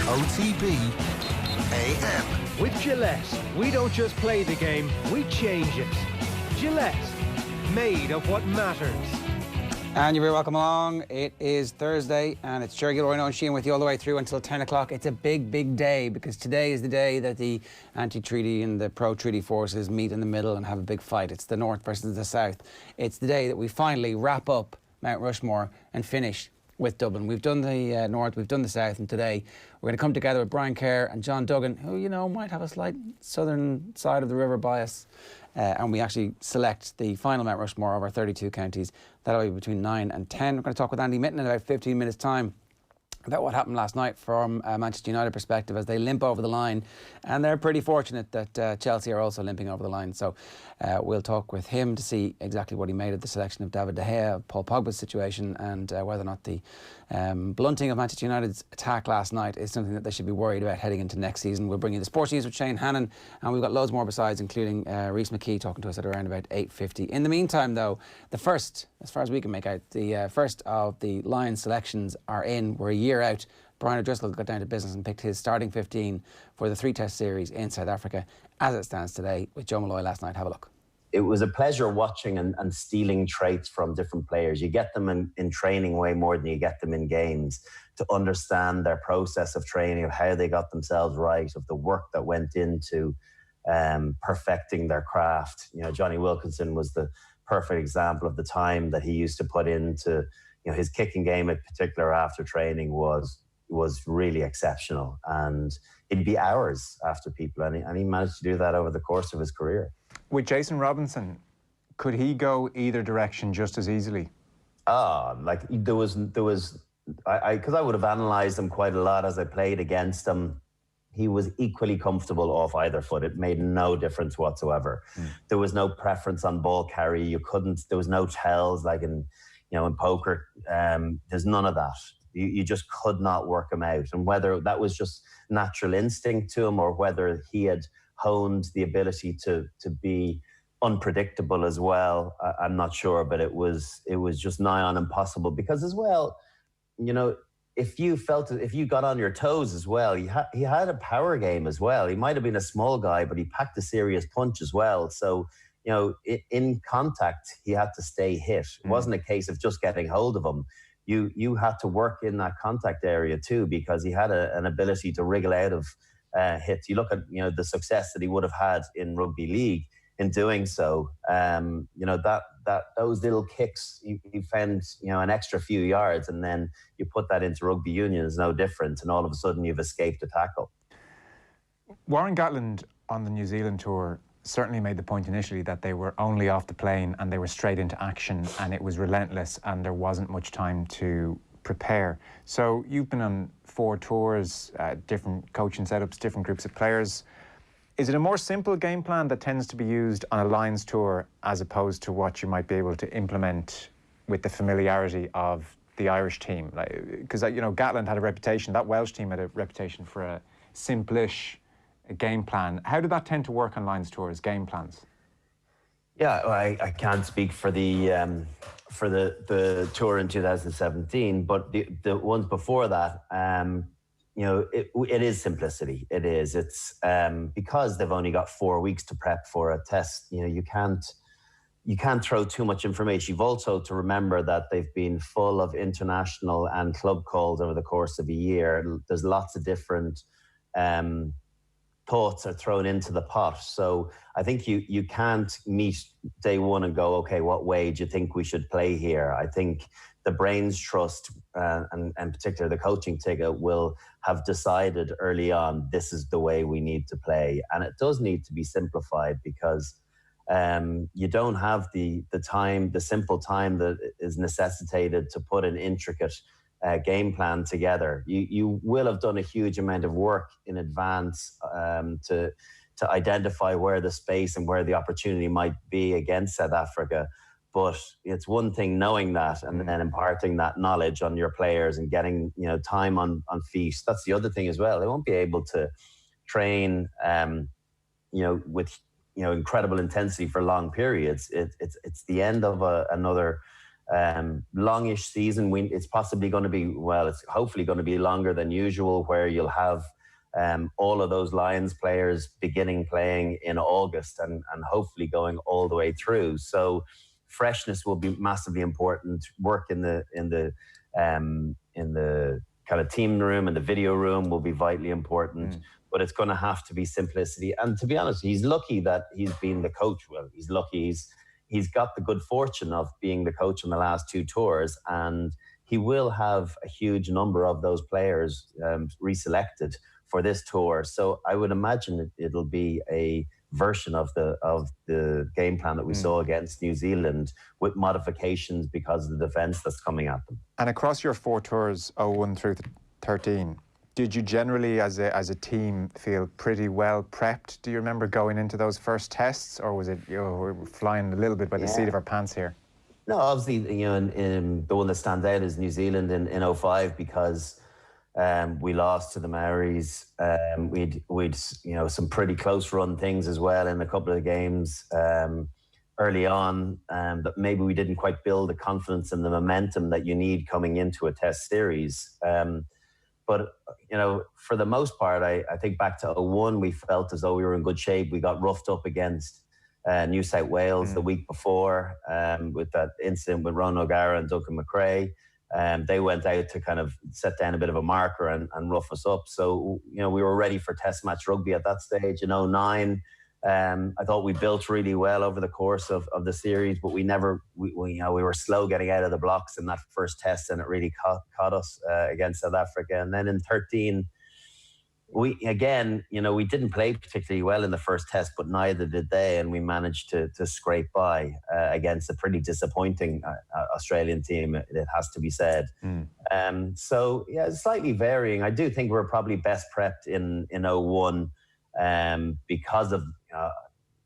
OTB AM. With Gillette, we don't just play the game, we change it. Gillette, made of what matters. And you're very welcome along. It is Thursday and it's Jerry Gilroy and Sheehan with you all the way through until 10 o'clock. It's a big, big day because today is the day that the anti-treaty and the pro-treaty forces meet in the middle and have a big fight. It's the North versus the South. It's the day that we finally wrap up Mount Rushmore and finish with Dublin. We've done the North, we've done the South, and today we're going to come together with Brian Kerr and John Duggan, who, you know, might have a slight southern side of the river bias. And we actually select the final Mount Rushmore of our 32 counties. That'll be between 9 and 10. We're going to talk with Andy Mitten in about 15 minutes' time about what happened last night from a Manchester United perspective as they limp over the line. And they're pretty fortunate that Chelsea are also limping over the line. So we'll talk with him to see exactly what he made of the selection of David De Gea, Paul Pogba's situation, and whether or not the blunting of Manchester United's attack last night is something that they should be worried about heading into next season. We'll bring you the sports news with Shane Hannon, and we've got loads more besides, including Rhys McKee talking to us at around about 8:50. In the meantime, though, the first, as far as we can make out, the first of the Lions selections are in. We're a year out. Brian O'Driscoll got down to business and picked his starting 15 for the 3-test series in South Africa as it stands today with Joe Malloy last night. Have a look. It was a pleasure watching and stealing traits from different players. You get them in training way more than you get them in games, to understand their process of training, of how they got themselves right, of the work that went into perfecting their craft. You know, Johnny Wilkinson was the perfect example of the time that he used to put into, you know, his kicking game in particular after training was really exceptional. And it'd be hours after people, and he managed to do that over the course of his career. With Jason Robinson, could he go either direction just as easily? Like there was, because I would have analysed him quite a lot as I played against him. He was equally comfortable off either foot. It made no difference whatsoever. There was no preference on ball carry. There was no tells like in poker. There's none of that. You just could not work him out. And whether that was just natural instinct to him or whether he had honed the ability to be unpredictable as well, I'm not sure. But it was just nigh on impossible because as well, you know, if you got on your toes as well, he had a power game as well. He might have been a small guy, but he packed a serious punch as well. So, you know, in contact, he had to stay hit. It wasn't a case of just getting hold of him. You had to work in that contact area too, because he had an ability to wriggle out of hits. You look at, you know, the success that he would have had in rugby league in doing so. You know, that those little kicks, you found, you know, an extra few yards, and then you put that into rugby union is no different, and all of a sudden you've escaped a tackle. Warren Gatland on the New Zealand tour certainly made the point initially that they were only off the plane and they were straight into action, and it was relentless and there wasn't much time to prepare. So you've been on 4 tours, different coaching setups, different groups of players. Is it a more simple game plan that tends to be used on a Lions tour as opposed to what you might be able to implement with the familiarity of the Irish team? Because, you know, Gatland had a reputation, that Welsh team had a reputation for a simplish game plan. How did that tend to work on Lions tours, game plans? Yeah, I can't speak for the tour in 2017, but the ones before that, you know, it is simplicity. It is. It's because they've only got 4 weeks to prep for a test. You know, you can't throw too much information. You've also to remember that they've been full of international and club calls over the course of a year. There's lots of different thoughts are thrown into the pot. So I think you can't meet day one and go, okay, what way do you think we should play here? I think the brains trust and particularly the coaching ticket will have decided early on, this is the way we need to play. And it does need to be simplified because you don't have the simple time that is necessitated to put an intricate game plan together. You will have done a huge amount of work in advance to identify where the space and where the opportunity might be against South Africa. But it's one thing knowing that and then imparting that knowledge on your players and getting, you know, time on feet. That's the other thing as well. They won't be able to train, you know, with, you know, incredible intensity for long periods. It's the end of another longish season. It's possibly going to be, well, it's hopefully going to be longer than usual, where you'll have all of those Lions players beginning playing in August and hopefully going all the way through. So freshness will be massively important. Work in the kind of team room and the video room will be vitally important. But it's going to have to be simplicity. And to be honest, he's lucky that he's been the coach. Well, he's lucky he's got the good fortune of being the coach in the last 2 tours, and he will have a huge number of those players reselected for this tour. So I would imagine it'll be a version of the game plan that we saw against New Zealand, with modifications because of the defence that's coming at them. And across your 4 tours, 01 through 13, did you generally, as a team, feel pretty well prepped? Do you remember going into those first tests, or was it, we're flying a little bit by the seat of our pants here? No, obviously, in the one that stands out is New Zealand in 05, because we lost to the Maoris. We'd some pretty close run things as well in a couple of games early on, that maybe we didn't quite build the confidence and the momentum that you need coming into a test series. But, for the most part, I think back to 01, we felt as though we were in good shape. We got roughed up against New South Wales the week before with that incident with Ron O'Gara and Duncan McRae. They went out to kind of set down a bit of a marker and rough us up. So, we were ready for test match rugby at that stage. In 09, I thought we built really well over the course of the series, but we were slow getting out of the blocks in that first test, and it really caught us against South Africa. And then in 13, we didn't play particularly well in the first test, but neither did they, and we managed to scrape by against a pretty disappointing Australian team, it has to be said. So yeah, slightly varying. I do think we're probably best prepped in 01 because of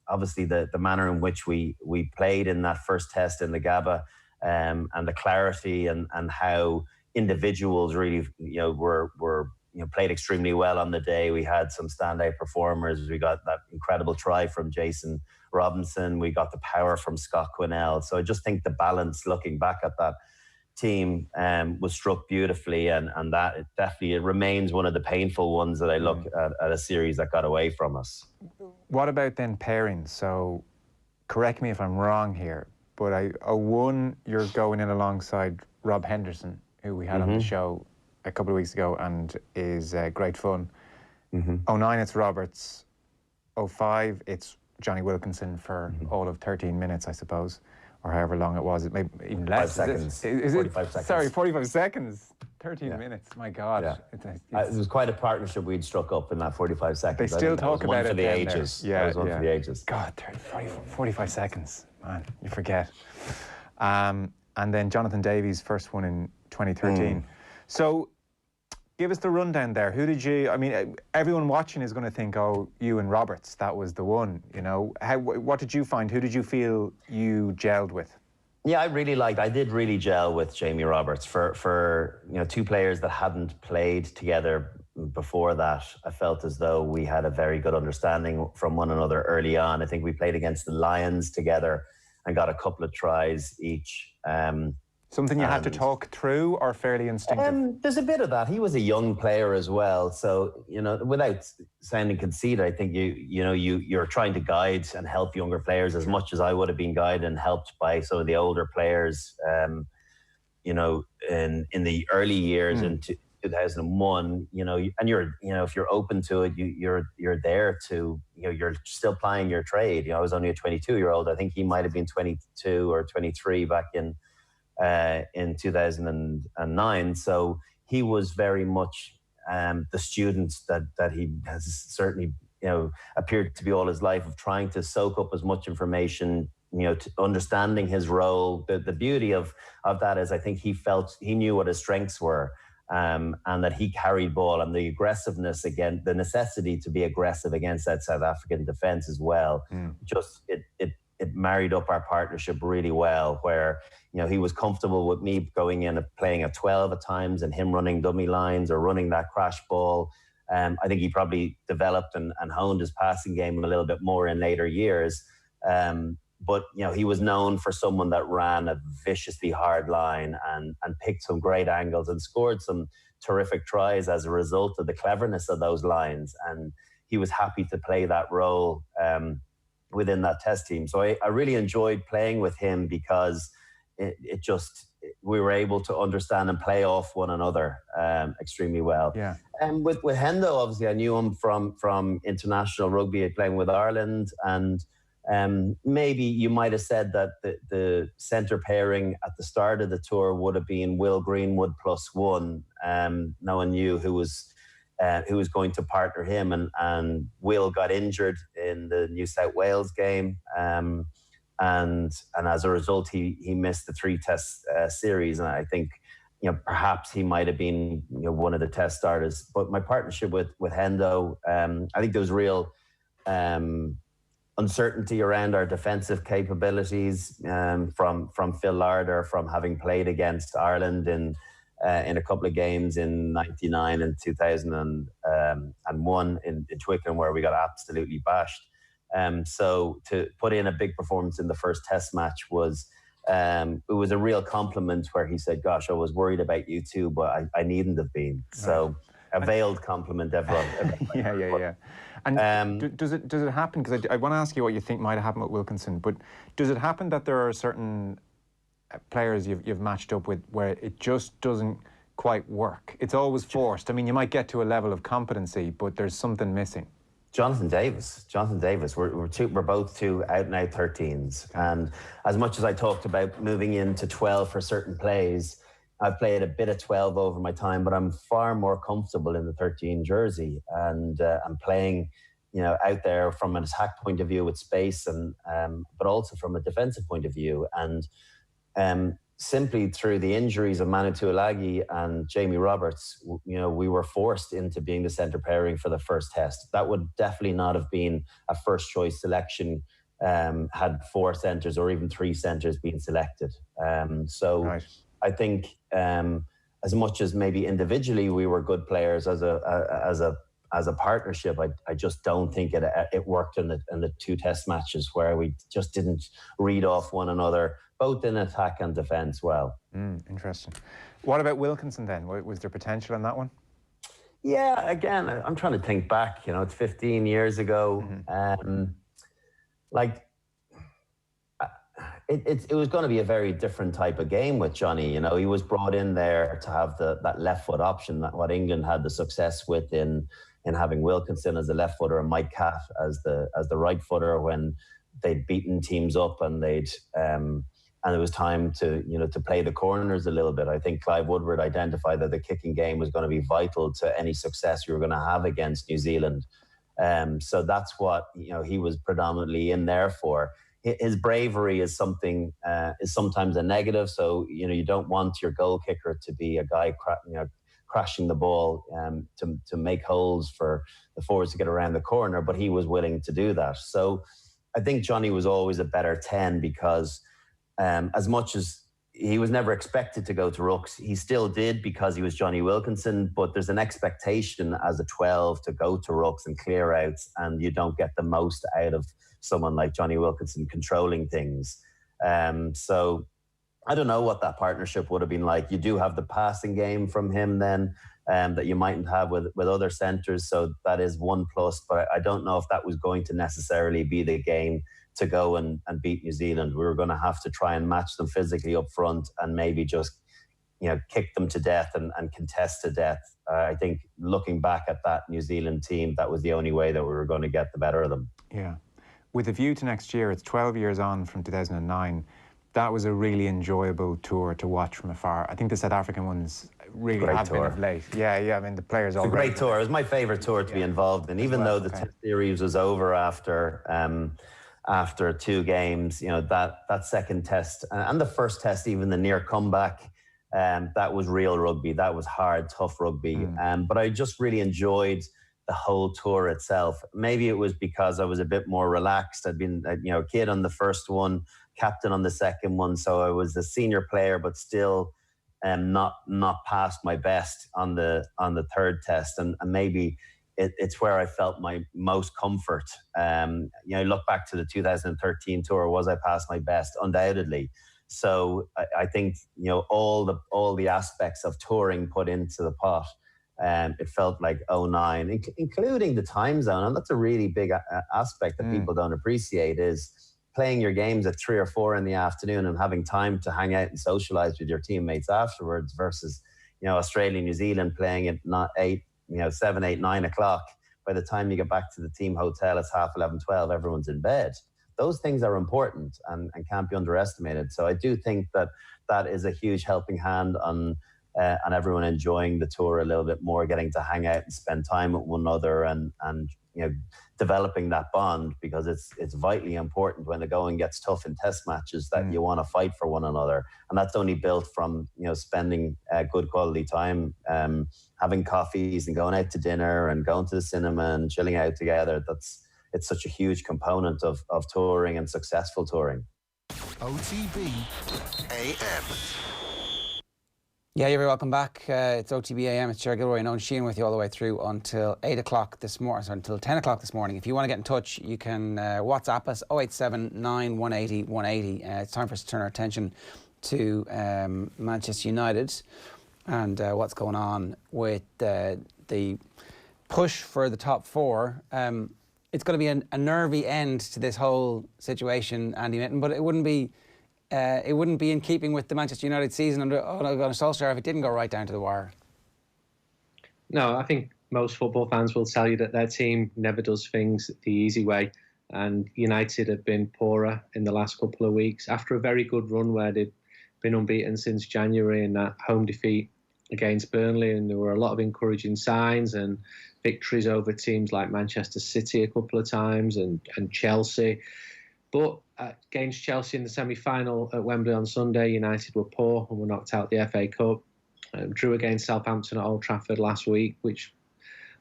obviously the manner in which we played in that first test in the Gabba, and the clarity and how individuals really were played extremely well on the day. We had some standout performers. We got that incredible try from Jason Robinson. We got the power from Scott Quinnell. So I just think the balance, looking back at that team, was struck beautifully, and that it remains one of the painful ones that I look at a series that got away from us. What about then pairings? So correct me if I'm wrong here, but 01, you're going in alongside Rob Henderson, who we had on the show a couple of weeks ago and is great fun. 09, it's Roberts. 05, it's Johnny Wilkinson for all of 13 minutes, I suppose, or however long it was. It may even less. 5 seconds. Is 45 it? seconds. Sorry, 45 seconds. 13 minutes. My God. Yeah. It was quite a partnership we'd struck up in that 45 seconds. They still talk about it. For the ages. Yeah, that was one for the ages. God, 45 seconds. Man, you forget. And then Jonathan Davies' first one in 2013. So give us the rundown there. Who did you, everyone watching is going to think, oh, you and Roberts, that was the one, What did you find? Who did you feel you gelled with? Yeah, I did really gel with Jamie Roberts. For 2 players that hadn't played together before that, I felt as though we had a very good understanding from one another early on. I think we played against the Lions together and got a couple of tries each. Something you had to talk through, or fairly instinctive? There's a bit of that. He was a young player as well, so without sounding conceited, I think you're trying to guide and help younger players as much as I would have been guided and helped by some of the older players. In the early years in 2001, and if you're open to it, you're there to you're still plying your trade. I was only a 22-year-old. I think he might have been 22 or 23 back in 2009. So he was very much the student that he has certainly appeared to be all his life, of trying to soak up as much information, to understanding his role. The beauty of that is I think he knew what his strengths were, and that he carried ball, and the aggressiveness, again, the necessity to be aggressive against that South African defence as well. Just it married up our partnership really well, where he was comfortable with me going in and playing a 12 at times, and him running dummy lines or running that crash ball. I think he probably developed and honed his passing game a little bit more in later years. But, he was known for someone that ran a viciously hard line and picked some great angles and scored some terrific tries as a result of the cleverness of those lines. And he was happy to play that role within that test team. So I really enjoyed playing with him because we were able to understand and play off one another extremely well. Yeah. And with Hendo, obviously, I knew him from international rugby, playing with Ireland. And maybe you might have said that the centre pairing at the start of the tour would have been Will Greenwood +1. No one knew who was going to partner him, and Will got injured in the New South Wales game, and as a result he missed the 3-test series. And I think perhaps he might have been one of the test starters. But my partnership with Hendo, I think there was real uncertainty around our defensive capabilities from Phil Larder, from having played against Ireland in a couple of games in '99 and 2001 in Twickenham, where we got absolutely bashed. So to put in a big performance in the first test match was it was a real compliment, where he said, "Gosh, I was worried about you too, but I needn't have been." So a veiled compliment, everyone. Yeah. And does it happen? Because I want to ask you what you think might have happened with Wilkinson, but does it happen that there are certain players you've matched up with where it just doesn't quite work? It's always forced. I mean, you might get to a level of competency, but there's something missing. Jonathan Davis. We're both two out-and-out 13s. And as much as I talked about moving into 12 for certain plays, I've played a bit of 12 over my time, but I'm far more comfortable in the 13 jersey. And I'm playing, out there from an attack point of view with space, and but also from a defensive point of view. And simply through the injuries of Manu Tuilagi and Jamie Roberts, we were forced into being the centre pairing for the first test. That would definitely not have been a first choice selection had 4 centres or even 3 centres been selected. Right. I think as much as maybe individually we were good players, as a partnership, I just don't think it worked in the 2 test matches, where we just didn't read off one another, both in attack and defence well. Interesting. What about Wilkinson then? Was there potential in that one? Yeah, again, I'm trying to think back. It's 15 years ago. It was going to be a very different type of game with Johnny. He was brought in there to have that left foot option, that what England had the success with in having Wilkinson as a left footer and Mike Catt as the right footer when they'd beaten teams up, and and it was time to play the corners a little bit. I think Clive Woodward identified that the kicking game was going to be vital to any success you were going to have against New Zealand. So that's what he was predominantly in there for. His bravery is something is sometimes a negative. So you don't want your goal kicker to be a guy crashing the ball to make holes for the forwards to get around the corner, but he was willing to do that. So I think Johnny was always a better 10, because as much as he was never expected to go to rucks, he still did, because he was Johnny Wilkinson. But there's an expectation as a 12 to go to rucks and clear outs, and you don't get the most out of someone like Johnny Wilkinson controlling things. So I don't know what that partnership would have been like. You do have the passing game from him then that you mightn't have with other centres. So that is one plus, but I don't know if that was going to necessarily be the game to go and beat New Zealand. We were going to have to try and match them physically up front, and maybe just kick them to death and contest to death. I think looking back at that New Zealand team, that was the only way that we were going to get the better of them. Yeah. With a view to next year, it's 12 years on from 2009. That was a really enjoyable tour to watch from afar. I think the South African ones really have been of late. Yeah. I mean, the players all. It's a great tour. It was my favourite tour to be involved in, even though the test series was over after 2 games. That second test and the first test, even the near comeback, that was real rugby. That was hard, tough rugby. But I just really enjoyed the whole tour itself. Maybe it was because I was a bit more relaxed. I'd been a kid on the first one, captain on the second one, so I was a senior player, but still not past my best on the third test. And maybe it's where I felt my most comfort. Look back to the 2013 tour. Was I past my best? Undoubtedly. So I think all the aspects of touring put into the pot. It felt like 09, including the time zone, and that's a really big aspect that people don't appreciate, is playing your games at 3 or 4 in the afternoon and having time to hang out and socialise with your teammates afterwards, versus Australia, New Zealand playing at 7, 8, 9 o'clock. By the time you get back to the team hotel, it's 11:30, 12, everyone's in bed. Those things are important and can't be underestimated. So I do think that is a huge helping hand on everyone enjoying the tour a little bit more, getting to hang out and spend time with one another, and developing that bond, because it's vitally important when the going gets tough in test matches that you want to fight for one another, and that's only built from spending good quality time, having coffees and going out to dinner and going to the cinema and chilling out together. It's such a huge component of touring and successful touring. OTB AM. Yeah, you're very welcome back. It's OTB AM. It's Ger Gilroy and Owen Sheehan with you all the way through until 8 o'clock this morning, until 10 o'clock this morning. If you want to get in touch, you can WhatsApp us 087 9 180 180. It's time for us to turn our attention to Manchester United and what's going on with the push for the top 4. It's going to be a nervy end to this whole situation, Andy Mitten, but it wouldn't be in keeping with the Manchester United season under Ole Gunnar Solskjaer if it didn't go right down to the wire. No, I think most football fans will tell you that their team never does things the easy way. And United have been poorer in the last couple of weeks after a very good run where they've been unbeaten since January in that home defeat against Burnley. And there were a lot of encouraging signs and victories over teams like Manchester City a couple of times and Chelsea. But against Chelsea in the semi-final at Wembley on Sunday, United were poor and were knocked out the FA Cup. Drew against Southampton at Old Trafford last week, which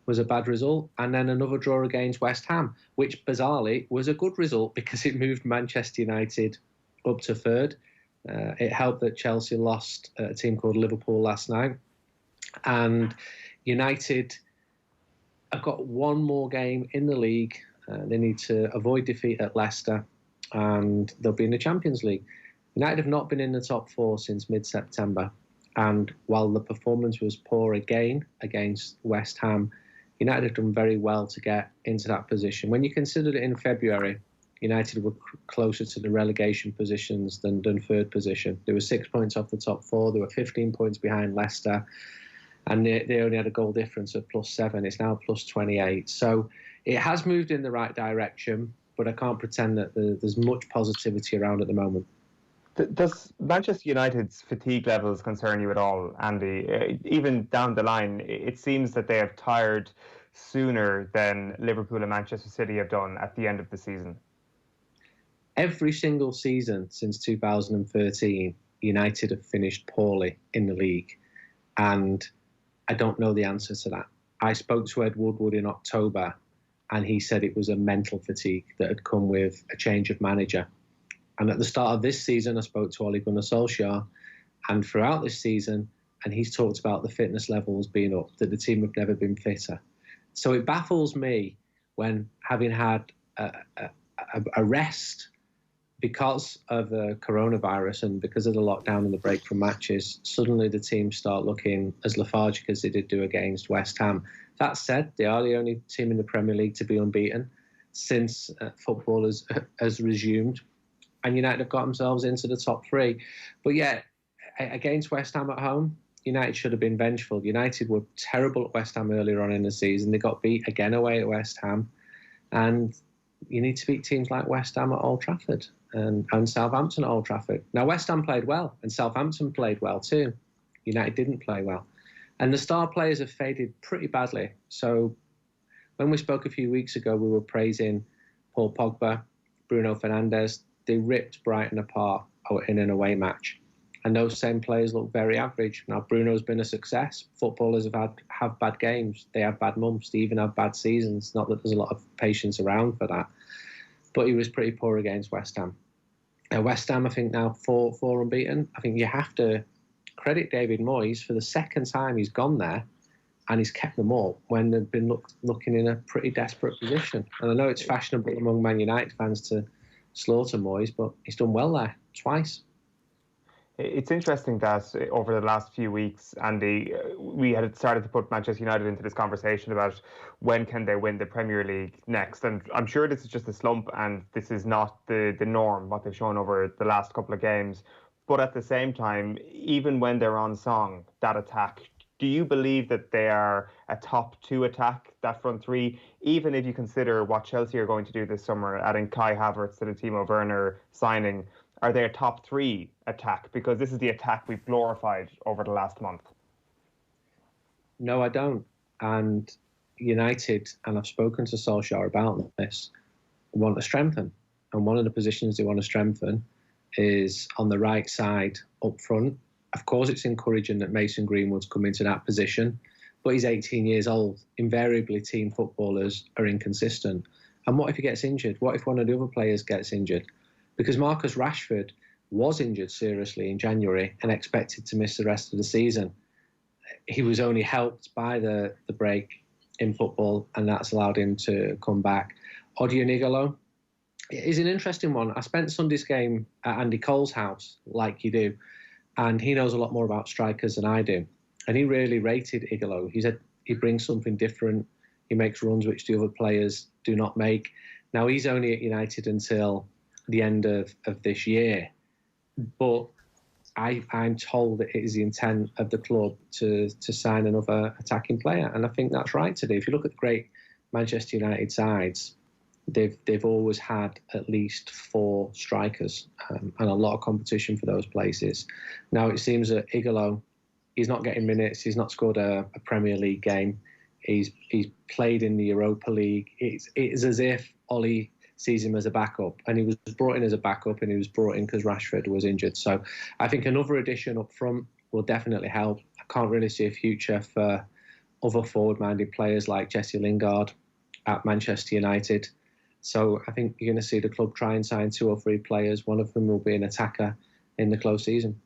was a bad result. And then another draw against West Ham, which bizarrely was a good result because it moved Manchester United up to 3rd. It helped that Chelsea lost a team called Liverpool last night. And United have got one more game in the league. They need to avoid defeat at Leicester, and they'll be in the Champions League. United have not been in the top 4 since mid-September. And while the performance was poor again against West Ham, United have done very well to get into that position. When you consider that in February, United were closer to the relegation positions than 3rd position. They were 6 points off the top 4. They were 15 points behind Leicester. And they only had a goal difference of +7. It's now +28. So it has moved in the right direction, but I can't pretend that there's much positivity around at the moment. Does Manchester United's fatigue levels concern you at all, Andy? Even down the line, it seems that they have tired sooner than Liverpool and Manchester City have done at the end of the season. Every single season since 2013, United have finished poorly in the league. And I don't know the answer to that. I spoke to Ed Woodward in October, and he said it was a mental fatigue that had come with a change of manager. And at the start of this season, I spoke to Ole Gunnar Solskjaer, and throughout this season, and he's talked about the fitness levels being up, that the team have never been fitter. So it baffles me when, having had a rest because of the coronavirus and because of the lockdown and the break from matches, suddenly the team start looking as lethargic as they did do against West Ham. That said, they are the only team in the Premier League to be unbeaten since football has resumed. And United have got themselves into the top 3. But yeah, against West Ham at home, United should have been vengeful. United were terrible at West Ham earlier on in the season. They got beat again away at West Ham. And you need to beat teams like West Ham at Old Trafford and Southampton at Old Trafford. Now, West Ham played well and Southampton played well too. United didn't play well. And the star players have faded pretty badly. So when we spoke a few weeks ago, we were praising Paul Pogba, Bruno Fernandes. They ripped Brighton apart in an away match. And those same players look very average. Now, Bruno's been a success. Footballers have bad games. They have bad months. They even have bad seasons. Not that there's a lot of patience around for that. But he was pretty poor against West Ham. West Ham, I think, now four unbeaten. I think you have to credit David Moyes for the second time he's gone there and he's kept them up when they've been looking in a pretty desperate position. And I know it's fashionable among Man United fans to slaughter Moyes, but he's done well there twice. It's interesting that over the last few weeks, Andy, we had started to put Manchester United into this conversation about when can they win the Premier League next. And I'm sure this is just a slump and this is not the norm, what they've shown over the last couple of games. But at the same time, even when they're on song, that attack, do you believe that they are a top 2 attack, that front three, even if you consider what Chelsea are going to do this summer, adding Kai Havertz to the Timo Werner signing? Are they a top 3 attack? Because this is the attack we've glorified over the last month. No, I don't. And United, and I've spoken to Solskjaer about this, want to strengthen. And one of the positions they want to strengthen is on the right side up front. Of course, it's encouraging that Mason Greenwood's come into that position, but he's 18 years old. Invariably, team footballers are inconsistent. And what if he gets injured? What if one of the other players gets injured? Because Marcus Rashford was injured seriously in January and expected to miss the rest of the season. He was only helped by the break in football, and that's allowed him to come back. Odion is an interesting one. I spent Sunday's game at Andy Cole's house, like you do, and he knows a lot more about strikers than I do. And he really rated Igalo. He said he brings something different. He makes runs which the other players do not make. Now, he's only at United until the end of this year, but I'm told that it is the intent of the club to sign another attacking player, and I think that's right to do. If you look at the great Manchester United sides, they've always had at least 4 strikers, and a lot of competition for those places. Now it seems that Igalo, he's not getting minutes. He's not scored a Premier League game. He's played in the Europa League. It's as if Ollie sees him as a backup, and he was brought in as a backup, and he was brought in because Rashford was injured. So I think another addition up front will definitely help. I can't really see a future for other forward-minded players like Jesse Lingard at Manchester United. So I think you're going to see the club try and sign 2 or 3 players. One of them will be an attacker in the close season.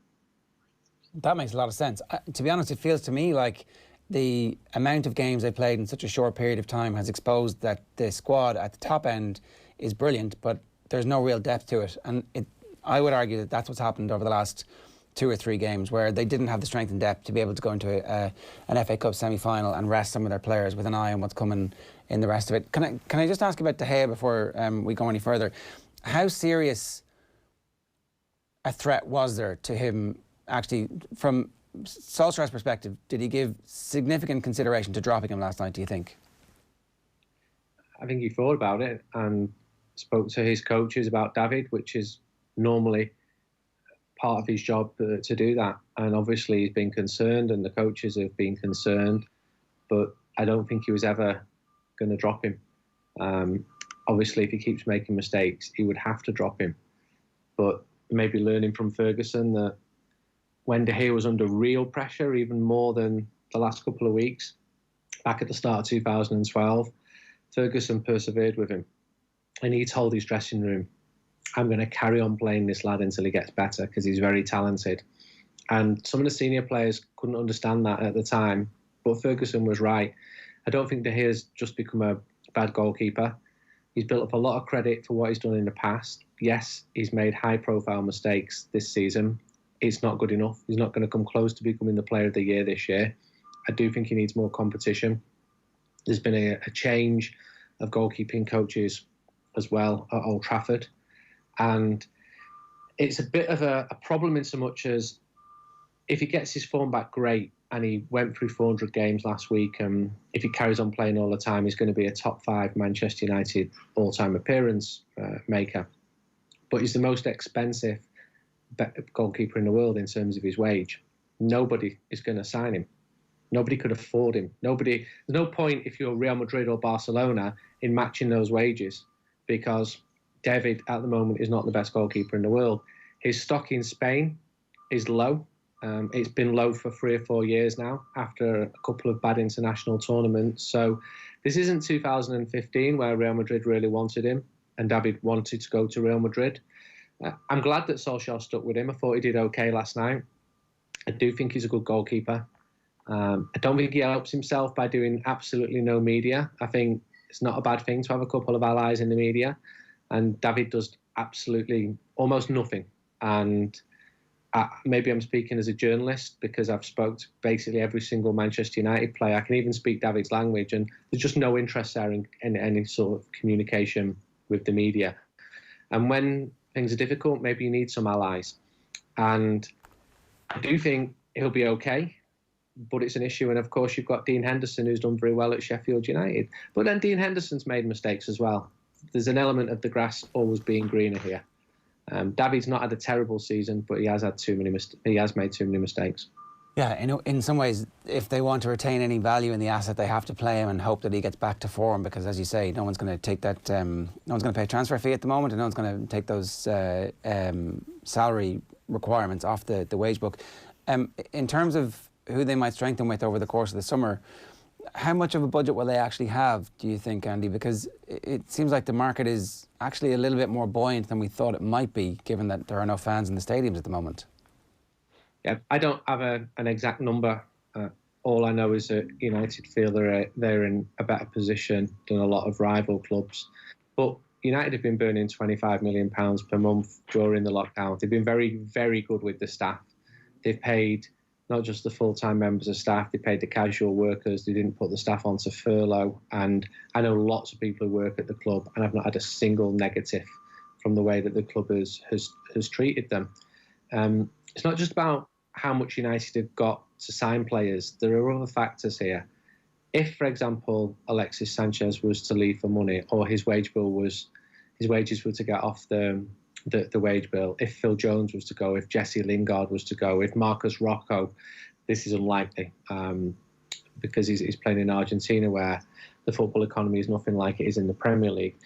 That makes a lot of sense. To be honest, it feels to me like the amount of games they played in such a short period of time has exposed that the squad at the top end is brilliant, but there's no real depth to it. And I would argue that that's what's happened over the last 2 or 3 games, where they didn't have the strength and depth to be able to go into an FA Cup semi-final and rest some of their players with an eye on what's coming in the rest of it. Can I just ask about De Gea before we go any further? How serious a threat was there to him, actually, from Solskjaer's perspective? Did he give significant consideration to dropping him last night, do you think? I think he thought about it and spoke to his coaches about David, which is normally part of his job to do that. And obviously he's been concerned and the coaches have been concerned, but I don't think he was ever going to drop him. Obviously, if he keeps making mistakes, he would have to drop him. But maybe learning from Ferguson that when De Gea was under real pressure, even more than the last couple of weeks, back at the start of 2012, Ferguson persevered with him. And he told his dressing room, I'm going to carry on playing this lad until he gets better because he's very talented. And some of the senior players couldn't understand that at the time, but Ferguson was right. I don't think De Gea's just become a bad goalkeeper. He's built up a lot of credit for what he's done in the past. Yes, he's made high-profile mistakes this season. It's not good enough. He's not going to come close to becoming the player of the year this year. I do think he needs more competition. There's been a change of goalkeeping coaches as well at Old Trafford. And it's a bit of a problem in so much as if he gets his form back, great. And he went through 400 games last week. And if he carries on playing all the time, he's going to be a top 5 Manchester United all-time appearance maker. But he's the most expensive goalkeeper in the world in terms of his wage. Nobody is going to sign him. Nobody could afford him. There's no point if you're Real Madrid or Barcelona in matching those wages, because David at the moment is not the best goalkeeper in the world. His stock in Spain is low. It's been low for 3 or 4 years now after a couple of bad international tournaments. So this isn't 2015 where Real Madrid really wanted him and David wanted to go to Real Madrid. I'm glad that Solskjaer stuck with him. I thought he did okay last night. I do think he's a good goalkeeper. I don't think he helps himself by doing absolutely no media. I think it's not a bad thing to have a couple of allies in the media, and David does absolutely almost nothing. And maybe I'm speaking as a journalist because I've spoke to basically every single Manchester United player. I can even speak David's language, and there's just no interest there in any sort of communication with the media. And when things are difficult, maybe you need some allies. And I do think he'll be okay, but it's an issue. And of course, you've got Dean Henderson, who's done very well at Sheffield United. But then Dean Henderson's made mistakes as well. There's an element of the grass always being greener here. David's not had a terrible season, but he has had he has made too many mistakes. Yeah, in some ways, if they want to retain any value in the asset, they have to play him and hope that he gets back to form, because, as you say, no one's going to take that. No one's going to pay a transfer fee at the moment, and no one's going to take those salary requirements off the wage book. In terms of who they might strengthen with over the course of the summer, how much of a budget will they actually have, do you think, Andy? Because it seems like the market is actually a little bit more buoyant than we thought it might be, given that there are no fans in the stadiums at the moment. Yeah, I don't have an exact number. All I know is that United feel they're in a better position than a lot of rival clubs. But United have been burning £25 million per month during the lockdown. They've been very, very good with the staff. They've paid not just the full-time members of staff, they paid the casual workers. They didn't put the staff onto furlough. And I know lots of people who work at the club, and I've not had a single negative from the way that the club has treated them. It's not just about how much United have got to sign players. There are other factors here. If, for example, Alexis Sanchez was to leave for money, or his wages were to get off the wage bill, if Phil Jones was to go, if Jesse Lingard was to go, if Marcus Rocco, this is unlikely because he's playing in Argentina, where the football economy is nothing like it is in the Premier League.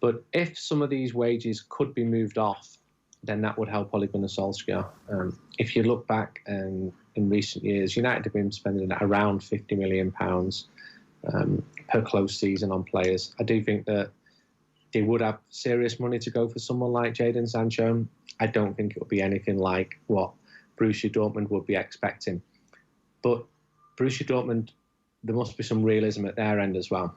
But if some of these wages could be moved off, then that would help Ole Gunnar Solskjaer. If you look back in recent years, United have been spending around £50 million per close season on players. I do think that they would have serious money to go for someone like Jadon Sancho. I don't think it would be anything like what Borussia Dortmund would be expecting. But Borussia Dortmund, there must be some realism at their end as well.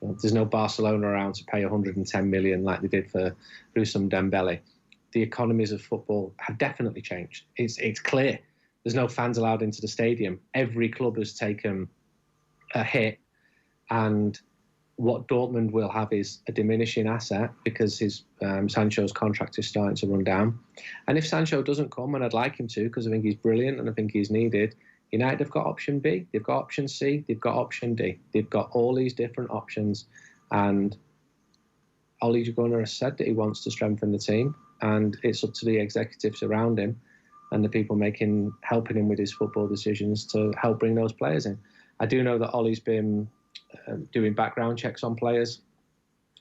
There's no Barcelona around to pay 110 million like they did for Ousmane Dembele. The economies of football have definitely changed. It's clear. There's no fans allowed into the stadium. Every club has taken a hit, and what Dortmund will have is a diminishing asset because Sancho's contract is starting to run down. And if Sancho doesn't come, and I'd like him to because I think he's brilliant and I think he's needed, United have got option B, they've got option C, they've got option D. They've got all these different options. And Ole Gunnar has said that he wants to strengthen the team, and it's up to the executives around him and the people helping him with his football decisions to help bring those players in. I do know that Ole's been doing background checks on players,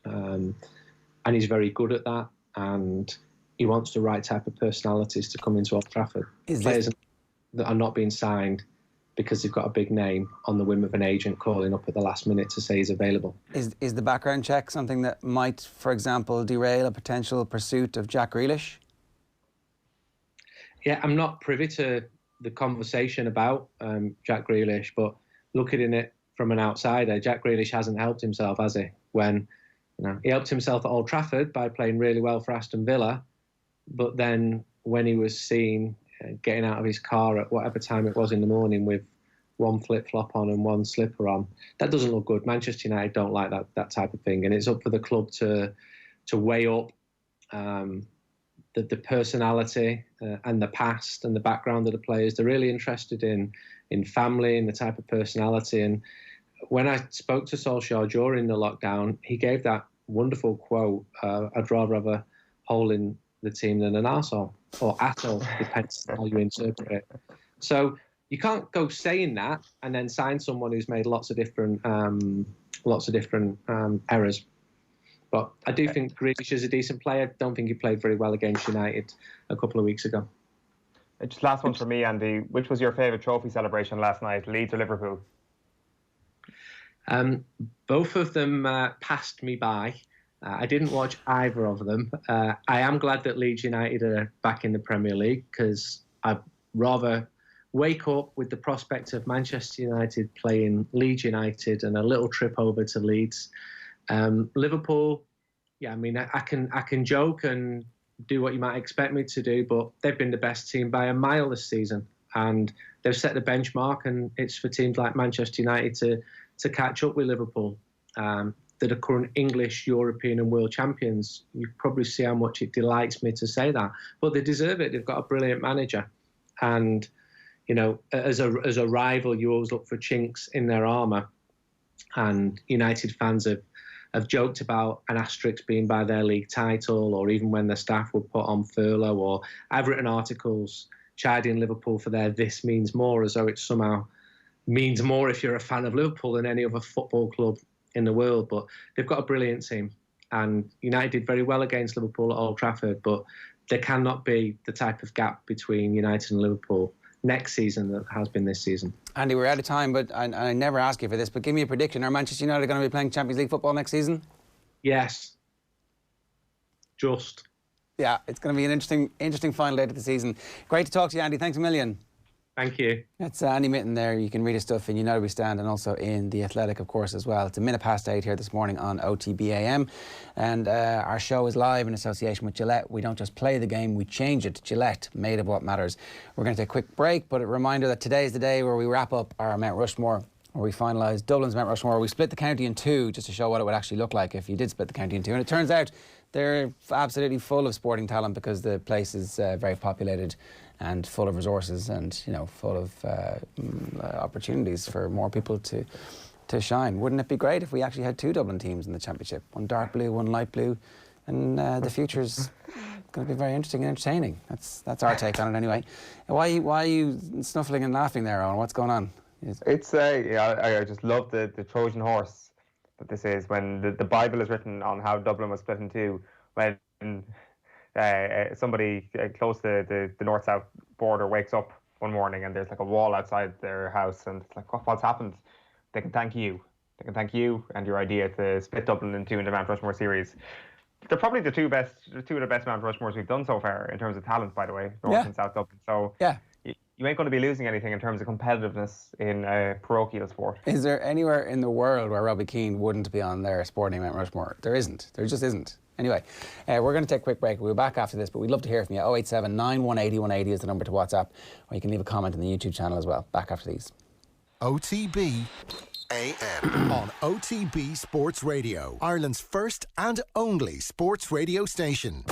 and he's very good at that, and he wants the right type of personalities to come into Old Trafford. Players that are not being signed because they've got a big name on the whim of an agent calling up at the last minute to say he's available. Is the background check something that might, for example, derail a potential pursuit of Jack Grealish? Yeah, I'm not privy to the conversation about Jack Grealish, but looking at it from an outsider, Jack Grealish hasn't helped himself, has he? When he helped himself at Old Trafford by playing really well for Aston Villa, but then when he was seen getting out of his car at whatever time it was in the morning with one flip-flop on and one slipper on, that doesn't look good. Manchester United don't like that type of thing, and it's up for the club to weigh up the personality and the past and the background of the players. They're really interested in family and the type of personality. And when I spoke to Solskjaer during the lockdown, he gave that wonderful quote, I'd rather have a hole in the team than an arsehole, or asshole, depends how you interpret it. So you can't go saying that and then sign someone who's made lots of different errors. But I do think Grealish is a decent player. Don't think he played very well against United a couple of weeks ago. Just last one for me, Andy. Which was your favourite trophy celebration last night, Leeds or Liverpool? Both of them passed me by. I didn't watch either of them. I am glad that Leeds United are back in the Premier League because I'd rather wake up with the prospect of Manchester United playing Leeds United and a little trip over to Leeds. Liverpool, yeah, I mean, I can joke and do what you might expect me to do, but they've been the best team by a mile this season, and they've set the benchmark, and it's for teams like Manchester United to catch up with Liverpool, that are current English, European and world champions. You probably see how much it delights me to say that, but they deserve it. They've got a brilliant manager, and you know, as a rival, you always look for chinks in their armour, and United fans have joked about an asterisk being by their league title, or even when their staff were put on furlough, or I've written articles chiding Liverpool for their "this means more," as though it somehow means more if you're a fan of Liverpool than any other football club in the world. But they've got a brilliant team, and United did very well against Liverpool at Old Trafford, but there cannot be the type of gap between United and Liverpool next season that has been this season. Andy, we're out of time, but I never ask you for this, but give me a prediction. Are Manchester United going to be playing Champions League football next season? Yes. Just. Yeah, it's going to be an interesting final day to the season. Great to talk to you, Andy. Thanks a million. Thank you. That's Andy Mitten there. You can read his stuff in United We Stand and also in The Athletic, of course, as well. It's 8:01 here this morning on OTB AM. And our show is live in association with Gillette. We don't just play the game, we change it. Gillette, made of what matters. We're going to take a quick break, but a reminder that today is the day where we wrap up our Mount Rushmore, where we finalise Dublin's Mount Rushmore. We split the county in two just to show what it would actually look like if you did split the county in two. And it turns out they're absolutely full of sporting talent because the place is very populated and full of resources, and you know, full of opportunities for more people to shine. Wouldn't it be great if we actually had two Dublin teams in the championship? One dark blue, one light blue, and the future's going to be very interesting and entertaining. That's our take on it anyway. Why are you snuffling and laughing there, Owen? What's going on? It's I just love the Trojan horse that this is, when the Bible is written on how Dublin was split in two, when somebody close to the north-south border wakes up one morning and there's like a wall outside their house, and it's like, what's happened? They can thank you. They can thank you and your idea to split Dublin in two in the Mount Rushmore series. They're probably the two of the best Mount Rushmores we've done so far in terms of talent, by the way, North and South Dublin. So yeah, you ain't going to be losing anything in terms of competitiveness in parochial sport. Is there anywhere in the world where Robbie Keane wouldn't be on their sporting Mount Rushmore? There isn't. There just isn't. Anyway, we're going to take a quick break. We'll be back after this, but we'd love to hear from you. 087 9180 180 is the number to WhatsApp, or you can leave a comment on the YouTube channel as well. Back after these. OTB AM on OTB Sports Radio, Ireland's first and only sports radio station.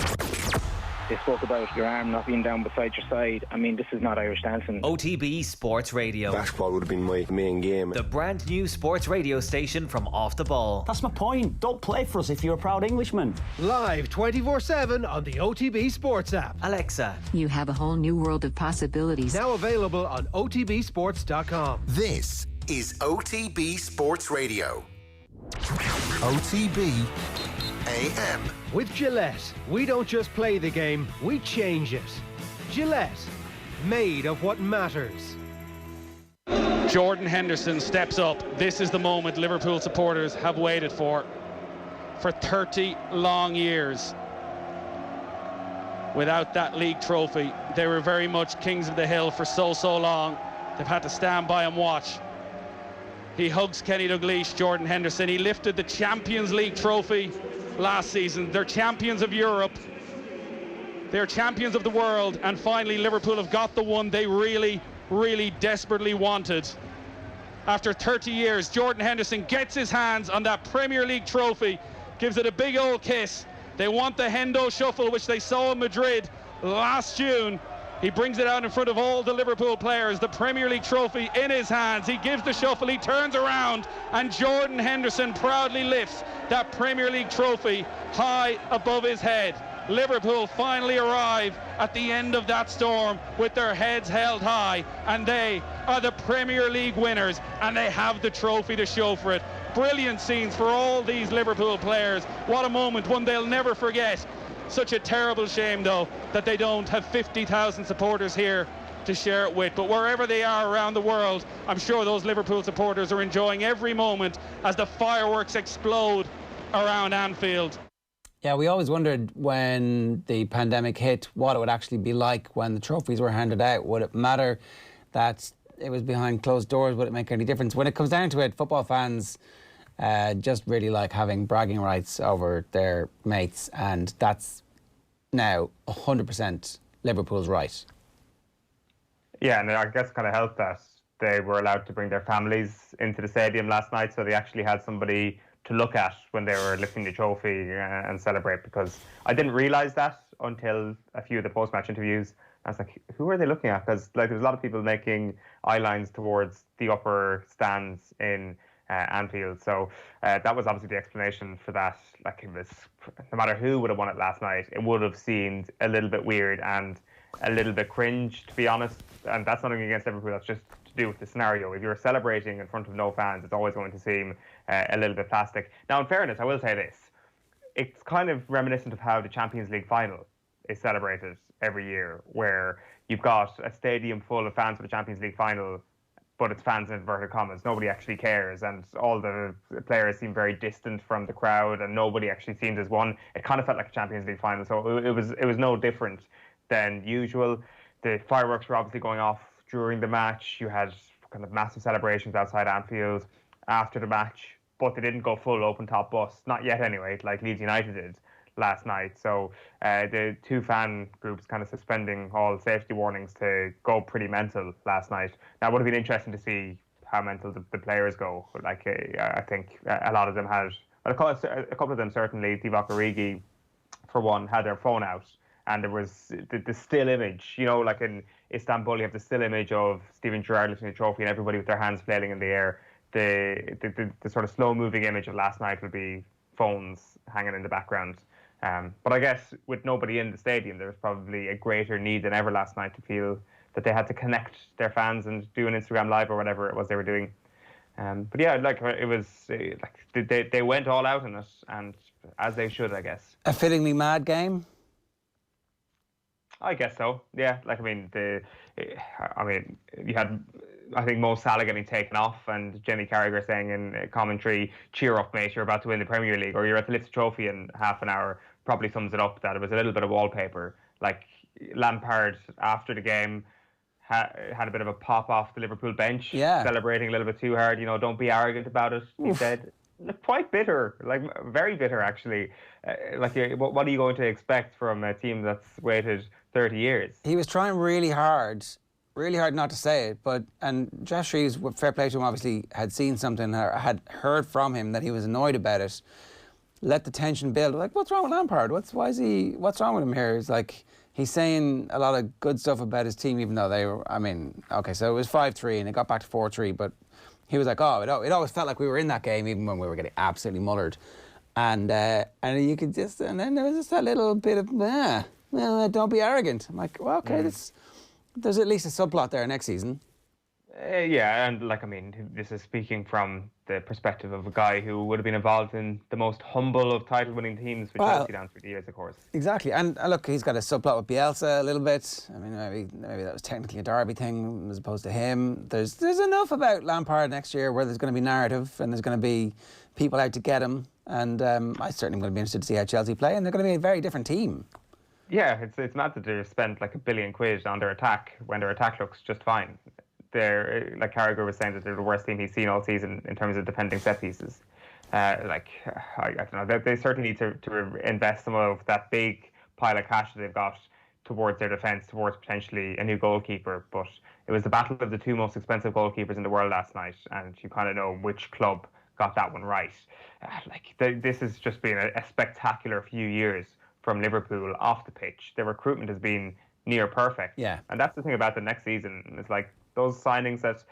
They spoke about your arm not being down beside your side. I mean, this is not Irish dancing. OTB Sports Radio. Basketball would have been my main game. The brand new sports radio station from Off the Ball. That's my point. Don't play for us if you're a proud Englishman. Live 24/7 on the OTB Sports app. Alexa, you have a whole new world of possibilities. Now available on otbsports.com. This is OTB Sports Radio. OTB AM. With Gillette, we don't just play the game, we change it. Gillette, made of what matters. Jordan Henderson steps up. This is the moment Liverpool supporters have waited for 30 long years. Without that league trophy, they were very much kings of the hill for so long. They've had to stand by and watch. He hugs Kenny Dalglish, Jordan Henderson. He lifted the Champions League trophy last season. They're champions of Europe. They're champions of the world. And finally, Liverpool have got the one they really, really desperately wanted. After 30 years, Jordan Henderson gets his hands on that Premier League trophy, gives it a big old kiss. They want the Hendo Shuffle, which they saw in Madrid last June. He brings it out in front of all the Liverpool players, the Premier League trophy in his hands. He gives the shuffle, he turns around, and Jordan Henderson proudly lifts that Premier League trophy high above his head. Liverpool finally arrive at the end of that storm with their heads held high, and they are the Premier League winners, and they have the trophy to show for it. Brilliant scenes for all these Liverpool players. What a moment, one they'll never forget. Such a terrible shame, though, that they don't have 50,000 supporters here to share it with. But wherever they are around the world, I'm sure those Liverpool supporters are enjoying every moment as the fireworks explode around Anfield. Yeah, we always wondered when the pandemic hit what it would actually be like when the trophies were handed out. Would it matter that it was behind closed doors. Would it make any difference? When it comes down to it, football fans just really like having bragging rights over their mates, and that's now 100% Liverpool's right. Yeah, and I guess kind of helped that they were allowed to bring their families into the stadium last night, so they actually had somebody to look at when they were lifting the trophy and celebrate, because I didn't realise that until a few of the post-match interviews. I was like, who are they looking at? Because like, there's a lot of people making eye lines towards the upper stands in Anfield. So that was obviously the explanation for that. Like, it was, no matter who would have won it last night, it would have seemed a little bit weird and a little bit cringe, to be honest. And that's nothing against Liverpool, that's just to do with the scenario. If you're celebrating in front of no fans, it's always going to seem a little bit plastic. Now, in fairness, I will say this. It's kind of reminiscent of how the Champions League final is celebrated every year, where you've got a stadium full of fans for the Champions League final, but it's fans in inverted commas. Nobody actually cares, and all the players seem very distant from the crowd, and nobody actually seems as one. It kind of felt like a Champions League final, so it was no different than usual. The fireworks were obviously going off during the match. You had kind of massive celebrations outside Anfield after the match, but they didn't go full open top bus, not yet anyway, like Leeds United did last night. So the two fan groups kind of suspending all safety warnings to go pretty mental last night. Now, it would have been interesting to see how mental the players go. Like, I think a lot of them had, a couple of them certainly, Divock Origi, for one, had their phone out. And there was the still image, you know, like in Istanbul, you have the still image of Steven Gerrard lifting the trophy and everybody with their hands flailing in the air. The sort of slow-moving image of last night would be phones hanging in the background. But I guess with nobody in the stadium, there was probably a greater need than ever last night to feel that they had to connect their fans and do an Instagram Live or whatever it was they were doing. But yeah, like, it was like they went all out in it, and as they should, I guess. A fittingly mad game? I guess so. Yeah, like, I mean, you had, I think, Mo Salah getting taken off, and Jamie Carragher saying in commentary, "Cheer up, mate! You're about to win the Premier League, or you're at the lift trophy in half an hour." Probably sums it up that it was a little bit of wallpaper. Like, Lampard after the game had a bit of a pop off the Liverpool bench, celebrating a little bit too hard. You know, don't be arrogant about it. He said. Quite bitter, like very bitter actually. Like, what are you going to expect from a team that's waited 30 years? He was trying really hard not to say it, and Jeff Shreves, fair play to him, obviously had seen something, or had heard from him that he was annoyed about it. Let the tension build. Like, what's wrong with Lampard? What's wrong with him here? It's like, he's saying a lot of good stuff about his team, even though they were, I mean, okay, so it was 5-3 and it got back to 4-3, but he was like, oh, it always felt like we were in that game, even when we were getting absolutely mullered. And you could just, and then there was just a little bit of, don't be arrogant. I'm like, well, okay, there's at least a subplot there next season. Yeah, and like, I mean, this is speaking from the perspective of a guy who would have been involved in the most humble of title-winning teams with Chelsea down through the years, of course. Exactly, and look, he's got a subplot with Bielsa a little bit. I mean, maybe that was technically a Derby thing as opposed to him. There's enough about Lampard next year where there's going to be narrative and there's going to be people out to get him. And I certainly am going to be interested to see how Chelsea play, and they're going to be a very different team. Yeah, it's mad that they spent like £1 billion on their attack when their attack looks just fine. They're, like Carragher was saying, that they're the worst team he's seen all season in terms of defending set pieces. I don't know. They certainly need to invest some of that big pile of cash that they've got towards their defence, towards potentially a new goalkeeper. But it was the battle of the two most expensive goalkeepers in the world last night, and you kind of know which club got that one right. This has just been a spectacular few years from Liverpool off the pitch. Their recruitment has been near perfect. Yeah. And that's the thing about the next season. It's like, those signings that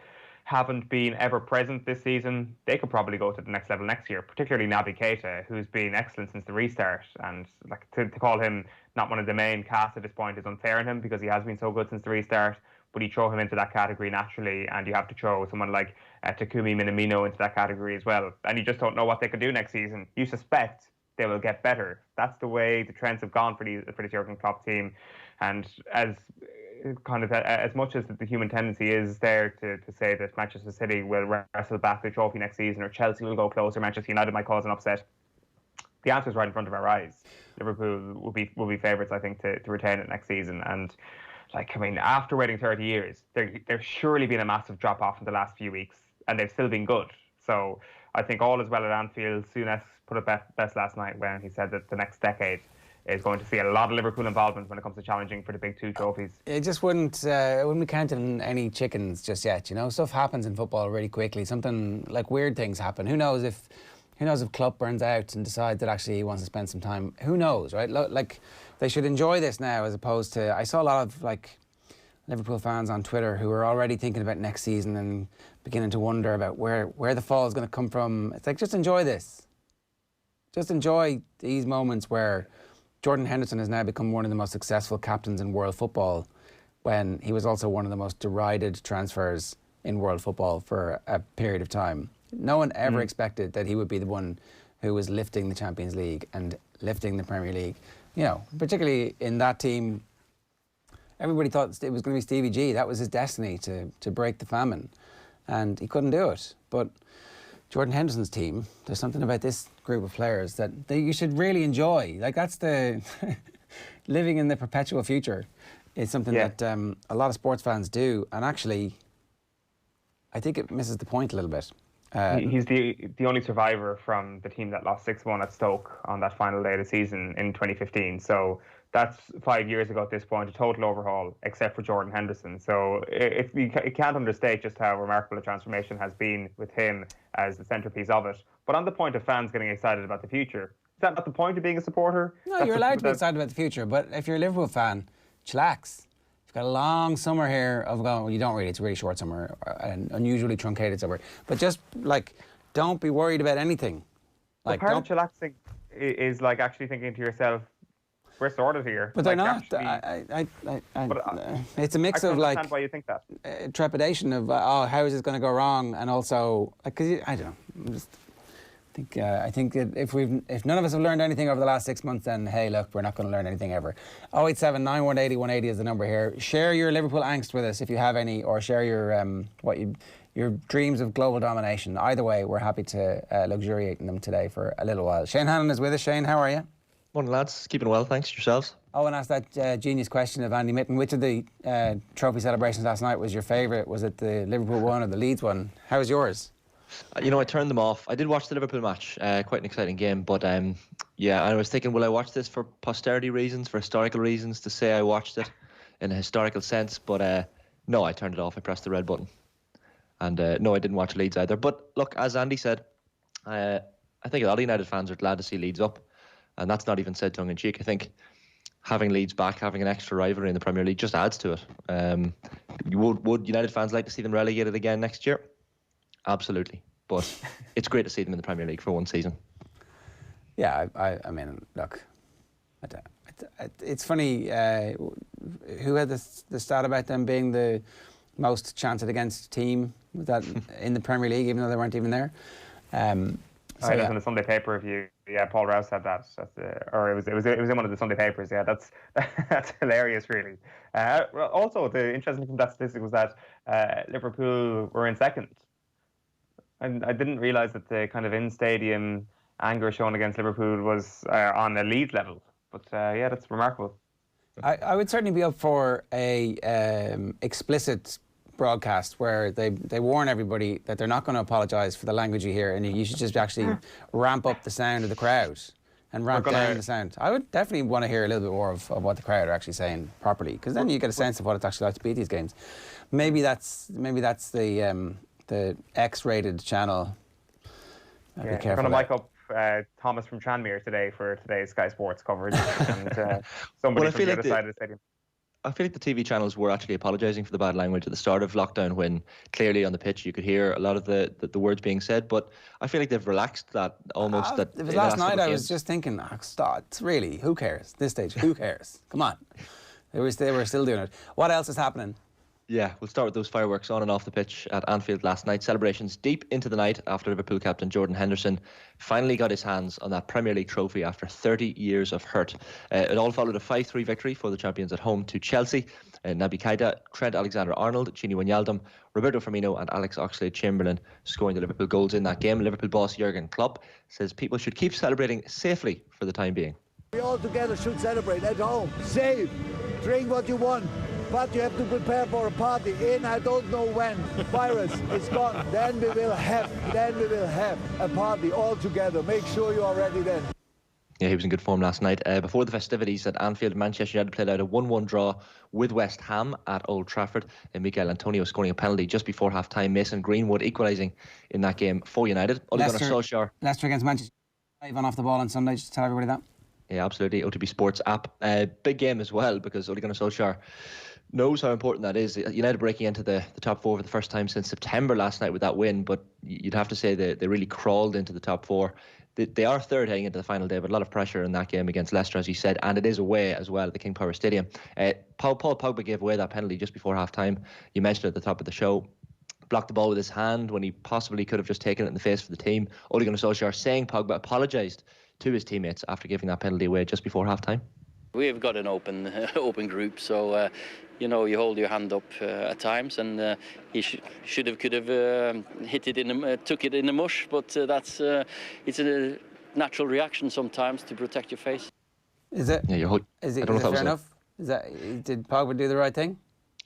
haven't been ever present this season, they could probably go to the next level next year, particularly Naby Keita, who's been excellent since the restart. And like, to call him not one of the main cast at this point is unfair on him, because he has been so good since the restart. But you throw him into that category naturally, and you have to throw someone like Takumi Minamino into that category as well. And you just don't know what they could do next season. You suspect they will get better. That's the way the trends have gone for this Jurgen Klopp team. And as much as the human tendency is there to say that Manchester City will wrestle back the trophy next season, or Chelsea will go closer, Manchester United might cause an upset, the answer is right in front of our eyes. Liverpool will be favourites, I think, to retain it next season. And like, I mean, after waiting 30 years, there's surely been a massive drop off in the last few weeks, and they've still been good. So I think all is well at Anfield. Souness put it best last night when he said that the next decade is going to see a lot of Liverpool involvement when it comes to challenging for the big two trophies. It just wouldn't be counting any chickens just yet, you know. Stuff happens in football really quickly. Something like weird things happen. Who knows if Klopp burns out and decides that actually he wants to spend some time. Who knows, right? Like, they should enjoy this now, as opposed to, I saw a lot of like Liverpool fans on Twitter who are already thinking about next season and beginning to wonder about where the fall is going to come from. It's like, just enjoy this. Just enjoy these moments where Jordan Henderson has now become one of the most successful captains in world football, when he was also one of the most derided transfers in world football for a period of time. No one ever expected that he would be the one who was lifting the Champions League and lifting the Premier League. You know, particularly in that team, everybody thought it was going to be Stevie G. That was his destiny, to break the famine. And he couldn't do it. But Jordan Henderson's team, there's something about this group of players that you should really enjoy. Like, that's the living in the perpetual future is something that a lot of sports fans do. And actually, I think it misses the point a little bit. He's the only survivor from the team that lost 6-1 at Stoke on that final day of the season in 2015. So that's 5 years ago at this point, a total overhaul, except for Jordan Henderson. So you can't understate just how remarkable a transformation has been with him as the centrepiece of it. But on the point of fans getting excited about the future, is that not the point of being a supporter? No, you're allowed to be excited about the future, but if you're a Liverpool fan, chillax. You've got a long summer here well, you don't really, it's a really short summer, an unusually truncated summer. But just, like, don't be worried about anything. Like, part of chillaxing is like actually thinking to yourself, we're sorted here. But like, they're not. It's a mix of, like, I understand why you think that. Trepidation of, how is this going to go wrong? And also, because I don't know. I think that if none of us have learned anything over the last 6 months, then hey, look, we're not going to learn anything ever. 087 9180 180 is the number here. Share your Liverpool angst with us if you have any, or share your dreams of global domination. Either way, we're happy to luxuriate in them today for a little while. Shane Hannon is with us. Shane, how are you? Morning, lads. Keeping well, thanks. Yourselves? Owen asked that genius question of Andy Mitten. Which of the trophy celebrations last night was your favourite? Was it the Liverpool one or the Leeds one? How was yours? You know, I turned them off. I did watch the Liverpool match, quite an exciting game, but yeah, I was thinking, will I watch this for posterity reasons, for historical reasons, to say I watched it in a historical sense? But no, I turned it off. I pressed the red button. And no, I didn't watch Leeds either. But look, as Andy said, I think a lot of United fans are glad to see Leeds up, and that's not even said tongue-in-cheek. I think having Leeds back, having an extra rivalry in the Premier League just adds to it. Would United fans like to see them relegated again next year? Absolutely, but it's great to see them in the Premier League for one season. Yeah, I mean, look, it's funny. Who had the stat about them being the most chanted against team? Was that in the Premier League, even though they weren't even there? In the Sunday paper review. Yeah, Paul Rouse said that. Or it was in one of the Sunday papers. Yeah, that's hilarious, really. Also, the interesting thing from that statistic was that Liverpool were in second. And I didn't realise that the kind of in-stadium anger shown against Liverpool was on a Leeds level. But yeah, that's remarkable. I would certainly be up for a explicit broadcast where they warn everybody that they're not going to apologise for the language you hear, and you should just actually ramp up the sound of the crowd and ramp down the sound. I would definitely want to hear a little bit more of what the crowd are actually saying properly, because then you get a sense of what it's actually like to beat these games. Maybe that's the X-rated channel. Yeah, we're going to mic up Thomas from Tranmere today for today's Sky Sports coverage, and somebody from the other side of the stadium. I feel like the TV channels were actually apologising for the bad language at the start of lockdown, when clearly on the pitch you could hear a lot of the words being said, but I feel like they've relaxed that almost. It was last night. I was just thinking, stop, really, who cares? This stage, who cares? Come on. They were still doing it. What else is happening? Yeah, we'll start with those fireworks on and off the pitch at Anfield last night. Celebrations deep into the night after Liverpool captain Jordan Henderson finally got his hands on that Premier League trophy after 30 years of hurt. It all followed a 5-3 victory for the champions at home to Chelsea. Naby Keita, Trent Alexander-Arnold, Gini Wijnaldum, Roberto Firmino and Alex Oxlade-Chamberlain scoring the Liverpool goals in that game. Liverpool boss Jurgen Klopp says people should keep celebrating safely for the time being. We all together should celebrate at home. Safe. Drink what you want. but you have to prepare for a party in I don't know when. Virus is gone. Then we will have a party all together. Make sure you are ready then. Yeah, he was in good form last night. Before the festivities at Anfield, Manchester United played out a 1-1 draw with West Ham at Old Trafford, and Mikel Antonio scoring a penalty just before half-time. Mason Greenwood equalising in that game for United. Leicester against Manchester United on Off the Ball on Sunday. Just tell everybody that. Yeah, absolutely. OTB Sports app. Big game as well, because Ole Gunnar Solskjaer knows how important that is. United breaking into the top four for the first time since September last night with that win, but you'd have to say they really crawled into the top four. They are third heading into the final day, but a lot of pressure in that game against Leicester, as you said, and it is away as well at the King Power Stadium. Paul Pogba gave away that penalty just before half-time. You mentioned it at the top of the show. Blocked the ball with his hand when he possibly could have just taken it in the face for the team. Ole Gunnar Solskjaer saying Pogba apologised to his teammates after giving that penalty away just before half-time. We've got an open group, so you hold your hand up at times, and he could have hit it took it in the mush, but it's a natural reaction sometimes to protect your face. Is it? Yeah, is it fair enough? Did Pogba do the right thing?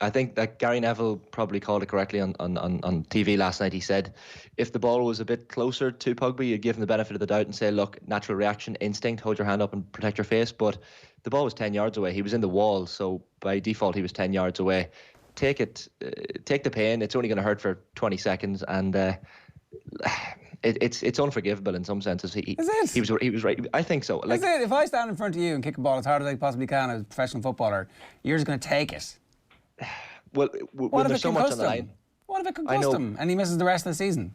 I think that Gary Neville probably called it correctly on TV last night. He said if the ball was a bit closer to Pogba, you'd give him the benefit of the doubt and say, look, natural reaction, instinct, hold your hand up and protect your face. But the ball was 10 yards away. He was in the wall, so by default he was 10 yards away. Take the pain. It's only going to hurt for 20 seconds, and it's unforgivable in some senses. He was right. I think so. Is it? If I stand in front of you and kick a ball as hard as I possibly can as a professional footballer, you're just going to take it. Well, when there's so much on the line. What if it could cost him and he misses the rest of the season?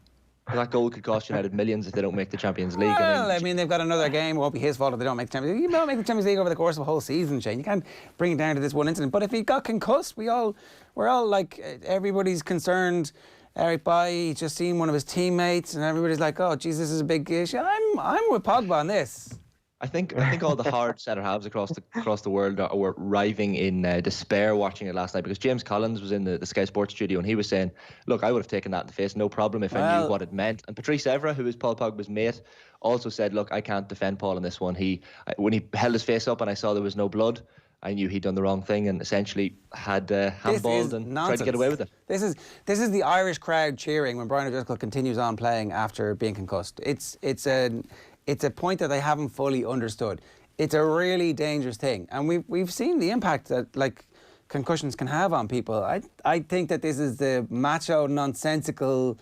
That goal could cost United millions if they don't make the Champions League. Well, I mean, they've got another game. It won't be his fault if they don't make the Champions League. You don't make the Champions League over the course of a whole season, Shane. You can't bring it down to this one incident. But if he got concussed, we're all like, everybody's concerned. Eric Bailly just seen one of his teammates, and everybody's like, "Oh, geez, this is a big issue." I'm with Pogba on this. I think all the hard centre halves across the world were writhing in despair watching it last night, because James Collins was in the Sky Sports studio and he was saying, "Look, I would have taken that in the face, no problem, if I knew what it meant." And Patrice Evra, who is Paul Pogba's mate, also said, "Look, I can't defend Paul in this one. When he held his face up and I saw there was no blood, I knew he'd done the wrong thing and essentially had handballed and tried to get away with it." This is the Irish crowd cheering when Brian O'Driscoll continues on playing after being concussed. It's a point that they haven't fully understood. It's a really dangerous thing, and we've seen the impact that concussions can have on people. I think that this is the macho, nonsensical,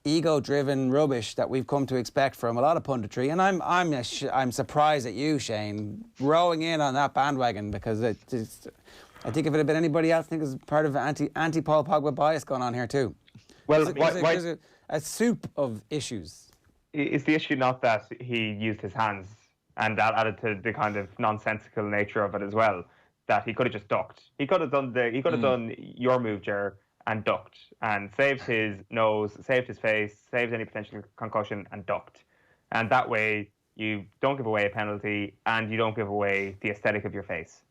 ego-driven rubbish that we've come to expect from a lot of punditry, and I'm surprised at you, Shane, rowing in on that bandwagon, because I think if it had been anybody else, I think there's part of anti-Paul Pogba bias going on here too. Well, there's a soup of issues. Is the issue not that he used his hands, and that added to the kind of nonsensical nature of it as well, that he could have just ducked? He could have done your move, Ger, and ducked, and saved his nose, saved his face, saved any potential concussion, and ducked. And that way, you don't give away a penalty, and you don't give away the aesthetic of your face.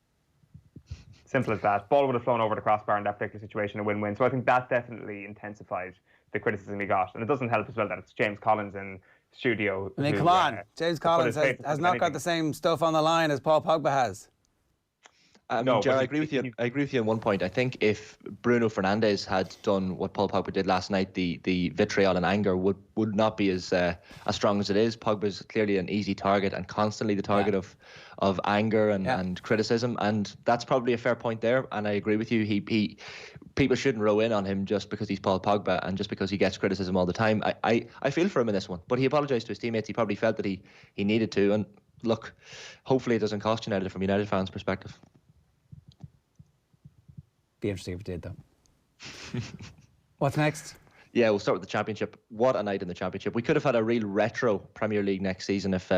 Simple as that. Ball would have flown over the crossbar in that particular situation, a win-win. So I think that definitely intensified the criticism he got. And it doesn't help as well that it's James Collins in studio. I mean, come on. James Collins has not got the same stuff on the line as Paul Pogba has. No, Ger, I agree with you. I agree with you on one point. I think if Bruno Fernandes had done what Paul Pogba did last night, the vitriol and anger would not be as strong as it is. Pogba's clearly an easy target and constantly the target of anger and criticism, and that's probably a fair point there. And I agree with you. People shouldn't row in on him just because he's Paul Pogba and just because he gets criticism all the time. I feel for him in this one, but he apologised to his teammates. He probably felt that he needed to. And look, hopefully it doesn't cost United from United fans' perspective. Be interesting if it did, though. What's next? Yeah, we'll start with the Championship. What a night in the Championship. We could have had a real retro Premier League next season if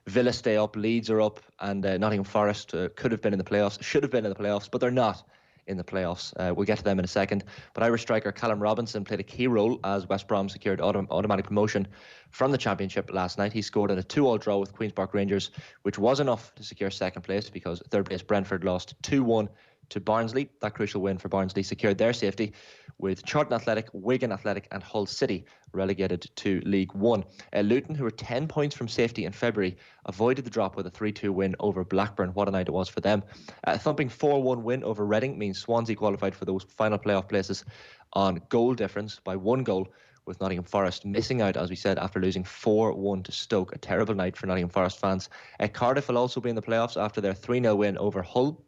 Villa stay up, Leeds are up, and Nottingham Forest could have been in the playoffs, should have been in the playoffs, but they're not in the playoffs. We'll get to them in a second. But Irish striker Callum Robinson played a key role as West Brom secured automatic promotion from the Championship last night. He scored in a 2-2 draw with Queen's Park Rangers, which was enough to secure second place because third place Brentford lost 2-1 to Barnsley. That crucial win for Barnsley secured their safety, with Charlton Athletic, Wigan Athletic and Hull City relegated to League One. Luton, who were 10 points from safety in February, avoided the drop with a 3-2 win over Blackburn. What a night it was for them. A thumping 4-1 win over Reading means Swansea qualified for those final playoff places on goal difference by 1 goal, with Nottingham Forest missing out, as we said, after losing 4-1 to Stoke. A terrible night for Nottingham Forest fans. Cardiff will also be in the playoffs after their 3-0 win over Hull.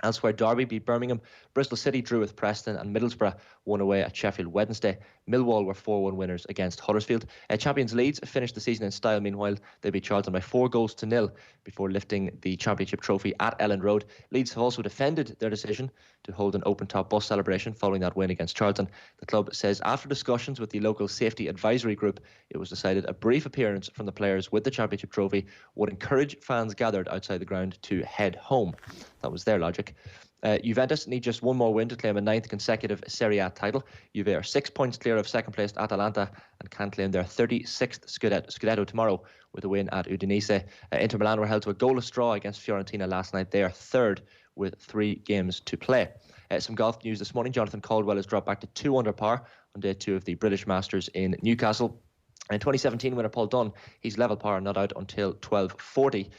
Elsewhere, Derby beat Birmingham, Bristol City drew with Preston, and Middlesbrough won away at Sheffield Wednesday. Millwall were 4-1 winners against Huddersfield. Champions Leeds finished the season in style. Meanwhile, they beat Charlton by 4-0 before lifting the championship trophy at Elland Road. Leeds have also defended their decision to hold an open-top bus celebration following that win against Charlton. The club says after discussions with the local safety advisory group, it was decided a brief appearance from the players with the championship trophy would encourage fans gathered outside the ground to head home. That was their logic. Juventus need just one more win to claim a 9th consecutive Serie A title. Juve are 6 points clear of second-placed Atalanta and can claim their 36th Scudetto tomorrow with a win at Udinese. Inter Milan were held to a goalless draw against Fiorentina last night. They are third with 3 games to play. Some golf news this morning. Jonathan Caldwell has dropped back to 2 under par on day 2 of the British Masters in Newcastle. In 2017 winner Paul Dunne, he's level par, not out until 12:40.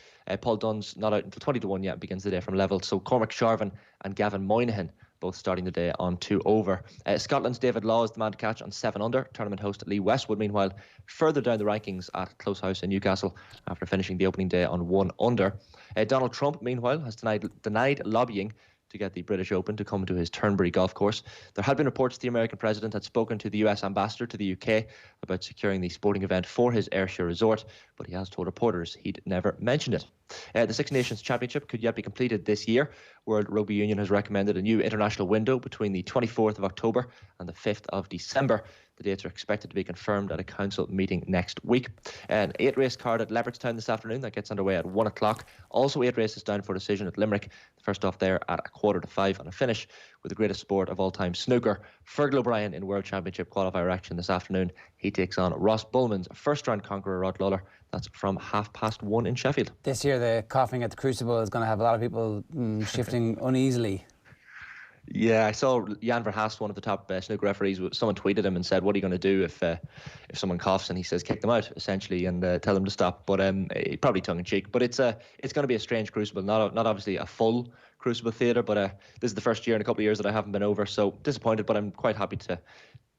Paul Dunne's not out until 20-1 yet, begins the day from level. So Cormac Sharvin and Gavin Moynihan both starting the day on 2 over. Scotland's David Law is the man to catch on 7 under. Tournament host Lee Westwood, meanwhile, further down the rankings at Close House in Newcastle after finishing the opening day on 1 under. Donald Trump, meanwhile, has denied lobbying to get the British Open to come to his Turnberry golf course. There had been reports the American president had spoken to the US ambassador to the UK about securing the sporting event for his Ayrshire resort, but he has told reporters he'd never mentioned it. The Six Nations Championship could yet be completed this year. World Rugby Union has recommended a new international window between the 24th of October and the 5th of December. The dates are expected to be confirmed at a council meeting next week. An 8-race card at Leopardstown this afternoon that gets underway at 1 o'clock. Also 8 races down for decision at Limerick. The first off there at 4:45 and a finish with the greatest sport of all time, snooker. Fergal O'Brien in World Championship qualifier action this afternoon. He takes on Ross Bullman's first round conqueror Rod Lawler. That's from 1:30 in Sheffield. This year the coughing at the Crucible is going to have a lot of people shifting uneasily. Yeah, I saw Jan Verhaest, one of the top snooker referees. Someone tweeted him and said, "What are you going to do if someone coughs?" And he says, "Kick them out, essentially, and tell them to stop." But probably tongue in cheek. But it's going to be a strange Crucible, not obviously a full Crucible theatre. But this is the first year in a couple of years that I haven't been over, so disappointed. But I'm quite happy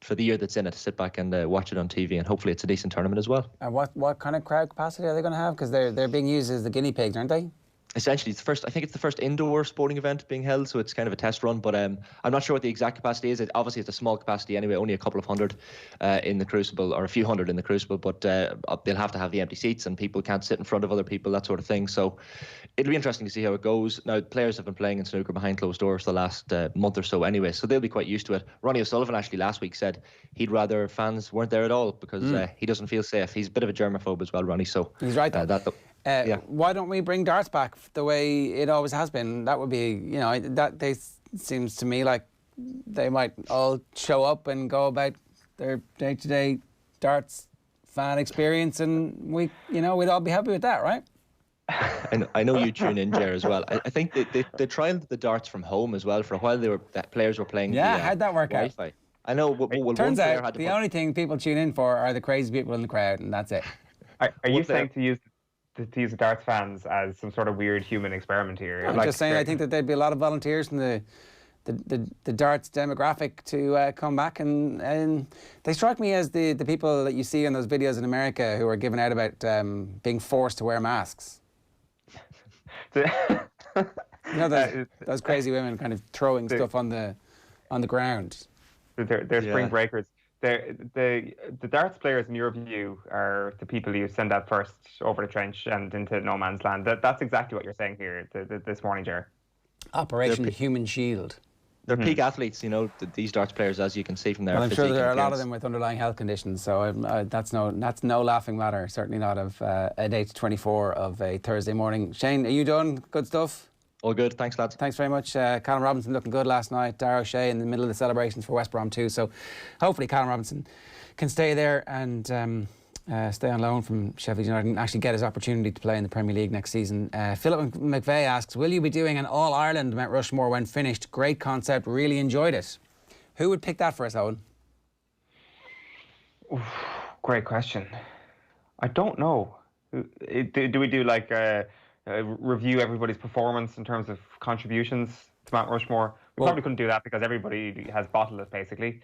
for the year that's in it, to sit back and watch it on TV, and hopefully it's a decent tournament as well. And what kind of crowd capacity are they going to have? Because they're being used as the guinea pigs, aren't they? Essentially, I think it's the first indoor sporting event being held, so it's kind of a test run, but I'm not sure what the exact capacity is. Obviously, it's a small capacity anyway, only a couple of hundred in the Crucible, or a few hundred in the Crucible, but they'll have to have the empty seats, and people can't sit in front of other people, that sort of thing. So it'll be interesting to see how it goes. Now, players have been playing in snooker behind closed doors the last month or so anyway, so they'll be quite used to it. Ronnie O'Sullivan actually last week said he'd rather fans weren't there at all, because he doesn't feel safe. He's a bit of a germaphobe as well, Ronnie, so... He's right, though. Why don't we bring darts back the way it always has been? That would be, seems to me like they might all show up and go about their day-to-day darts fan experience, and we'd all be happy with that, right? I know you tune in, Ger, as well. I think they trialled the darts from home as well for a while. Players were playing. Yeah, how'd that work Wi-Fi. out? I know. Turns out the only thing people tune in for are the crazy people in the crowd, and that's it. Are you saying to use the darts fans as some sort of weird human experiment here? I'm just saying, I think that there'd be a lot of volunteers from the darts demographic to come back, and they strike me as the people that you see in those videos in America who are giving out about being forced to wear masks. Those crazy women kind of throwing stuff on the ground. They're spring breakers. The darts players, in your view, are the people you send out first over the trench and into no man's land. That's exactly what you're saying here this morning, Ger. Operation Human Shield. They're peak athletes, these darts players, as you can see from their physique. Well, I'm sure there are a lot of them with underlying health conditions, so that's no laughing matter, certainly not of at 8:24 of a Thursday morning. Shane, are you done? Good stuff? All good, thanks lads. Thanks very much. Callum Robinson looking good last night. Darragh O'Shea in the middle of the celebrations for West Brom too. So hopefully Callum Robinson can stay there and stay on loan from Sheffield United and actually get his opportunity to play in the Premier League next season. Philip McVeigh asks, will you be doing an All-Ireland Mount Rushmore when finished? Great concept, really enjoyed it. Who would pick that for us, Owen? Oof, great question. I don't know. Do we do like review everybody's performance in terms of contributions to Mount Rushmore? We probably couldn't do that because everybody has bottled it, basically.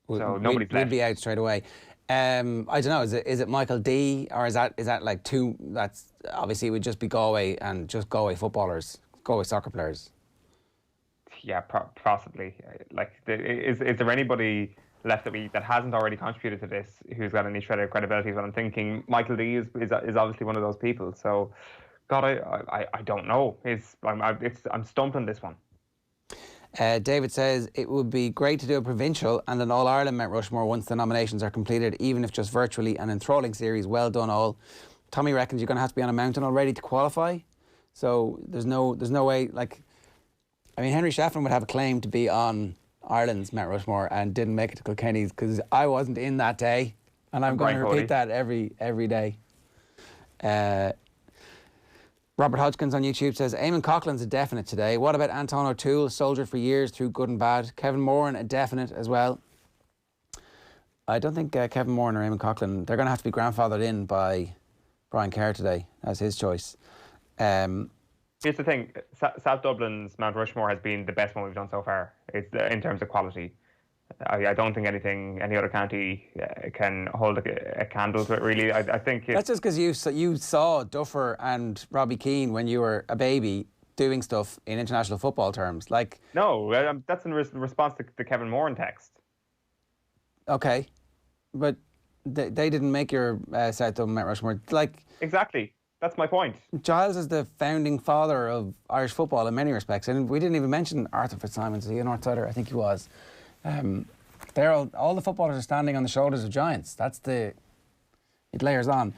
So nobody's left. We'd be out straight away. I don't know. Is it Michael D, or is that like two? That's obviously it would just be Galway and just Galway footballers, Galway soccer players. Yeah, possibly. Like, is there anybody left that hasn't already contributed to this who's got any shred of credibility? Is what I'm thinking. Michael D is obviously one of those people. So, God, I don't know. I'm stumped on this one. David says it would be great to do a provincial and an All-Ireland Mount Rushmore once the nominations are completed, even if just virtually. An enthralling series. Well done, all. Tommy reckons you're going to have to be on a mountain already to qualify. So there's no way. Like, I mean, Henry Shefflin would have a claim to be on Ireland's Mount Rushmore and didn't make it to Kilkenny's because I wasn't in that day, and I'm going to repeat that every day. Robert Hodgkins on YouTube says, Eamon Coughlin's a definite today. What about Anton O'Toole, soldiered for years through good and bad? Kevin Moran, a definite as well. I don't think Kevin Moran or Eamon Coughlin, they're going to have to be grandfathered in by Brian Kerr today. That's his choice. Here's the thing, South Dublin's Mount Rushmore has been the best one we've done so far. It's in terms of quality. I don't think any other county can hold a candle to it, really. I think that's just because you saw Duffer and Robbie Keane when you were a baby doing stuff in international football terms. Like, no, that's in response to the Kevin Moran text. Okay, but they didn't make your South Dublin Mount Rushmore. Like, exactly. That's my point. Giles is the founding father of Irish football in many respects, and we didn't even mention Arthur Fitzsimons. Is he a Northsider? I think he was. They're all the footballers are standing on the shoulders of giants. It layers on.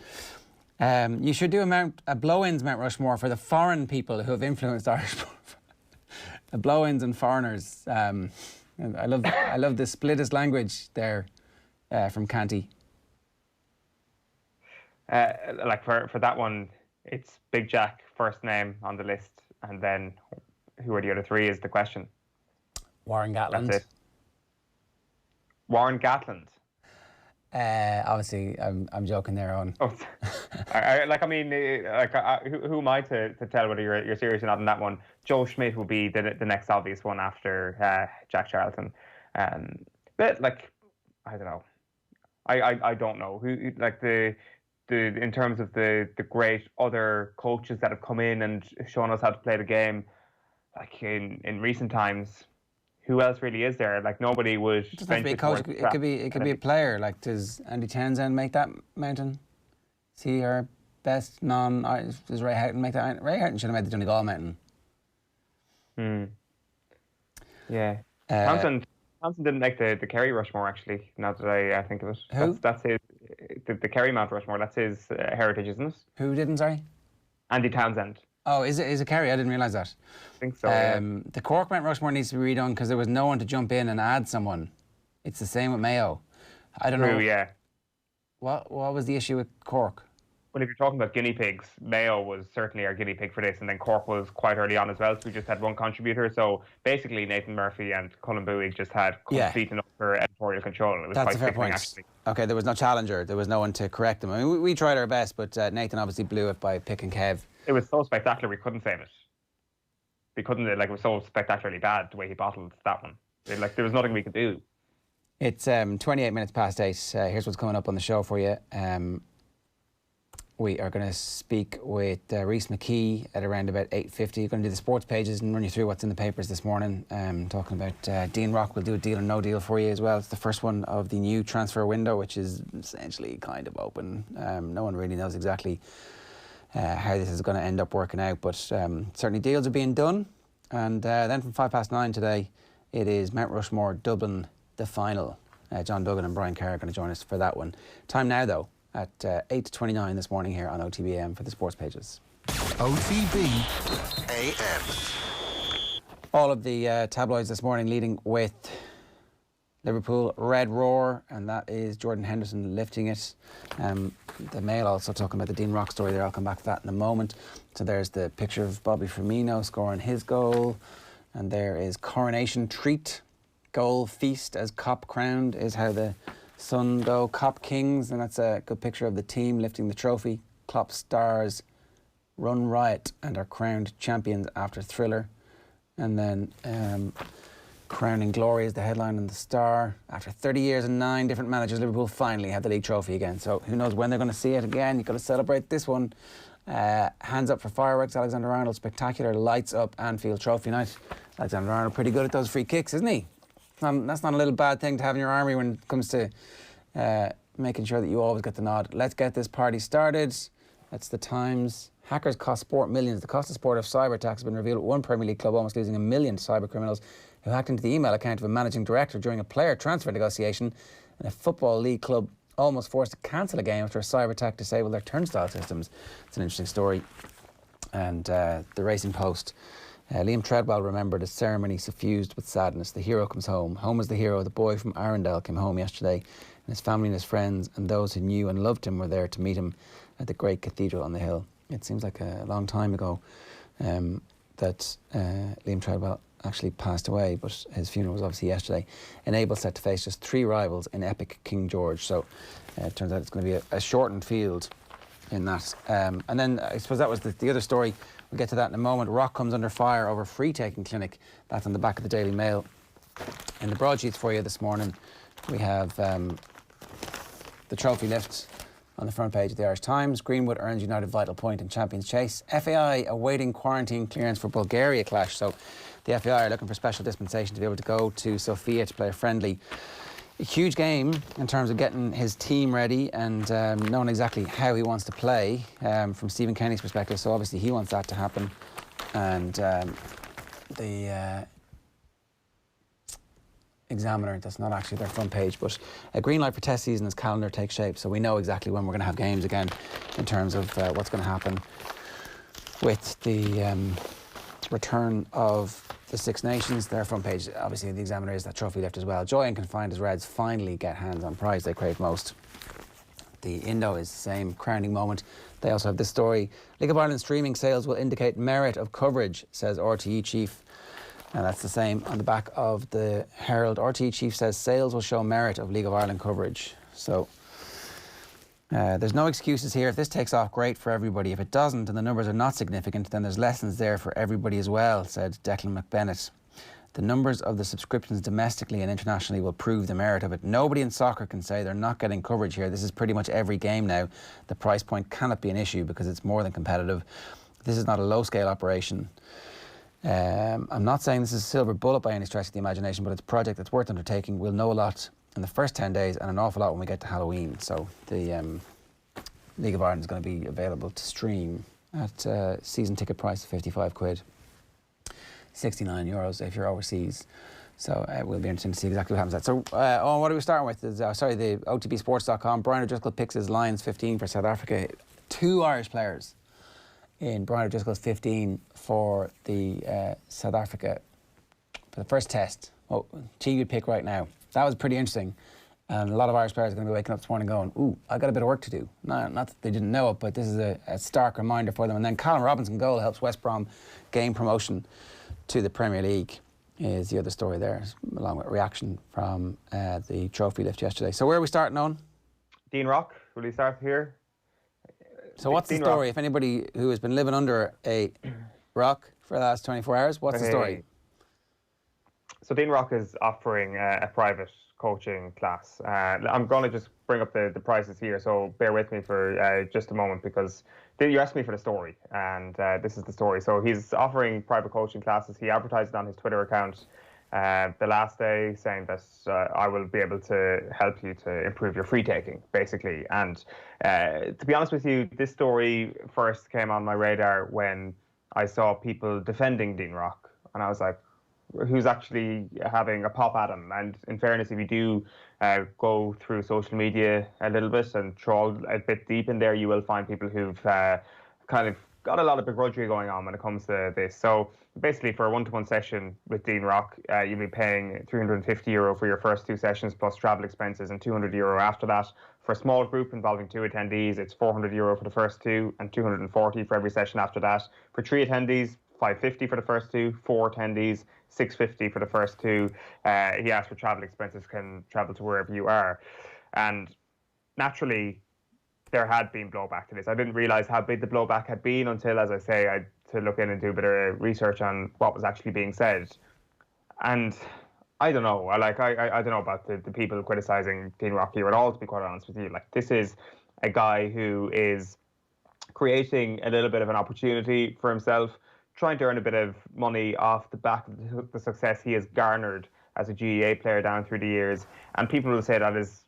You should do a blow-ins Mount Rushmore for the foreign people who have influenced Irish the blow-ins and foreigners. I love the splittest language there from Canty. Like for that one, it's Big Jack first name on the list, and then who are the other three is the question. Warren Gatland. That's it. Warren Gatland. Obviously, I'm joking there, Owen. Oh, who am I to tell whether you're serious or not on that one? Joe Schmidt will be the next obvious one after Jack Charlton. But like, I don't know. I don't know who like the in terms of the great other coaches that have come in and shown us how to play the game. Like in recent times, who else really is there? Like, nobody would. It doesn't have to be a coach. It could be a player. Like, does Andy Townsend make that mountain? Is he our best does Ray Houghton make that? Ray Houghton should have made the Donegal mountain. Yeah. Townsend didn't make the Kerry Rushmore, actually, now that I think of it. Who? That's his, the Kerry Mount Rushmore, that's his heritage, isn't it? Who didn't, sorry? Andy Townsend. Oh, is it Kerry? I didn't realise that. I think so, yeah. The Cork Mount Rushmore needs to be redone because there was no one to jump in and add someone. It's the same with Mayo. I don't know. Yeah. What was the issue with Cork? Well, if you're talking about guinea pigs, Mayo was certainly our guinea pig for this, and then Cork was quite early on as well, so we just had one contributor. So basically, Nathan Murphy and Colin Bowie just had complete and utter editorial control. It was That's quite a fair point. Actually. Okay, there was no challenger. There was no one to correct them. I mean, we tried our best, but Nathan obviously blew it by picking Kev. It was so spectacular, we couldn't save it. We couldn't, like, it was so spectacularly bad the way he bottled that one. There was nothing we could do. It's 28 minutes past 8. Here's what's coming up on the show for you. We are going to speak with Rhys McKee at around about 8:50. We're going to do the sports pages and run you through what's in the papers this morning. Talking about Dean Rock. We'll do a deal or no deal for you as well. It's the first one of the new transfer window, which is essentially kind of open. No one really knows exactly how this is going to end up working out, but certainly deals are being done. And then from 9:05 today, it is Mount Rushmore, Dublin, the final. John Duggan and Brian Kerr are going to join us for that one. Time now, though, at 8:29 this morning here on OTB AM for the sports pages. OTB AM. All of the tabloids this morning leading with Liverpool Red Roar, and that is Jordan Henderson lifting it. The Mail also talking about the Dean Rock story there. I'll come back to that in a moment. So there's the picture of Bobby Firmino scoring his goal, and there is Coronation Treat, goal feast as Cop crowned is how the Sun go. Cop Kings, and that's a good picture of the team lifting the trophy. Klopp stars run riot and are crowned champions after Thriller. And then Crowning Glory is the headline on the Star. After 30 years and 9 different managers, Liverpool finally have the league trophy again. So who knows when they're going to see it again. You've got to celebrate this one. Hands up for fireworks. Alexander Arnold, spectacular. Lights up Anfield Trophy night. Alexander Arnold pretty good at those free kicks, isn't he? That's not a little bad thing to have in your army when it comes to making sure that you always get the nod. Let's get this party started. That's the Times. Hackers cost sport millions. The cost of sport of cyber attacks has been revealed at one Premier League club almost losing $1 million to cyber criminals who hacked into the email account of a managing director during a player transfer negotiation, and a football league club almost forced to cancel a game after a cyber attack disabled their turnstile systems. It's an interesting story. And the Racing Post. Liam Treadwell remembered a ceremony suffused with sadness. The hero comes home. Home is the hero. The boy from Arundel came home yesterday, and his family and his friends and those who knew and loved him were there to meet him at the great cathedral on the hill. It seems like a long time ago that Liam Treadwell actually passed away, but his funeral was obviously yesterday. Enable set to face just 3 rivals in epic King George, so it turns out it's going to be a shortened field in that. And then I suppose that was the other story. We'll get to that in a moment. Rock comes under fire over free-taking clinic. That's on the back of the Daily Mail. In the broadsheets for you this morning, we have the trophy lift on the front page of the Irish Times. Greenwood earns United vital point in Champions Chase. FAI awaiting quarantine clearance for Bulgaria clash. So the FAI are looking for special dispensation to be able to go to Sofia to play a friendly. A huge game in terms of getting his team ready and knowing exactly how he wants to play from Stephen Kenny's perspective. So obviously he wants that to happen. And the Examiner, that's not actually their front page, but a green light for test season as calendar takes shape. So we know exactly when we're going to have games again in terms of what's going to happen with the return of the Six Nations. Their front page, obviously the Examiner, is that trophy lift as well. Joy and confined as Reds finally get hands on prize they crave most. The Indo is the same crowning moment. They also have this story. League of Ireland streaming sales will indicate merit of coverage, says RTE chief. And that's the same on the back of the Herald. RTE chief says sales will show merit of League of Ireland coverage. So there's no excuses here. If this takes off, great for everybody. If it doesn't and the numbers are not significant, then there's lessons there for everybody as well, said Declan McBennett. The numbers of the subscriptions domestically and internationally will prove the merit of it. Nobody in soccer can say they're not getting coverage here. This is pretty much every game now. The price point cannot be an issue because it's more than competitive. This is not a low-scale operation. I'm not saying this is a silver bullet by any stretch of the imagination, but it's a project that's worth undertaking. We'll know a lot in the first 10 days and an awful lot when we get to Halloween. So the League of Ireland is going to be available to stream at season ticket price of 55 quid, 69 euros if you're overseas. So it will be interesting to see exactly what happens to that. So what are we starting with? The OTBsports.com. Brian O'Driscoll picks his Lions 15 for South Africa. 2 Irish players in Brian O'Driscoll's 15 for the South Africa for the first test. Oh, you'd pick right now. That was pretty interesting. And a lot of Irish players are going to be waking up this morning going, ooh, I got a bit of work to do. No, not that they didn't know it, but this is a stark reminder for them. And then Callum Robinson goal helps West Brom gain promotion to the Premier League is the other story there, along with reaction from the trophy lift yesterday. So where are we starting on? Dean Rock, will you start here? So what's the story? If anybody who has been living under a rock for the last 24 hours, what's the story? So Dean Rock is offering a private coaching class. I'm going to just bring up the prices here, so bear with me for just a moment because you asked me for the story, and this is the story. So he's offering private coaching classes. He advertised it on his Twitter account the last day, saying that I will be able to help you to improve your free taking, basically. And to be honest with you, this story first came on my radar when I saw people defending Dean Rock, and I was like, who's actually having a pop at him? And in fairness, if you do go through social media a little bit and trawl a bit deep in there, you will find people who've kind of got a lot of begrudgery going on when it comes to this. So basically, for a one-to-one session with Dean Rock, you'll be paying €350 for your first 2 sessions plus travel expenses, and €200 after that. For a small group involving 2 attendees, it's €400 for the first 2 and €240 for every session after that. For 3 attendees, $550 for the first 2, 4 attendees, $650 for the first 2. He asked for travel expenses, can travel to wherever you are. And naturally, there had been blowback to this. I didn't realise how big the blowback had been until, as I say, I had to look in and do a bit of research on what was actually being said. And I don't know. I don't know about the people criticising Dean Rock here at all, to be quite honest with you. Like, this is a guy who is creating a little bit of an opportunity for himself, trying to earn a bit of money off the back of the success he has garnered as a GEA player down through the years. And people will say that is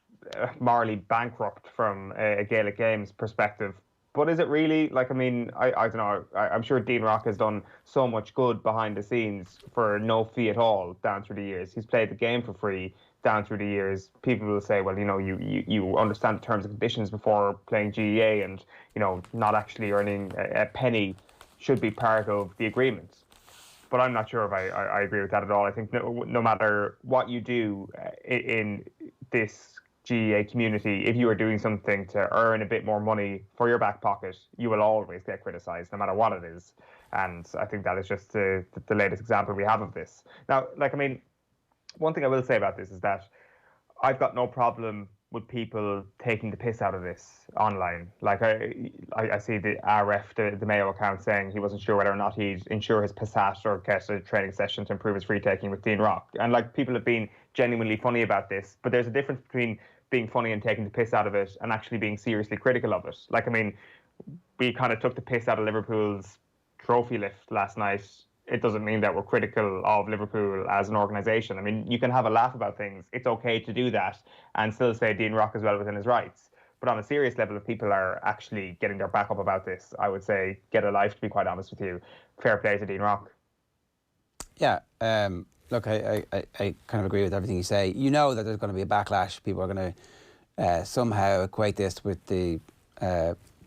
morally bankrupt from a Gaelic Games perspective. But is it really? Like, I mean, I don't know. I'm sure Dean Rock has done so much good behind the scenes for no fee at all down through the years. He's played the game for free down through the years. People will say, well, you know, you understand the terms and conditions before playing GEA, and, you know, not actually earning a penny should be part of the agreement. But I'm not sure if I agree with that at all. I think no matter what you do in this GEA community, if you are doing something to earn a bit more money for your back pocket, you will always get criticised, no matter what it is. And I think that is just the latest example we have of this. Now, like, I mean, one thing I will say about this is that I've got no problem with people taking the piss out of this online. Like, I see the RF, the Mayo account, saying he wasn't sure whether or not he'd insure his Passat or get a training session to improve his free taking with Dean Rock. And, like, people have been genuinely funny about this, but there's a difference between being funny and taking the piss out of it and actually being seriously critical of it. Like, I mean, we kind of took the piss out of Liverpool's trophy lift last night. It doesn't mean that we're critical of Liverpool as an organisation. I mean, you can have a laugh about things. It's okay to do that and still say Dean Rock is well within his rights. But on a serious level, if people are actually getting their back up about this, I would say get a life, to be quite honest with you. Fair play to Dean Rock. Yeah, look, I kind of agree with everything you say. You know that there's going to be a backlash. People are going to somehow equate this with the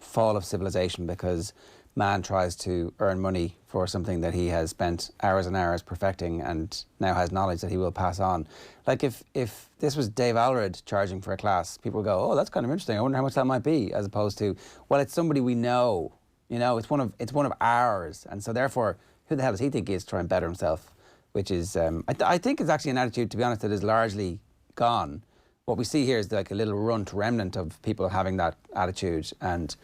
fall of civilization because man tries to earn money for something that he has spent hours and hours perfecting and now has knowledge that he will pass on. Like, if this was Dave Alred charging for a class, people would go, oh, that's kind of interesting. I wonder how much that might be, as opposed to, well, it's somebody we know. You know, it's one of ours. And so therefore, who the hell does he think he is to try and better himself? Which is, I think it's actually an attitude, to be honest, that is largely gone. What we see here is like a little runt remnant of people having that attitude, and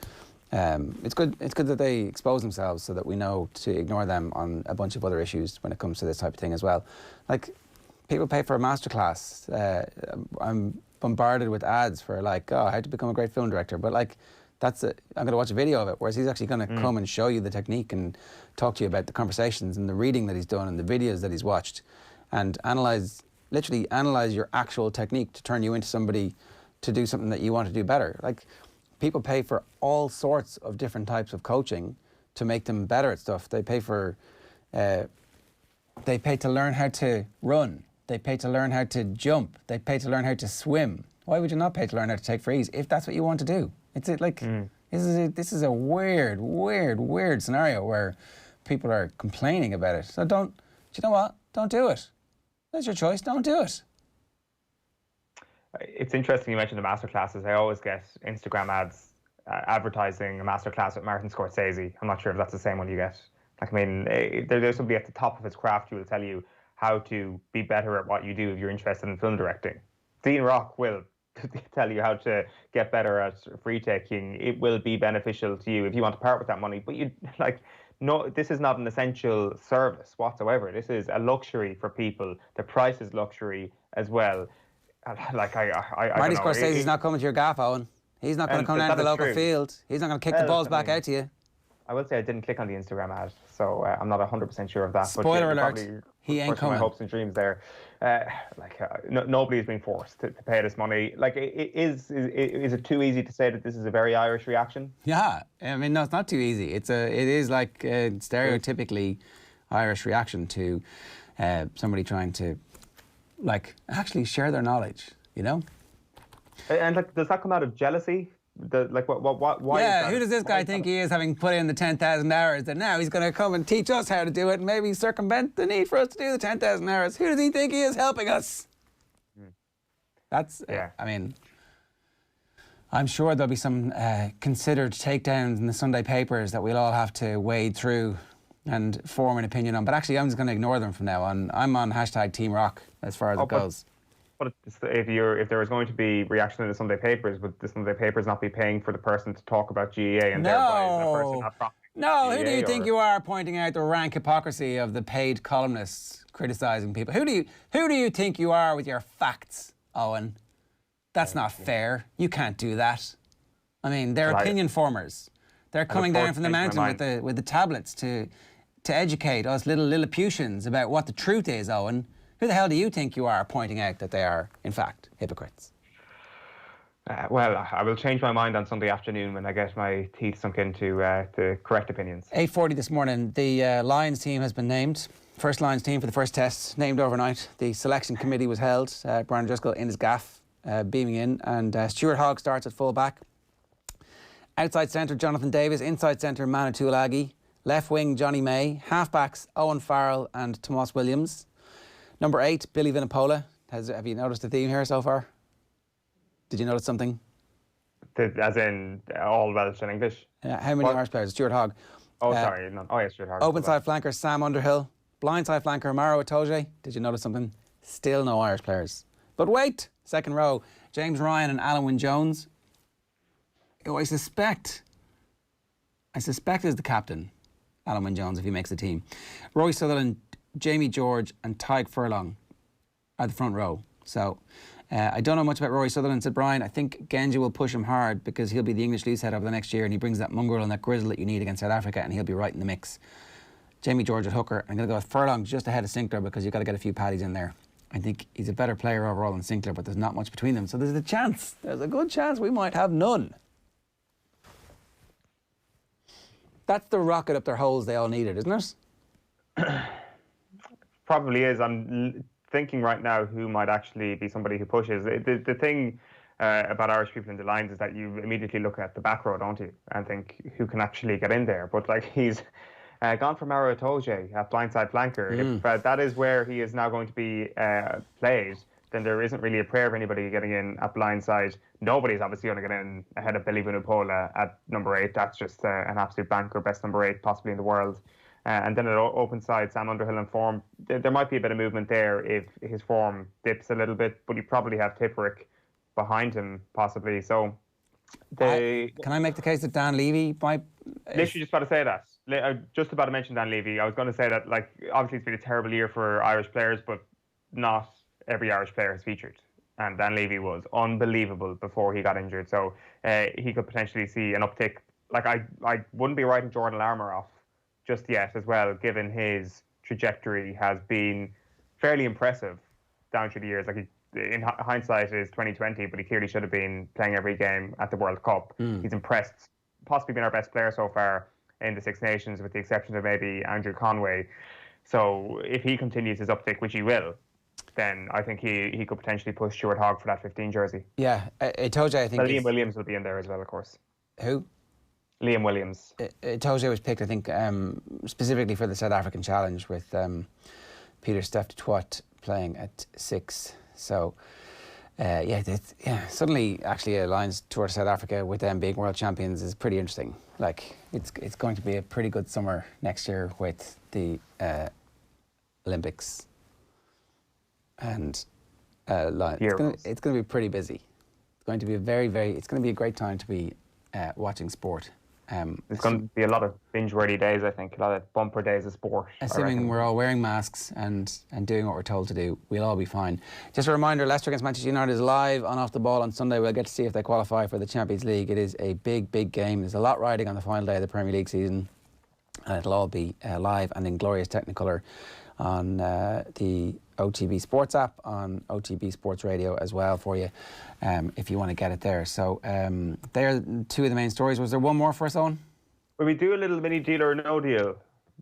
it's good that they expose themselves so that we know to ignore them on a bunch of other issues when it comes to this type of thing as well. Like, people pay for a masterclass. I'm bombarded with ads for, like, oh, how to become a great film director, but like, I'm going to watch a video of it, whereas he's actually going to come and show you the technique and talk to you about the conversations and the reading that he's done and the videos that he's watched, and literally analyze your actual technique to turn you into somebody to do something that you want to do better. Like, people pay for all sorts of different types of coaching to make them better at stuff. They pay to learn how to run. They pay to learn how to jump. They pay to learn how to swim. Why would you not pay to learn how to take frees if that's what you want to do? It's like, this is a weird scenario where people are complaining about it. So do you know what? Don't do it. That's your choice. Don't do it. It's interesting you mentioned the masterclasses. I always get Instagram ads advertising a masterclass with Martin Scorsese. I'm not sure if that's the same one you get. Like, I mean, there's somebody at the top of his craft who will tell you how to be better at what you do if you're interested in film directing. Dean Rock will tell you how to get better at free taking. It will be beneficial to you if you want to part with that money. But no, this is not an essential service whatsoever. This is a luxury for people. The price is luxury as well. Like, Marty Scorsese's not coming to your gaff, Owen. He's not going to come down to the local field. He's not going to kick the balls back out to you. I will say I didn't click on the Instagram ad, so I'm not 100% sure of that. Spoiler alert, he ain't coming. My hopes and dreams there. Nobody's being forced to pay this money. Like, is it too easy to say that this is a very Irish reaction? Yeah, I mean, no, it's not too easy. It is like a stereotypically Irish reaction to somebody trying to, like, actually share their knowledge, you know? And, like, does that come out of jealousy? Why? Yeah, who does this guy think he is, having put in the 10,000 hours, that now he's going to come and teach us how to do it and maybe circumvent the need for us to do the 10,000 hours? Who does he think he is helping us? That's, I mean, I'm sure there'll be some considered takedowns in the Sunday papers that we'll all have to wade through and form an opinion on. But actually, I'm just going to ignore them from now on. I'm on hashtag Team Rock as far as it goes. But if there was going to be reaction in the Sunday papers, would the Sunday papers not be paying for the person to talk about GEA and thereby the person not profiting? No, who do you think you are, pointing out the rank hypocrisy of the paid columnists criticising people? Who do you think you are with your facts, Owen? That's not fair. You can't do that. I mean, they're opinion formers. They're coming down from the mountain with the tablets to educate us little Lilliputians about what the truth is, Owen. Who the hell do you think you are, pointing out that they are, in fact, hypocrites? Well, I will change my mind on Sunday afternoon when I get my teeth sunk into the correct opinions. 8:40 this morning, the Lions team has been named. First Lions team for the first test, named overnight. The selection committee was held. Brian Driscoll in his gaff, beaming in. And Stuart Hogg starts at full back. Outside centre, Jonathan Davis. Inside centre, Manu Tuilagi. Left wing, Johnny May. Half-backs, Owen Farrell and Tomas Williams. Number 8, Billy Vinipola. Have you noticed the theme here so far? Did you notice something? As in all Welsh and English? How many Irish players? Stuart Hogg. Oh, sorry. Stuart Hogg. Open side flanker, Sam Underhill. Blind side flanker, Maro Itoje. Did you notice something? Still no Irish players. But wait! Second row, James Ryan and Alan Wynne-Jones. Oh, I suspect is the captain, Alan Wynne-Jones, if he makes the team. Roy Sutherland, Jamie George and Tyg Furlong are the front row. So I don't know much about Rory Sutherland, said Brian. I think Genja will push him hard because he'll be the English lease head over the next year and he brings that mongrel and that grizzle that you need against South Africa and he'll be right in the mix. Jamie George at hooker. I'm going to go with Furlong just ahead of Sinclair because you've got to get a few paddies in there. I think he's a better player overall than Sinclair, but there's not much between them. So there's a good chance we might have none. That's the rocket up their holes they all needed, isn't it? Probably is. I'm thinking right now who might actually be somebody who pushes. The thing about Irish people in the lines is that you immediately look at the back row, don't you, and think who can actually get in there. But like he's gone for Maro Itoje at blindside flanker. If that is where he is now going to be played, then there isn't really a prayer of anybody getting in at blindside. Nobody's obviously going to get in ahead of Billy Vunipola at number 8. That's just an absolute banker, best number 8 possibly in the world. And then at open side, Sam Underhill in form. There might be a bit of movement there if his form dips a little bit, but you probably have Tipperick behind him possibly. So can I make the case that Dan Levy might... Literally just about to say that. I just about to mention Dan Levy. I was going to say that, like, obviously it's been a terrible year for Irish players, but not every Irish player has featured. And Dan Levy was unbelievable before he got injured. So he could potentially see an uptick. Like, I wouldn't be writing Jordan Larmour off just yet as well, given his trajectory has been fairly impressive down through the years. Like, in hindsight, it is 2020, but he clearly should have been playing every game at the World Cup. He's impressed, possibly been our best player so far in the Six Nations, with the exception of maybe Andrew Conway. So if he continues his uptick, which he will, then I think he could potentially push Stuart Hogg for that 15 jersey. Yeah, Itoje, I think... Liam Williams will be in there as well, of course. Who? Liam Williams. Itoje was picked, I think, specifically for the South African Challenge with Peter Steph du Toit playing at 6. So, suddenly actually a Lions tour to South Africa with them being world champions is pretty interesting. Like, it's going to be a pretty good summer next year with the Olympics and Lions. It's going to be pretty busy. It's going to be it's going to be a great time to be watching sport. There's going to be a lot of binge-worthy days, I think, a lot of bumper days of sport. Assuming we're all wearing masks and doing what we're told to do, we'll all be fine. Just a reminder, Leicester against Manchester United is live on Off the Ball on Sunday. We'll get to see if they qualify for the Champions League. It is a big, big game. There's a lot riding on the final day of the Premier League season, and it'll all be live and in glorious Technicolor on the OTB Sports app, on OTB Sports Radio as well for you, if you want to get it there. So they're two of the main stories. Was there one more for us, Owen? Well, we do a little mini deal or no deal,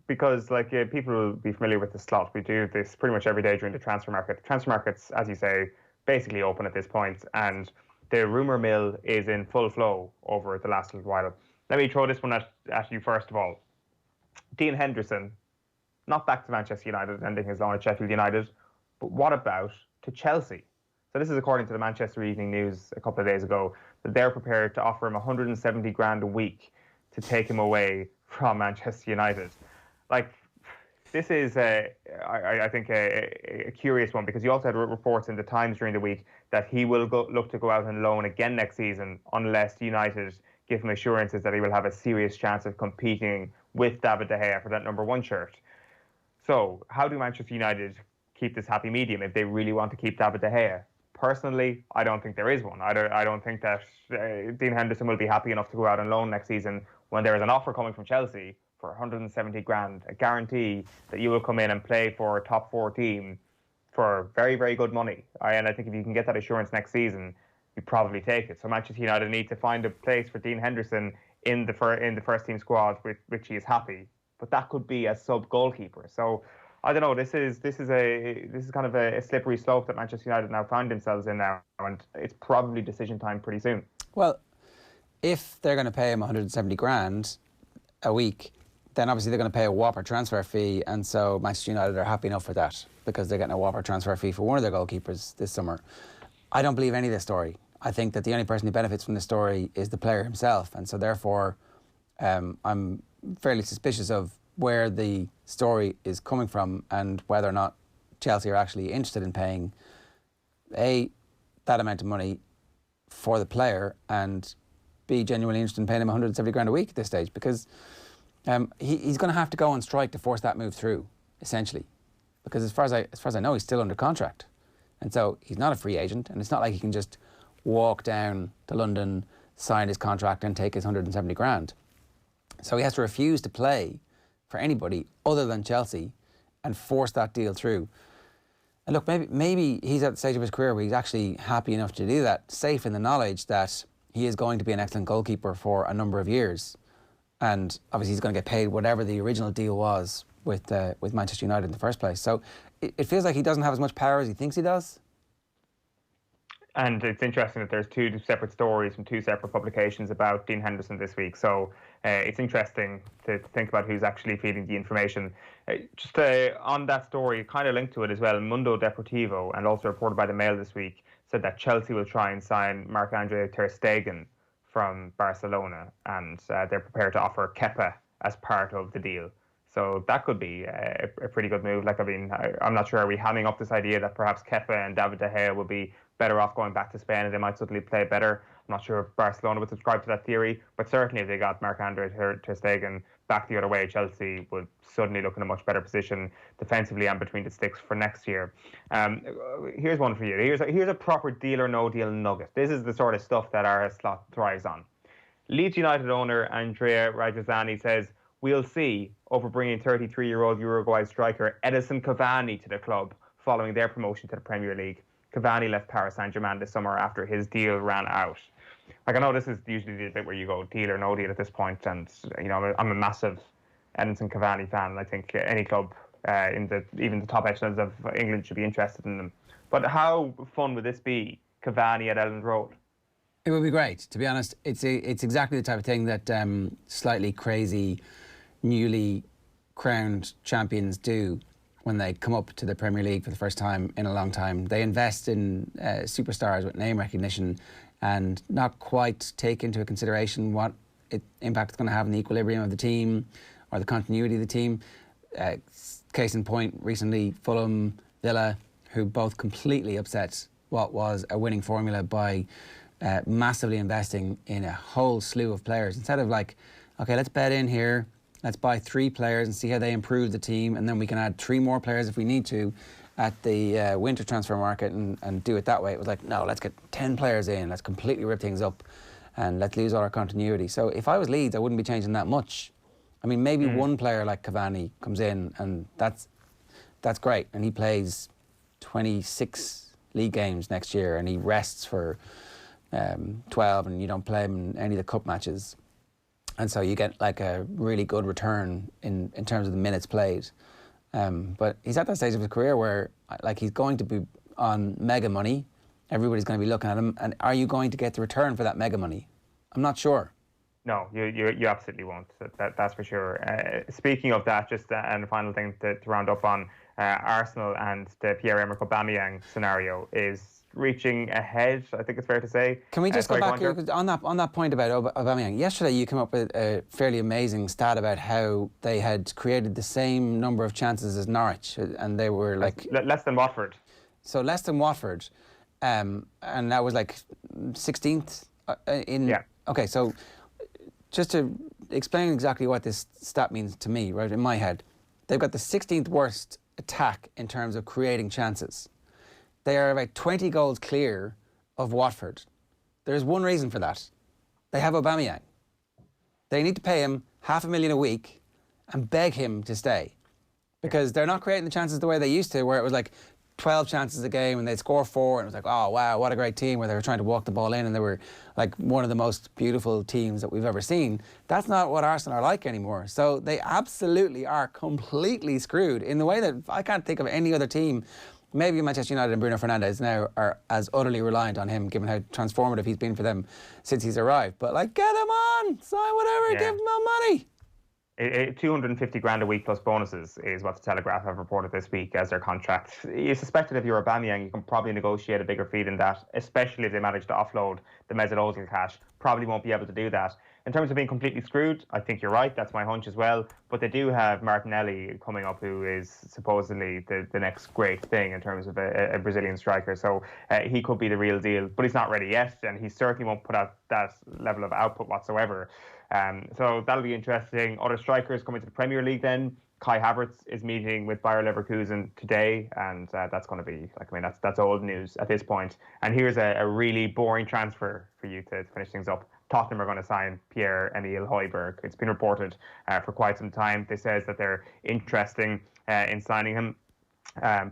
because people will be familiar with the slot. We do this pretty much every day during the transfer market. Transfer market's, as you say, basically open at this point, and the rumour mill is in full flow over the last little while. Let me throw this one at you first of all. Dean Henderson, not back to Manchester United, ending his loan at Sheffield United, but what about to Chelsea? So this is according to the Manchester Evening News a couple of days ago, that they're prepared to offer him 170 grand a week to take him away from Manchester United. Like, this is, I think, a curious one, because you also had reports in the Times during the week that he will look to go out on loan again next season unless United give him assurances that he will have a serious chance of competing with David De Gea for that number 1 shirt. So how do Manchester United keep this happy medium if they really want to keep David De Gea? Personally, I don't think there is one. I don't think that Dean Henderson will be happy enough to go out on loan next season when there is an offer coming from Chelsea for 170 grand, a guarantee that you will come in and play for a top 4 team for very, very good money. And I think if you can get that assurance next season, you probably take it. So Manchester United need to find a place for Dean Henderson in the first team squad, with which he is happy. But that could be a sub goalkeeper. So I don't know. This is kind of a slippery slope that Manchester United now find themselves in now, and it's probably decision time pretty soon. Well, if they're going to pay him 170 grand a week, then obviously they're going to pay a whopper transfer fee, and so Manchester United are happy enough with that because they're getting a whopper transfer fee for one of their goalkeepers this summer. I don't believe any of this story. I think that the only person who benefits from this story is the player himself, and so therefore I'm fairly suspicious of where the story is coming from and whether or not Chelsea are actually interested in paying that amount of money for the player, and B, genuinely interested in paying him 170 grand a week at this stage, because he's going to have to go on strike to force that move through, essentially, because as far as I know, he's still under contract, and so he's not a free agent, and it's not like he can just walk down to London, sign his contract and take his 170 grand. So he has to refuse to play for anybody other than Chelsea and force that deal through. And look, maybe he's at the stage of his career where he's actually happy enough to do that, safe in the knowledge that he is going to be an excellent goalkeeper for a number of years. And obviously he's going to get paid whatever the original deal was with Manchester United in the first place. So it feels like he doesn't have as much power as he thinks he does. And it's interesting that there's 2 separate stories from 2 separate publications about Dean Henderson this week. So it's interesting to think about who's actually feeding the information. Just on that story, kind of linked to it as well, Mundo Deportivo, and also reported by the Mail this week, said that Chelsea will try and sign Marc-Andre Ter Stegen from Barcelona, and they're prepared to offer Kepa as part of the deal. So that could be a pretty good move. Like, I mean, I'm not sure, are we hamming up this idea that perhaps Kepa and David De Gea will be better off going back to Spain and they might suddenly play better? I'm not sure if Barcelona would subscribe to that theory, but certainly if they got Marc-Andre Ter Stegen back the other way, Chelsea would suddenly look in a much better position defensively and between the sticks for next year. Here's one for you. Here's a proper deal or no deal nugget. This is the sort of stuff that our slot thrives on. Leeds United owner Andrea Rajasani says, "We'll see," over bringing 33-year-old Uruguay striker Edison Cavani to the club following their promotion to the Premier League. Cavani left Paris Saint-Germain this summer after his deal ran out. Like, I know this is usually the bit where you go deal or no deal at this point, and you know, I'm a massive Edinson Cavani fan. I think any club even the top echelons of England should be interested in them. But how fun would this be, Cavani at Elland Road? It would be great, to be honest. It's exactly the type of thing that slightly crazy, newly crowned champions do when they come up to the Premier League for the first time in a long time. They invest in superstars with name recognition and not quite take into consideration what impact it's going to have on the equilibrium of the team or the continuity of the team. Case in point, recently, Fulham, Villa, who both completely upset what was a winning formula by massively investing in a whole slew of players. Instead of like, okay, let's bet in here, let's buy 3 players and see how they improve the team, and then we can add 3 more players if we need to at the winter transfer market and do it that way. It was like, no, let's get 10 players in, let's completely rip things up and let's lose all our continuity. So if I was Leeds, I wouldn't be changing that much. I mean, maybe one player like Cavani comes in and that's great, and he plays 26 league games next year and he rests for 12 and you don't play him in any of the cup matches. And so you get like a really good return in terms of the minutes played. But he's at that stage of his career where like he's going to be on mega money everybody's going to be looking at him. And are you going to get the return for that mega money? I'm not sure. No, you absolutely won't. That's for sure. Speaking of that, just and the final thing to round up on, Arsenal and the Pierre-Emerick Aubameyang scenario is reaching ahead, I think it's fair to say. Can we just go back here on that point about Aubameyang? Yesterday you came up with a fairly amazing stat about how they had created the same number of chances as Norwich, and they were like... Less than Watford. So less than Watford, and that was like 16th in... Yeah. Okay, so just to explain exactly what this stat means to me, right, in my head, they've got the 16th worst attack in terms of creating chances. They are about 20 goals clear of Watford. There's one reason for that. They have Aubameyang. They need to pay him $500,000 a week and beg him to stay, because they're not creating the chances the way they used to, where it was like 12 chances a game and they'd score 4 and it was like, oh wow, what a great team, where they were trying to walk the ball in and they were like one of the most beautiful teams that we've ever seen. That's not what Arsenal are like anymore. So they absolutely are completely screwed in the way that I can't think of any other team. Maybe Manchester United and Bruno Fernandes now are as utterly reliant on him, given how transformative he's been for them since he's arrived. But like, get him on, sign whatever, give him more money. 250 grand a week plus bonuses is what the Telegraph have reported this week as their contract. You suspect that if you're Aubameyang, you can probably negotiate a bigger fee than that, especially if they manage to offload the Mesut Ozil cash. Probably won't be able to do that. In terms of being completely screwed, I think you're right. That's my hunch as well. But they do have Martinelli coming up, who is supposedly the next great thing in terms of a Brazilian striker. So he could be the real deal, but he's not ready yet, and he certainly won't put out that level of output whatsoever. So that'll be interesting. Other strikers coming to the Premier League then. Kai Havertz is meeting with Bayer Leverkusen today, and that's going to be, that's old news at this point. And here's a really boring transfer for you to finish things up. Tottenham are going to sign Pierre-Emile Højbjerg. It's been reported for quite some time. They says that they're interested in signing him,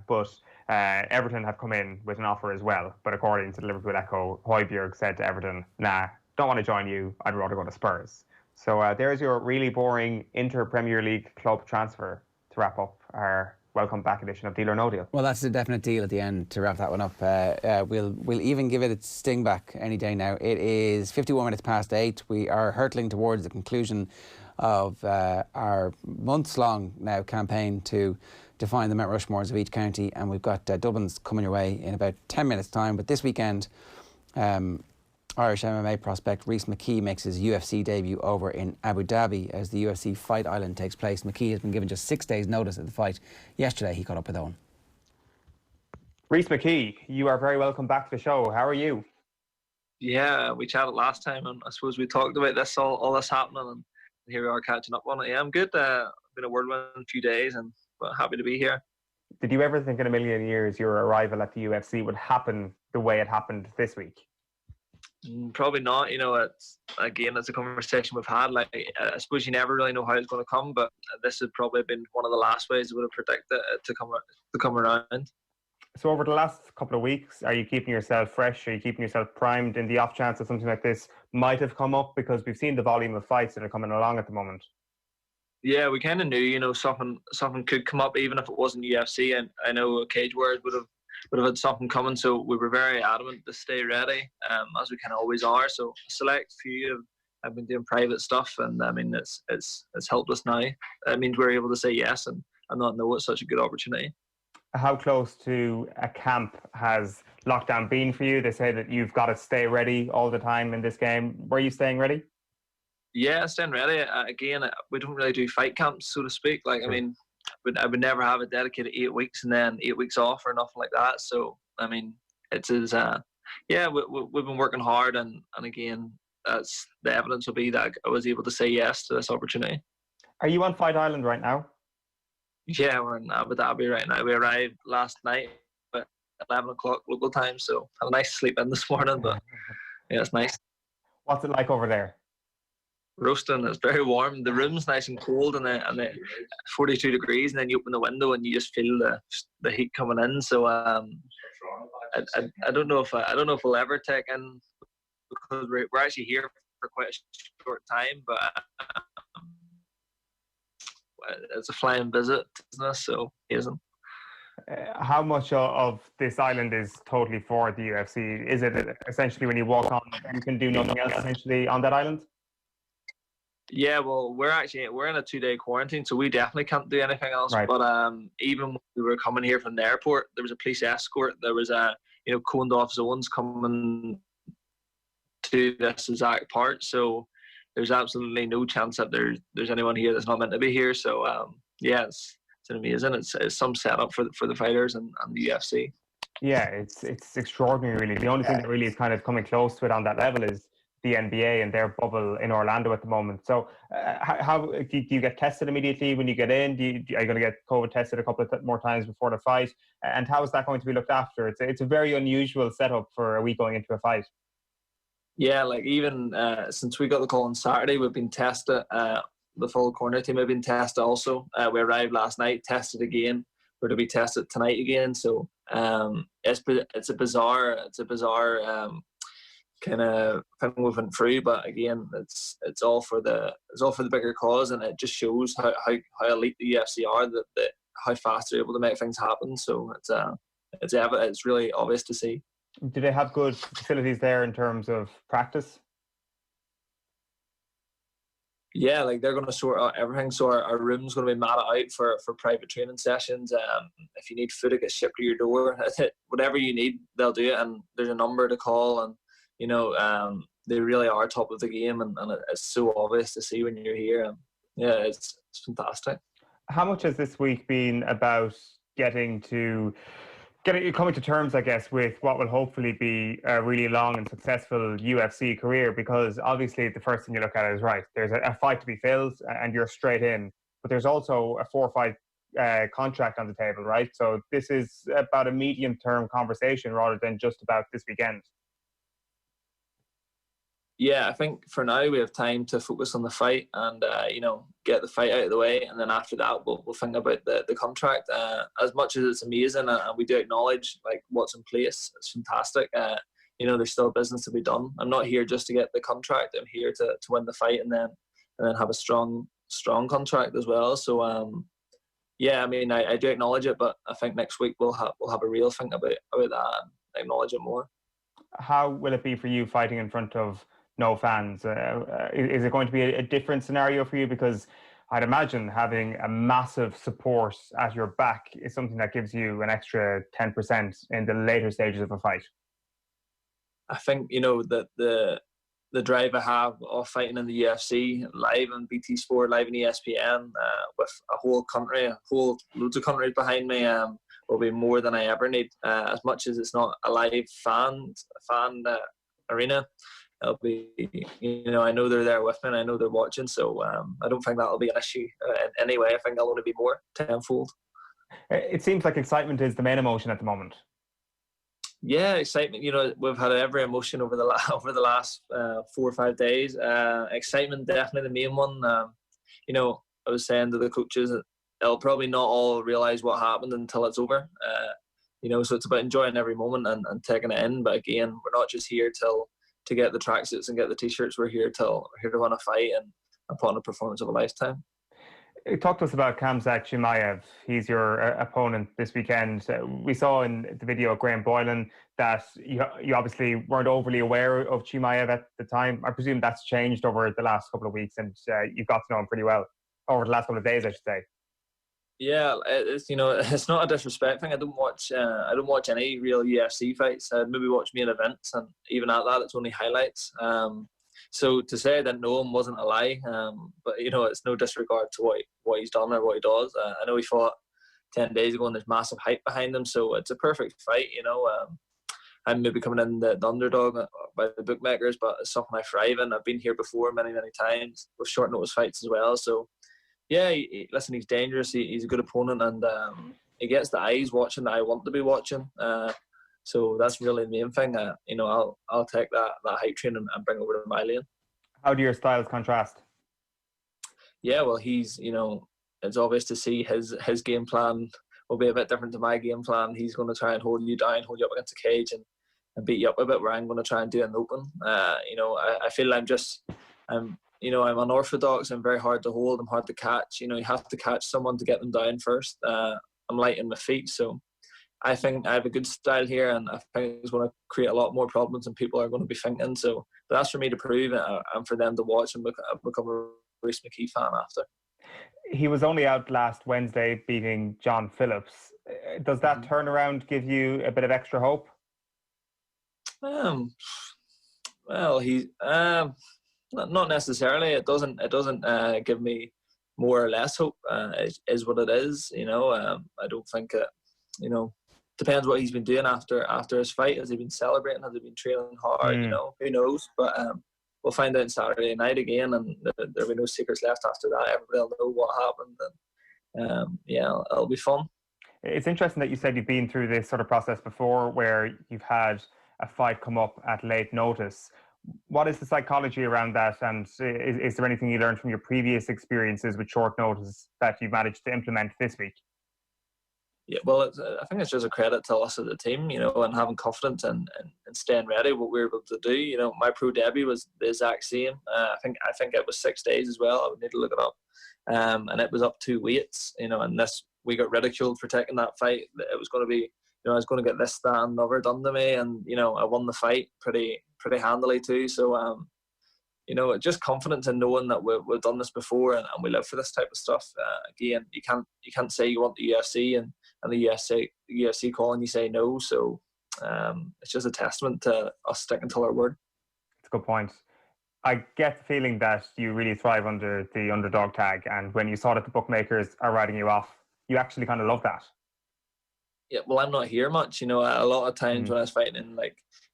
but Everton have come in with an offer as well. But according to the Liverpool Echo, Højbjerg said to Everton, nah, don't want to join you. I'd rather go to Spurs. So there's your really boring inter-Premier League club transfer to wrap up our welcome back edition of Deal or No Deal. Well, that's a definite deal at the end to wrap that one up. We'll even give it its sting back any day now. It is 51 minutes past 8. We are hurtling towards the conclusion of our months-long now campaign to define the Mount Rushmores of each county, and we've got Dublin's coming your way in about 10 minutes' time. But this weekend, Irish MMA prospect Rhys McKee makes his UFC debut over in Abu Dhabi as the UFC Fight Island takes place. McKee has been given just 6 days' notice of the fight. Yesterday, he caught up with Owen. Rhys McKee, you are very welcome back to the show. How are you? Yeah, we chatted last time, and I suppose we talked about this all this happening, and here we are catching up on it. Yeah, I'm good. I've been a whirlwind a few days, and happy to be here. Did you ever think in a million years your arrival at the UFC would happen the way it happened this week? Probably not. It's a conversation we've had. I suppose you never really know how it's going to come, but this has probably been one of the last ways I would have predicted it to come around. So over the last couple of weeks, are you keeping yourself fresh? Are you keeping yourself primed in the off chance that something like this might have come up? Because we've seen the volume of fights that are coming along at the moment. Yeah, we kind of knew, something could come up, even if it wasn't UFC. And I know Cage Warriors would have had something coming, so we were very adamant to stay ready, as we kind of always are. So a select few have been doing private stuff, and I mean it's helped us now. It means we're able to say yes and not know it's such a good opportunity. How close to a camp has lockdown been for you? They say that you've got to stay ready all the time in this game. Were you staying ready? Yeah, staying ready. Again, we don't really do fight camps, so to speak. I would never have a dedicated 8 weeks and then 8 weeks off or nothing like that. So, I mean, we've been working hard, and again, that's the evidence will be that I was able to say yes to this opportunity. Are you on Fight Island right now? Yeah, we're in Abu Dhabi right now. We arrived last night at 11 o'clock local time, so had a nice sleep in this morning, but yeah, it's nice. What's it like over there? Roasting. It's very warm. The room's nice and cold, and 42 degrees, and then you open the window and you just feel the heat coming in. So I don't know if we'll ever take in, because we're actually here for quite a short time, but it's a flying visit, isn't it? So it isn't. How much of this island is totally for the UFC? Is it essentially when you walk on, you can do nothing else essentially on that island? Yeah, well, we're in a 2-day quarantine, so we definitely can't do anything else. Right. But even when we were coming here from the airport, there was a police escort. There was coned off zones coming to this exact part. So there's absolutely no chance that there's anyone here that's not meant to be here. So yeah, it's amazing. It's some setup for the fighters and the UFC. Yeah, it's extraordinary, really. The only thing that really is kind of coming close to it on that level is the NBA and their bubble in Orlando at the moment. So how do you get tested immediately when you get in? Are you going to get COVID tested a couple of more times before the fight? And how is that going to be looked after? It's a very unusual setup for a week going into a fight. Yeah, like even since we got the call on Saturday, we've been tested. The full corner team have been tested also. We arrived last night, tested again. We're to be tested tonight again. So it's a bizarre kind of thing we went through, but again, it's all for the bigger cause, and it just shows how elite the UFC are, that how fast they're able to make things happen. So it's really obvious to see. Do they have good facilities there in terms of practice? Yeah, like they're going to sort out everything. So our room's going to be matted out for private training sessions. If you need food, it gets shipped to your door. Whatever you need, they'll do it. And there's a number to call. And they really are top of the game, and it's so obvious to see when you're here. And yeah, it's fantastic. How much has this week been about coming to terms, I guess, with what will hopefully be a really long and successful UFC career? Because obviously the first thing you look at is, right, there's a fight to be filled and you're straight in, but there's also a 4-fight contract on the table, right? So this is about a medium-term conversation rather than just about this weekend. Yeah, I think for now we have time to focus on the fight and get the fight out of the way, and then after that we'll think about the contract. As much as it's amazing and we do acknowledge like what's in place, it's fantastic. There's still business to be done. I'm not here just to get the contract. I'm here to win the fight and then have a strong contract as well. So yeah, I mean I do acknowledge it, but I think next week we'll have a real think about that and acknowledge it more. How will it be for you fighting in front of no fans? Is it going to be a different scenario for you? Because I'd imagine having a massive support at your back is something that gives you an extra 10% in the later stages of a fight. I think, that the drive I have of fighting in the UFC, live on BT Sport, live on ESPN, with a whole country, loads of countries behind me, will be more than I ever need. As much as it's not a live fan arena, it'll be, I know they're there with me and I know they're watching, so I don't think that'll be an issue in any way. I think I'll only be more tenfold. It seems like excitement is the main emotion at the moment. Yeah, excitement. We've had every emotion over the last 4 or 5 days. Excitement, definitely the main one. I was saying to the coaches that they'll probably not all realise what happened until it's over. So it's about enjoying every moment and taking it in. But again, we're not just here to get the tracksuits and get the t-shirts. We're here to win a fight and put on a performance of a lifetime. Talk to us about Khamzat Chimayev. He's your opponent this weekend. We saw in the video of Graham Boylan that you obviously weren't overly aware of Chimayev at the time. I presume that's changed over the last couple of weeks, and you've got to know him pretty well over the last couple of days, I should say. Yeah, it's not a disrespect thing. I don't watch any real UFC fights. I maybe watch main events, and even at that, it's only highlights. So to say I didn't know him wasn't a lie. But it's no disregard to what he's done or what he does. I know he fought 10 days ago, and there's massive hype behind him. So it's a perfect fight. I'm maybe coming in the underdog by the bookmakers, but it's something I thrive in. I've been here before many times with short notice fights as well. So. Yeah, listen, he's dangerous. He's a good opponent, and he gets the eyes watching that I want to be watching. So that's really the main thing. I'll take that hype train and bring it over to my lane. How do your styles contrast? Yeah, well, he's it's obvious to see his game plan will be a bit different to my game plan. He's going to try and hold you down, hold you up against the cage, and beat you up a bit. Where I'm going to try and do it in the open. I feel I'm unorthodox. I'm very hard to hold. I'm hard to catch. You have to catch someone to get them down first. I'm light in my feet, so I think I have a good style here, and I think it's going to create a lot more problems than people are going to be thinking. So, but that's for me to prove and for them to watch and become a Rhys McKee fan after. He was only out last Wednesday beating John Phillips. Does that turnaround give you a bit of extra hope? Well, not necessarily. It doesn't give me more or less hope. It is what it is. I don't think it. Depends what he's been doing after his fight. Has he been celebrating? Has he been training hard? Who knows? But we'll find out Saturday night again, and there'll be no secrets left after that. Everybody will know what happened, and it'll be fun. It's interesting that you said you've been through this sort of process before, where you've had a fight come up at late notice. What is the psychology around that, and is there anything you learned from your previous experiences with short notice that you've managed to implement this week? Yeah, well, I think it's just a credit to us as a team, and having confidence and staying ready. What we were able to do, my pro debut was the exact same. I think it was 6 days as well. I would need to look it up, and it was up 2 weights. And we got ridiculed for taking that fight. It was going to be, I was going to get this, that, and another done to me, and I won the fight pretty handily too. So just confidence in knowing that we've done this before and we live for this type of stuff. Again, you can't say you want the UFC and the UFC calling you say no. So it's just a testament to us sticking to our word. That's a good point. I get the feeling that you really thrive under the underdog tag, and when you saw that the bookmakers are writing you off, you actually kind of love that. Yeah, well, I'm not here much. A lot of times when I was fighting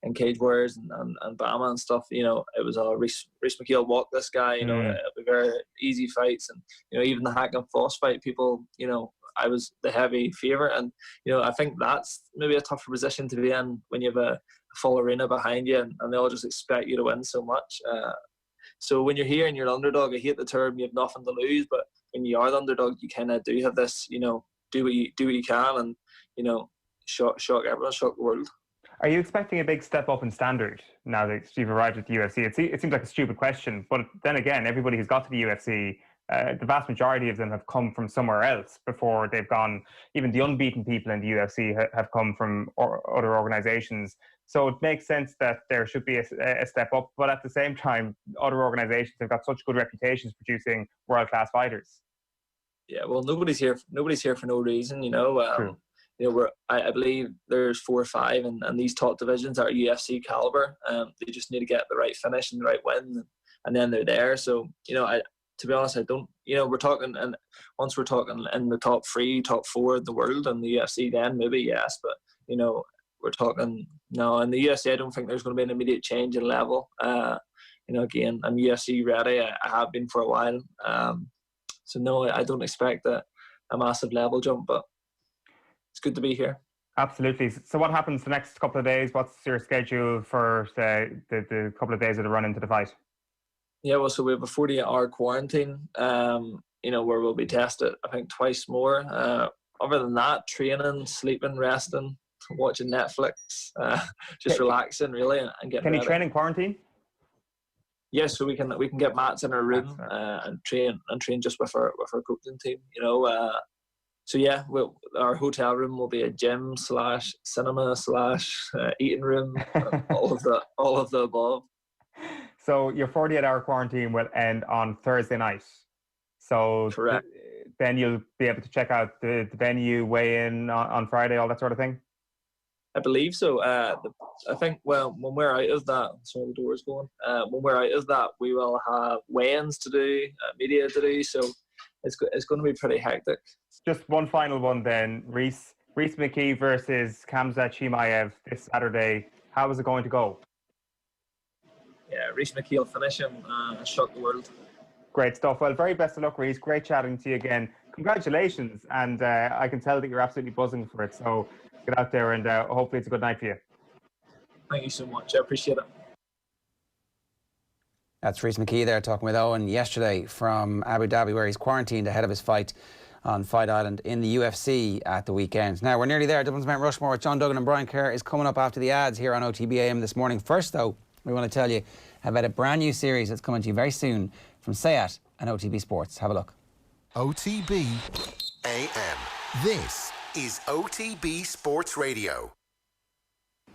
in Cage Warriors and Bama and stuff, it was Rhys McKee will walk this guy. It'll be very easy fights, and even the Hack and Foss fight, people, I was the heavy favourite, and I think that's maybe a tougher position to be in when you have a full arena behind you, and they all just expect you to win so much. So when you're here and you're an underdog, I hate the term you have nothing to lose, but when you are the underdog, you kind of do have this, do what you can, and shock everyone, shock the world. Are you expecting a big step up in standard now that you've arrived at the UFC? It seems like a stupid question, but then again, everybody who's got to the UFC, the vast majority of them have come from somewhere else before they've gone. Even the unbeaten people in the UFC have come from other organizations. So it makes sense that there should be a step up, but at the same time, other organizations have got such good reputations producing world-class fighters. Yeah, well, nobody's here for no reason, True. I believe there's 4 or 5, and these top divisions are UFC caliber. They just need to get the right finish and the right win, and then they're there. So, to be honest, I don't. We're talking, and once we're talking in the top 3, top 4 in the world and the UFC, then maybe yes. But we're talking no. In the UFC, I don't think there's going to be an immediate change in level. Again, I'm UFC ready. I have been for a while. So no, I don't expect a massive level jump, but it's good to be here. Absolutely. So what happens the next couple of days? What's your schedule for the couple of days that run into the fight? Yeah, well, so we have a 48-hour quarantine, where we'll be tested, I think, twice more. Other than that, training, sleeping, resting, watching Netflix, just relaxing, really, and getting ready. Can you train in quarantine? Yes, so we can get mats in our room and train just with our coaching team. So yeah, our hotel room will be a gym / cinema / eating room, all of the above. So your 48-hour quarantine will end on Thursday night. So correct. Then you'll be able to check out the venue, weigh in on Friday, all that sort of thing. I believe so. I think, well, when we're out of that, sorry, the door is going. When we're out of that, we will have weigh-ins to do, media to do. So it's going to be pretty hectic. Just one final one then. Rhys McKee versus Khamzat Chimayev this Saturday. How is it going to go? Yeah, Rhys McKee will finish him and shock the world. Great stuff. Well, very best of luck, Rhys. Great chatting to you again. Congratulations. And I can tell that you're absolutely buzzing for it. So get out there and hopefully it's a good night for you. Thank you so much. I appreciate it. That's Rhys McKee there talking with Owen yesterday from Abu Dhabi, where he's quarantined ahead of his fight on Fight Island in the UFC at the weekend. Now, we're nearly there. Dublin's Mount Rushmore with John Duggan and Brian Kerr is coming up after the ads here on OTB AM this morning. First, though, we want to tell you about a brand new series that's coming to you very soon from Sayat and OTB Sports. Have a look. OTB AM. This is OTB Sports Radio.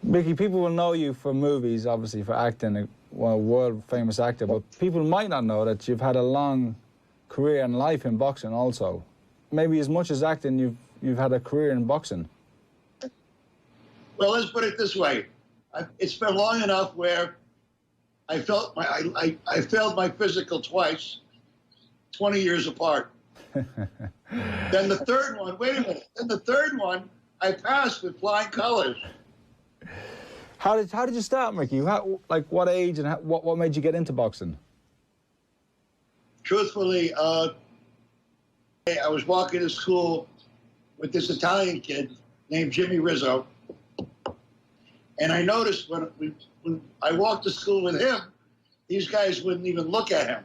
Mickey, people will know you for movies, obviously for acting, a world-famous actor, but people might not know that you've had a long career and life in boxing also. Maybe as much as acting, you've had a career in boxing. Well, let's put it this way. It's been long enough where I failed my physical twice, 20 years apart. Then the third one, wait a minute. Then the third one, I passed with flying colors. How did you start, Mickey? Like what age and what made you get into boxing? Truthfully, I was walking to school with this Italian kid named Jimmy Rizzo, and I noticed when I walked to school with him, these guys wouldn't even look at him.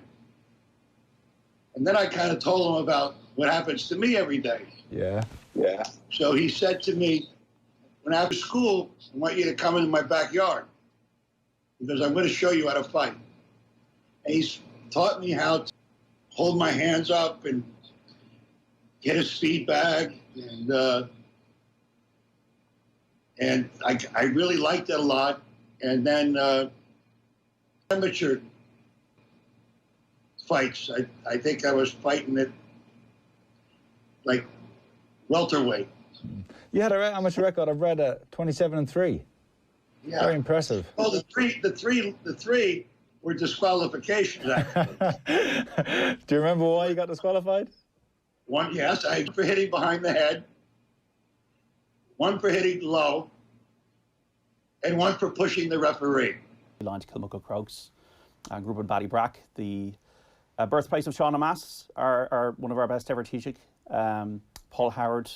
And then I kind of told him about what happens to me every day. Yeah. So he said to me, when after school, I want you to come into my backyard because I'm going to show you how to fight. And he's taught me how to hold my hands up and get a speed bag. And I really liked it a lot. And then amateur fights. I think I was fighting at like welterweight. You had an amateur record. I've read 27-3. Yeah. Very impressive. Well, the three were disqualifications. Actually. Do you remember why you got disqualified? One, yes, for hitting behind the head. One for hitting low, and one for pushing the referee. Launched Kilmuckle Crokes, a group with Ballybrack. The birthplace of Sean O'Mass, are one of our best ever teaching. Paul Howard,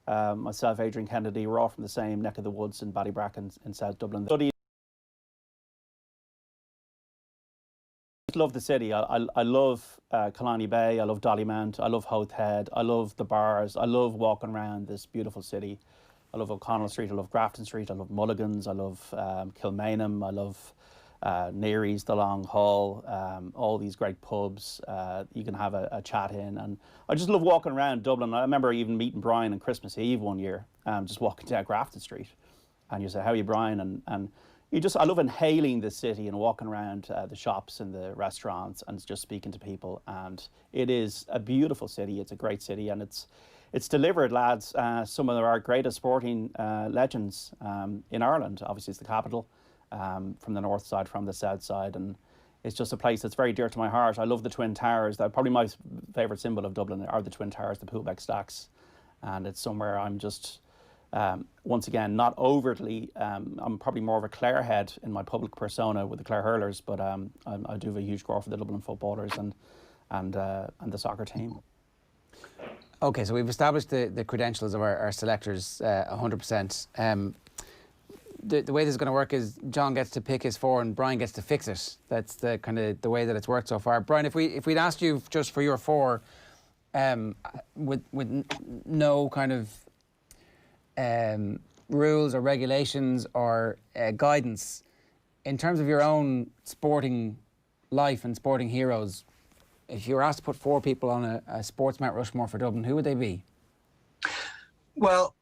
myself, Adrian Kennedy, we're all from the same neck of the woods in Ballybrack in South Dublin. I love the city. I love Killarney Bay, I love Dollymount, I love Howth Head, I love the bars, I love walking around this beautiful city. I love O'Connell Street, I love Grafton Street, I love Mulligan's, I love Kilmainham, I love Neary's, the Long Hall, all these great pubs you can have a chat in. And I just love walking around Dublin. I remember even meeting Brian on Christmas Eve one year, just walking down Grafton Street. And you say, how are you, Brian? And I love inhaling the city and walking around the shops and the restaurants and just speaking to people. And it is a beautiful city. It's a great city, and it's delivered, lads, some of our greatest sporting legends in Ireland. Obviously, it's the capital, from the north side, from the south side, and it's just a place that's very dear to my heart. I love the Twin Towers. Probably my favourite symbol of Dublin are the Twin Towers, the Poolbeck Stacks, and it's somewhere I'm just, once again, not overtly, I'm probably more of a Clare head in my public persona with the Clare Hurlers, but I do have a huge grow for the Dublin footballers and the soccer team. Okay, so we've established the credentials of our selectors 100%. The way this is going to work is John gets to pick his four and Brian gets to fix it. That's the kind of the way that it's worked so far. Brian, if we'd asked you just for your four, with no kind of rules or regulations or guidance, in terms of your own sporting life and sporting heroes, if you were asked to put four people on a sports Mount Rushmore for Dublin, who would they be? Well,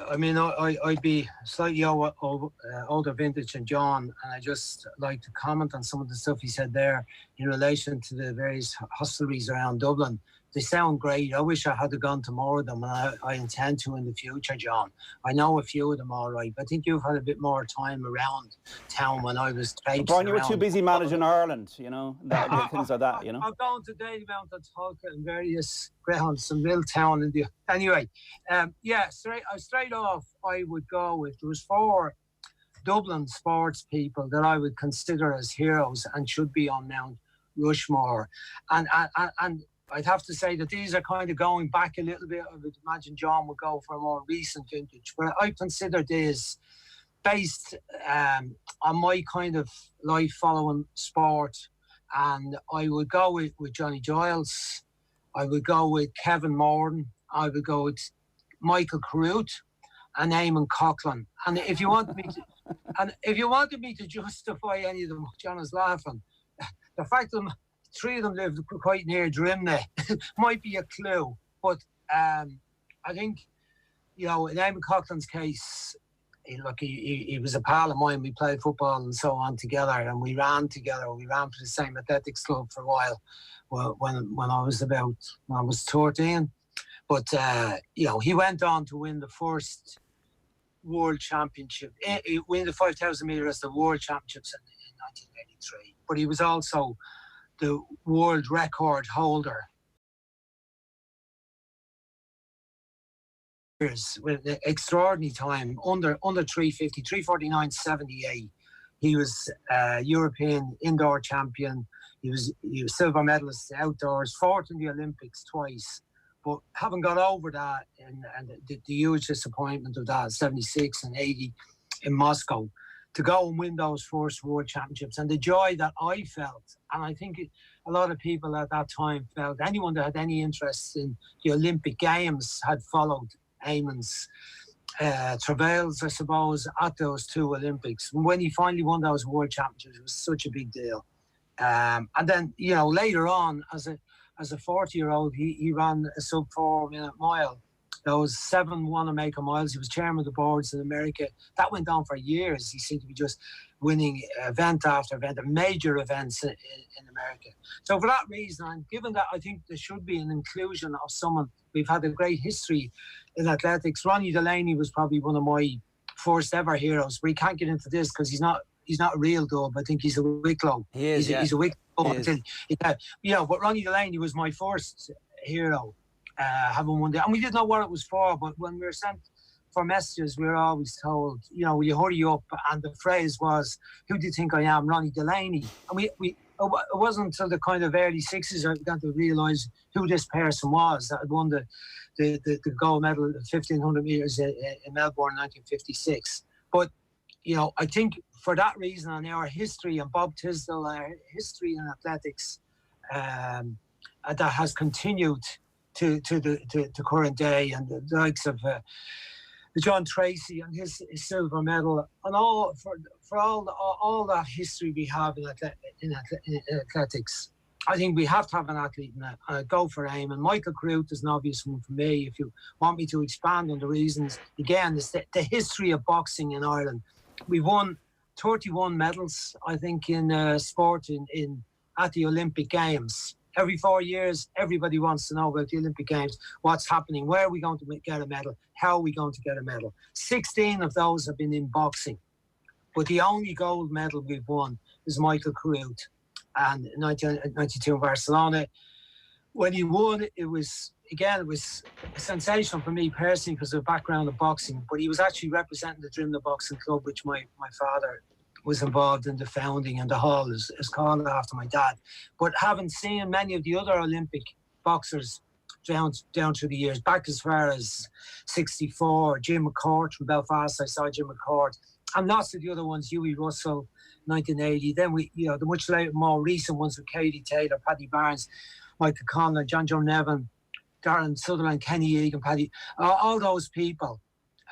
I mean, I'd be slightly older vintage than John, and I just like to comment on some of the stuff he said there in relation to the various hostelries around Dublin. They sound great. I wish I had gone to more of them, and I intend to in the future, John. I know a few of them all right, but I think you've had a bit more time around town when I was traipsing Brian, you were around. too busy managing Ireland, things like that, I'm going to Daily Mount and talk in various grounds, some little town in the... Anyway, straight off, I would go with... There was four Dublin sports people that I would consider as heroes and should be on Mount Rushmore. And I'd have to say that these are kind of going back a little bit. I would imagine John would go for a more recent vintage, but I consider this based on my kind of life following sport. And I would go with Johnny Giles. I would go with Kevin Morton. I would go with Michael Carruth and Eamon Coughlin. And if you wanted me to justify any of them, John is laughing. The fact that three of them lived quite near Drimnagh might be a clue, but I think in Eamon Coughlin's case, he was a pal of mine. We played football and so on together, and we ran together. We ran for the same athletics club for a while when I was 13. But he went on to win the first World Championship. He won the 5,000 metres, the World Championships in 1983. But he was also the world record holder with an extraordinary time under 350, 349.78. He was European indoor champion. He was silver medalist outdoors, fourth in the Olympics twice. But haven't got over that and the huge disappointment of that 76 and 80 in Moscow to go and win those first World Championships, and the joy that I felt, and I think a lot of people at that time felt, anyone that had any interest in the Olympic Games had followed Eamon's travails, I suppose, at those two Olympics. When he finally won those World Championships, it was such a big deal. And then, later on, as a 40-year-old, he ran a sub 4-minute mile. Those 7 Wanamaker miles. He was chairman of the boards in America. That went on for years. He seemed to be just winning event after event, major events in America. So for that reason, and given that I think there should be an inclusion of someone, we've had a great history in athletics. Ronnie Delaney was probably one of my first ever heroes. We can't get into this because he's not a real dub. I think he's a Wicklow. He is, he's a Wicklow. But Ronnie Delaney was my first hero. Having won that, and we didn't know what it was for, but when we were sent for messages, we were always told, will you hurry up? And the phrase was, "Who do you think I am, Ronnie Delaney?" And it wasn't until the kind of early 60s I began to realise who this person was that had won the gold medal at 1,500 metres in Melbourne in 1956. But I think for that reason, and our history, and Bob Tisdale, our history in athletics, that has continued to current day, and the likes of John Tracy and his silver medal, and all for all that history we have in athletics. I think we have to have an athlete in that. Go for Eamon. Michael Crute is an obvious one for me. If you want me to expand on the reasons, again, it's the history of boxing in Ireland. We won 31 medals, I think, in sport at the Olympic Games. Every 4 years, everybody wants to know about the Olympic Games, what's happening, where are we going to get a medal, how are we going to get a medal. 16 of those have been in boxing, but the only gold medal we've won is Michael Crute. And in 1992 in Barcelona, when he won, it was sensational for me personally because of the background of boxing, but he was actually representing the Drimna Boxing Club, which my father was involved in the founding, and the hall is called after my dad. But having seen many of the other Olympic boxers down through the years, back as far as 64, Jim McCourt from Belfast, I saw Jim McCourt, and lots of the other ones, Hughie Russell, 1980. Then the much later, more recent ones with Katie Taylor, Paddy Barnes, Michael Conlon, John Joe Nevin, Darren Sutherland, Kenny Egan, Paddy, all those people.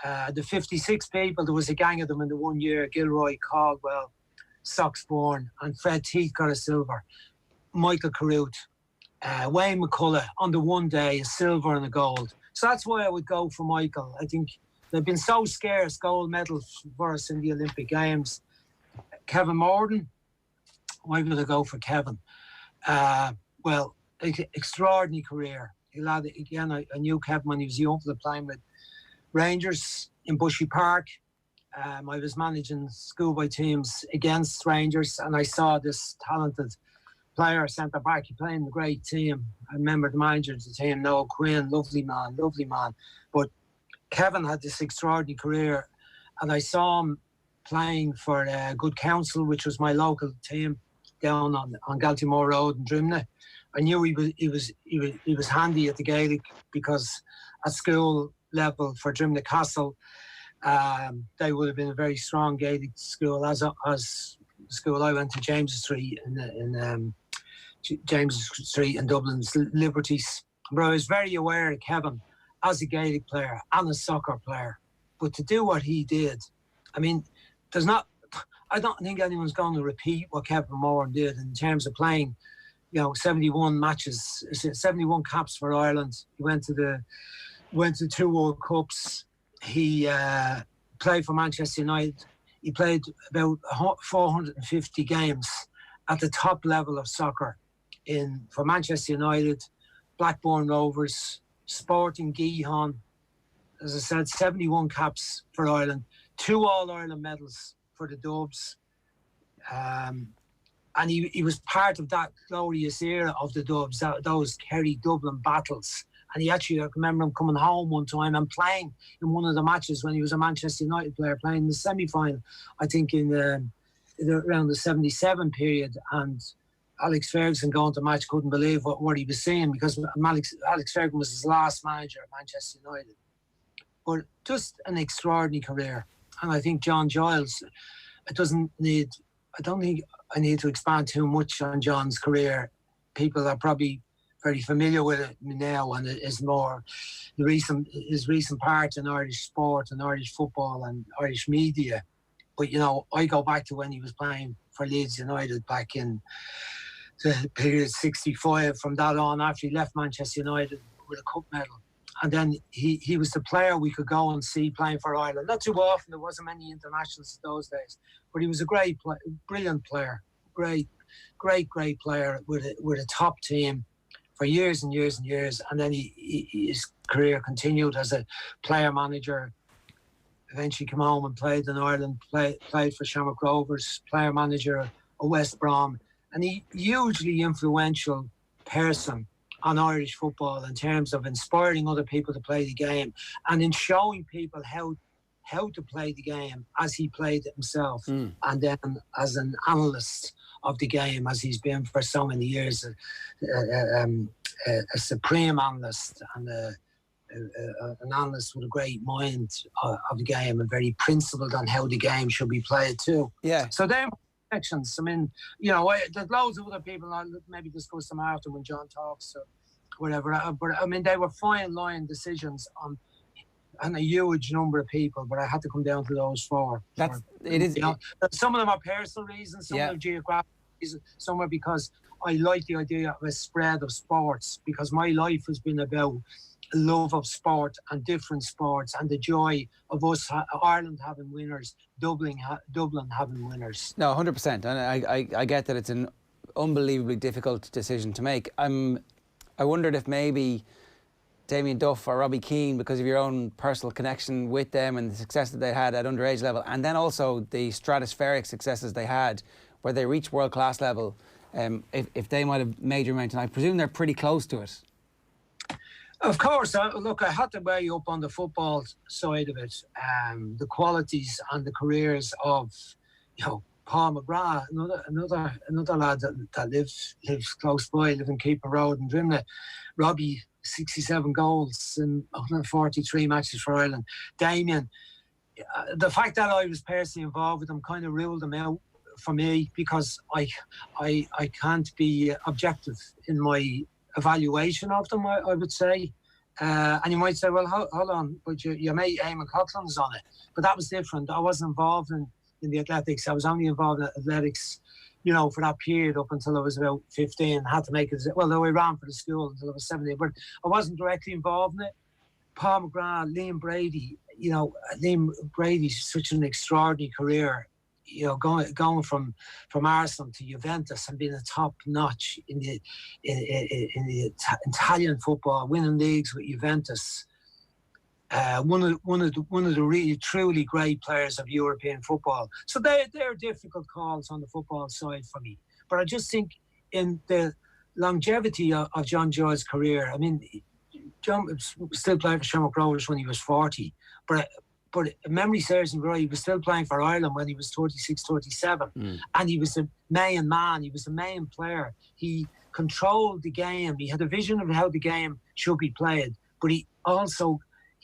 The 56 people, there was a gang of them in the 1 year. Gilroy, Caldwell, Soxbourne, and Fred Teeth got a silver. Michael Crute, Wayne McCullough on the one day, a silver and a gold. So that's why I would go for Michael. I think they've been so scarce gold medals for us in the Olympic Games. Kevin Morden, why would I go for Kevin? Extraordinary career. Again, I knew Kevin when he was young, playing with Rangers in Bushy Park. I was managing schoolboy teams against Rangers, and I saw this talented player, centre back. He played in a great team. I remember the manager of the team, Noel Quinn, lovely man. But Kevin had this extraordinary career, and I saw him playing for Good Counsel, which was my local team down on Galtymore Road in Drimna. I knew he was handy at the Gaelic because at school level for Drimna Castle, they would have been a very strong Gaelic school. As the school I went to, James Street in James Street in Dublin's Liberties. But I was very aware of Kevin as a Gaelic player and a soccer player. But to do what he did, I mean, I don't think anyone's going to repeat what Kevin Moore did in terms of playing, 71 matches, 71 caps for Ireland. He went to 2 World Cups. he played for Manchester United. He played about 450 games at the top level of soccer for Manchester United, Blackburn Rovers, Sporting Gijón. As I said, 71 caps for Ireland, 2 All-Ireland medals for the Dubs. And he was part of that glorious era of the Dubs, those Kerry Dublin battles. And he actually, I remember him coming home one time and playing in one of the matches when he was a Manchester United player, playing in the semi-final, I think in around the 77 period. And Alex Ferguson going to match couldn't believe what he was seeing, because Alex Ferguson was his last manager at Manchester United. But just an extraordinary career. And I think John Giles, I don't think I need to expand too much on John's career. People are probably very familiar with it now, and it is more his recent part in Irish sport and Irish football and Irish media. But, I go back to when he was playing for Leeds United back in the period 65. From that on, after he left Manchester United with a cup medal. And then he was the player we could go and see playing for Ireland. Not too often, there wasn't many internationals those days, but he was a brilliant player, great player with a top team for years and years and years. And then his career continued as a player manager. Eventually came home and played in Ireland, played for Shamrock Rovers, player manager at West Brom, and he hugely influential person on Irish football in terms of inspiring other people to play the game and in showing people how to play the game as he played it himself, and then as an analyst of the game, as he's been for so many years, a supreme analyst and an analyst with a great mind of the game, and very principled on how the game should be played too. Yeah. So they're sections. I mean, there's loads of other people. I'll maybe discuss them after when John talks or whatever. But I mean, they were fine line decisions on a huge number of people. But I had to come down to those 4. Some of them are personal reasons, some are geographic reasons, some are because I like the idea of a spread of sports, because my life has been about love of sport and different sports and the joy of us, Ireland having winners, Dublin having winners. No, 100%. And I get that it's an unbelievably difficult decision to make. I wondered if maybe Damien Duff or Robbie Keane, because of your own personal connection with them and the success that they had at underage level, and then also the stratospheric successes they had where they reached world-class level, if they might have made your mind. And I presume they're pretty close to it. Of course, look, I had to weigh up on the football side of it, the qualities and the careers of, Paul McGrath, another lad that lives close by, lives in Keeper Road in Drimna. Robbie, 67 goals in 143 matches for Ireland. Damien, the fact that I was personally involved with them kind of ruled them out for me, because I can't be objective in my evaluation of them, I would say. And you might say, well, hold on, but your mate Eamon Coughlin's on it. But that was different. I wasn't involved in the athletics. I was only involved in athletics, for that period up until I was about 15. I had to make it, though I ran for the school until I was 17, but I wasn't directly involved in it. Paul McGrath, Liam Brady, Liam Brady's such an extraordinary career. Going from Arsenal to Juventus and being a top notch in the Italian football, winning leagues with Juventus. One of the really truly great players of European football. So they're difficult calls on the football side for me. But I just think in the longevity of John Joy's career, I mean, John still played for Shamrock Rovers when he was 40, but memory serves me right, he was still playing for Ireland when he was 36, 37. And he was the main man, he was the main player. He controlled the game, he had a vision of how the game should be played, but he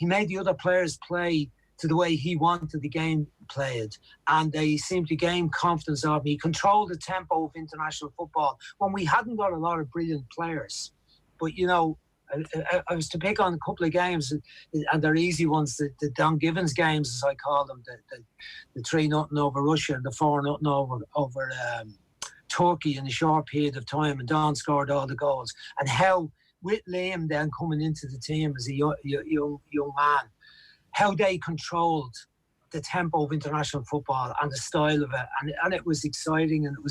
made the other players play to the way he wanted the game played, and they seemed to gain confidence of him. He controlled the tempo of international football when we hadn't got a lot of brilliant players. But I was to pick on a couple of games, and they're easy ones, the Don Givens games, as I call them, the 3-0 over Russia and the 4-0 over Turkey in a short period of time, and Don scored all the goals. And how, with Liam then coming into the team as a young man, how they controlled the tempo of international football and the style of it, and it was exciting, and it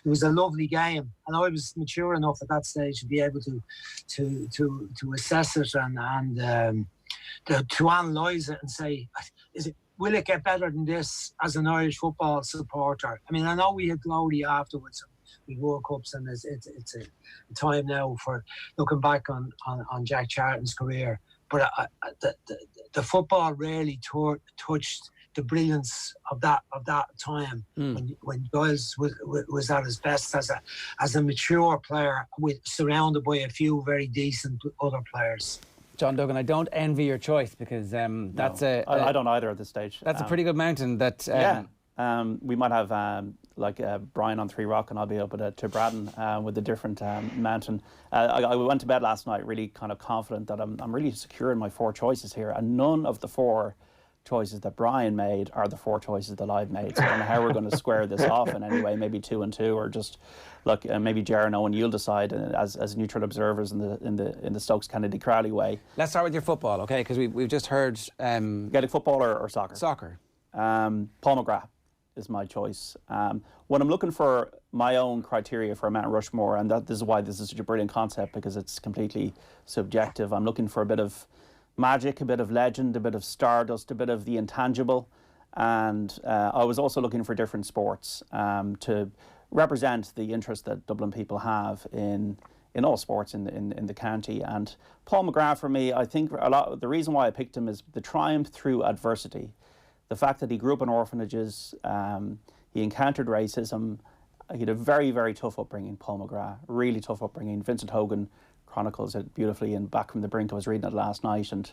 was a lovely game, and I was mature enough at that stage to be able to assess it and to analyse it and say, will it get better than this as an Irish football supporter? I mean, I know we had glory afterwards, we World Cups, and it's a time now for looking back on Jack Charlton's career, but the football really touched the brilliance of that time when Giles was at his best as a mature player, surrounded by a few very decent other players. John Duggan, I don't envy your choice because that's I don't either at this stage. That's a pretty good mountain. That we might have Brian on 3 Rock, and I'll be up at Braddon with a different mountain. I went to bed last night really kind of confident that I'm really secure in my 4 choices here, and none of the 4 choices that Brian made are the 4 choices that I've made. So I don't know how we're going to square this off in any way. Maybe 2 and 2, or just look. Maybe Ger and Owen, you'll decide as neutral observers in the Stokes Kennedy Crowley way. Let's start with your football, okay? Because we've just heard Gaelic football or soccer. Soccer. Paul McGrath is my choice. When I'm looking for my own criteria for a Mount Rushmore, and this is why this is such a brilliant concept, because it's completely subjective. I'm looking for a bit of magic, a bit of legend, a bit of stardust, a bit of the intangible, and I was also looking for different sports to represent the interest that Dublin people have in all sports in the county. And Paul McGrath, for me, I think the reason why I picked him is the triumph through adversity. The fact that he grew up in orphanages, he encountered racism. He had a very, very tough upbringing, Paul McGrath, really tough upbringing. Vincent Hogan chronicles it beautifully in Back from the Brink. I was reading it last night, and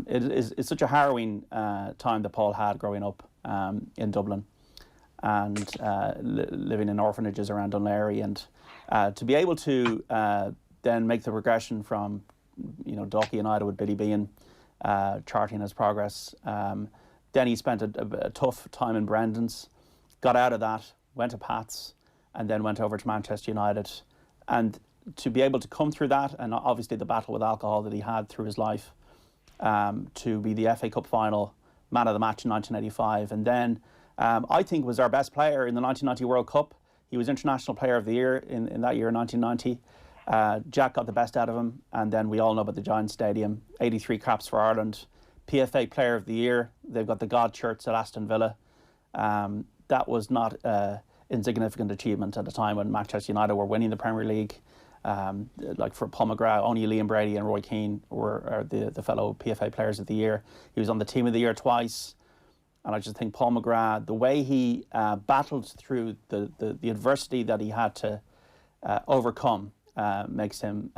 it's such a harrowing time that Paul had growing up in Dublin and living in orphanages around Dunleary, and to be able to then make the progression from Dalkey United with Billy Behan charting his progress. Then he spent a tough time in Brendan's, got out of that, went to Pats, and then went over to Manchester United. And to be able to come through that, and obviously the battle with alcohol that he had through his life, to be the FA Cup final man of the match in 1985, and then I think was our best player in the 1990 World Cup. He was International Player of the Year in that year, 1990. Jack got the best out of him, and then we all know about the Giant Stadium, 83 caps for Ireland, PFA Player of the Year. They've got the God shirts at Aston Villa. That was not insignificant achievement at the time when Manchester United were winning the Premier League. Like for Paul McGrath, only Liam Brady and Roy Keane were the fellow PFA Players of the Year. He was on the Team of the Year twice. And I just think Paul McGrath, the way he battled through the adversity that he had to overcome, makes him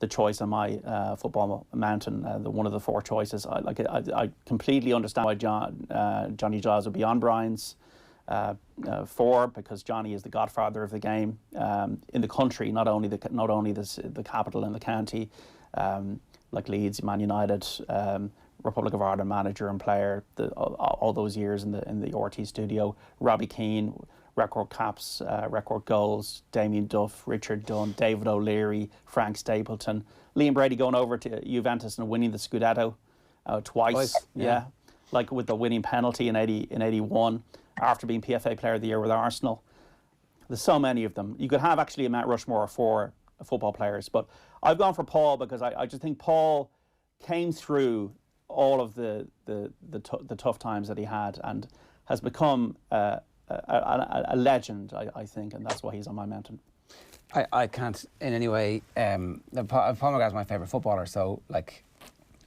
the choice on my football mountain, one of the 4 choices. I completely understand why Johnny Giles would be on Brian's 4, because Johnny is the godfather of the game in the country, not only the capital and the county, like Leeds, Man United, Republic of Ireland manager and player, all those years in the RT studio. Robbie Keane, record caps, record goals. Damien Duff, Richard Dunn, David O'Leary, Frank Stapleton. Liam Brady going over to Juventus and winning the Scudetto twice. Yeah, like with the winning penalty in 81 after being PFA Player of the Year with Arsenal. There's so many of them. You could have actually a Mount Rushmore for football players, but I've gone for Paul because I just think Paul came through all of the tough times that he had and has become a legend, I think, and that's why he's on my mountain. I can't in any way. Paul McGrath's my favourite footballer, so like,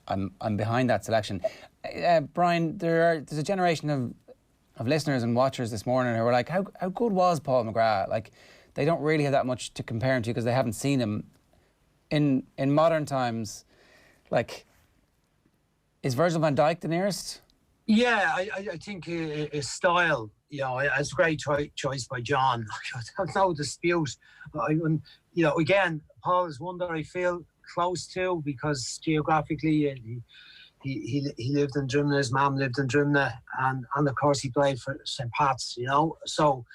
I'm behind that selection. Brian, there's a generation of listeners and watchers this morning who were like, how good was Paul McGrath? Like, they don't really have that much to compare him to because they haven't seen him in modern times. Like, is Virgil van Dijk the nearest? Yeah, I think his style, it's a great choice by John. There's no dispute. Again, Paul is one that I feel close to because geographically he lived in Drimna, his mum lived in Drimna, and of course he played for St. Pat's, So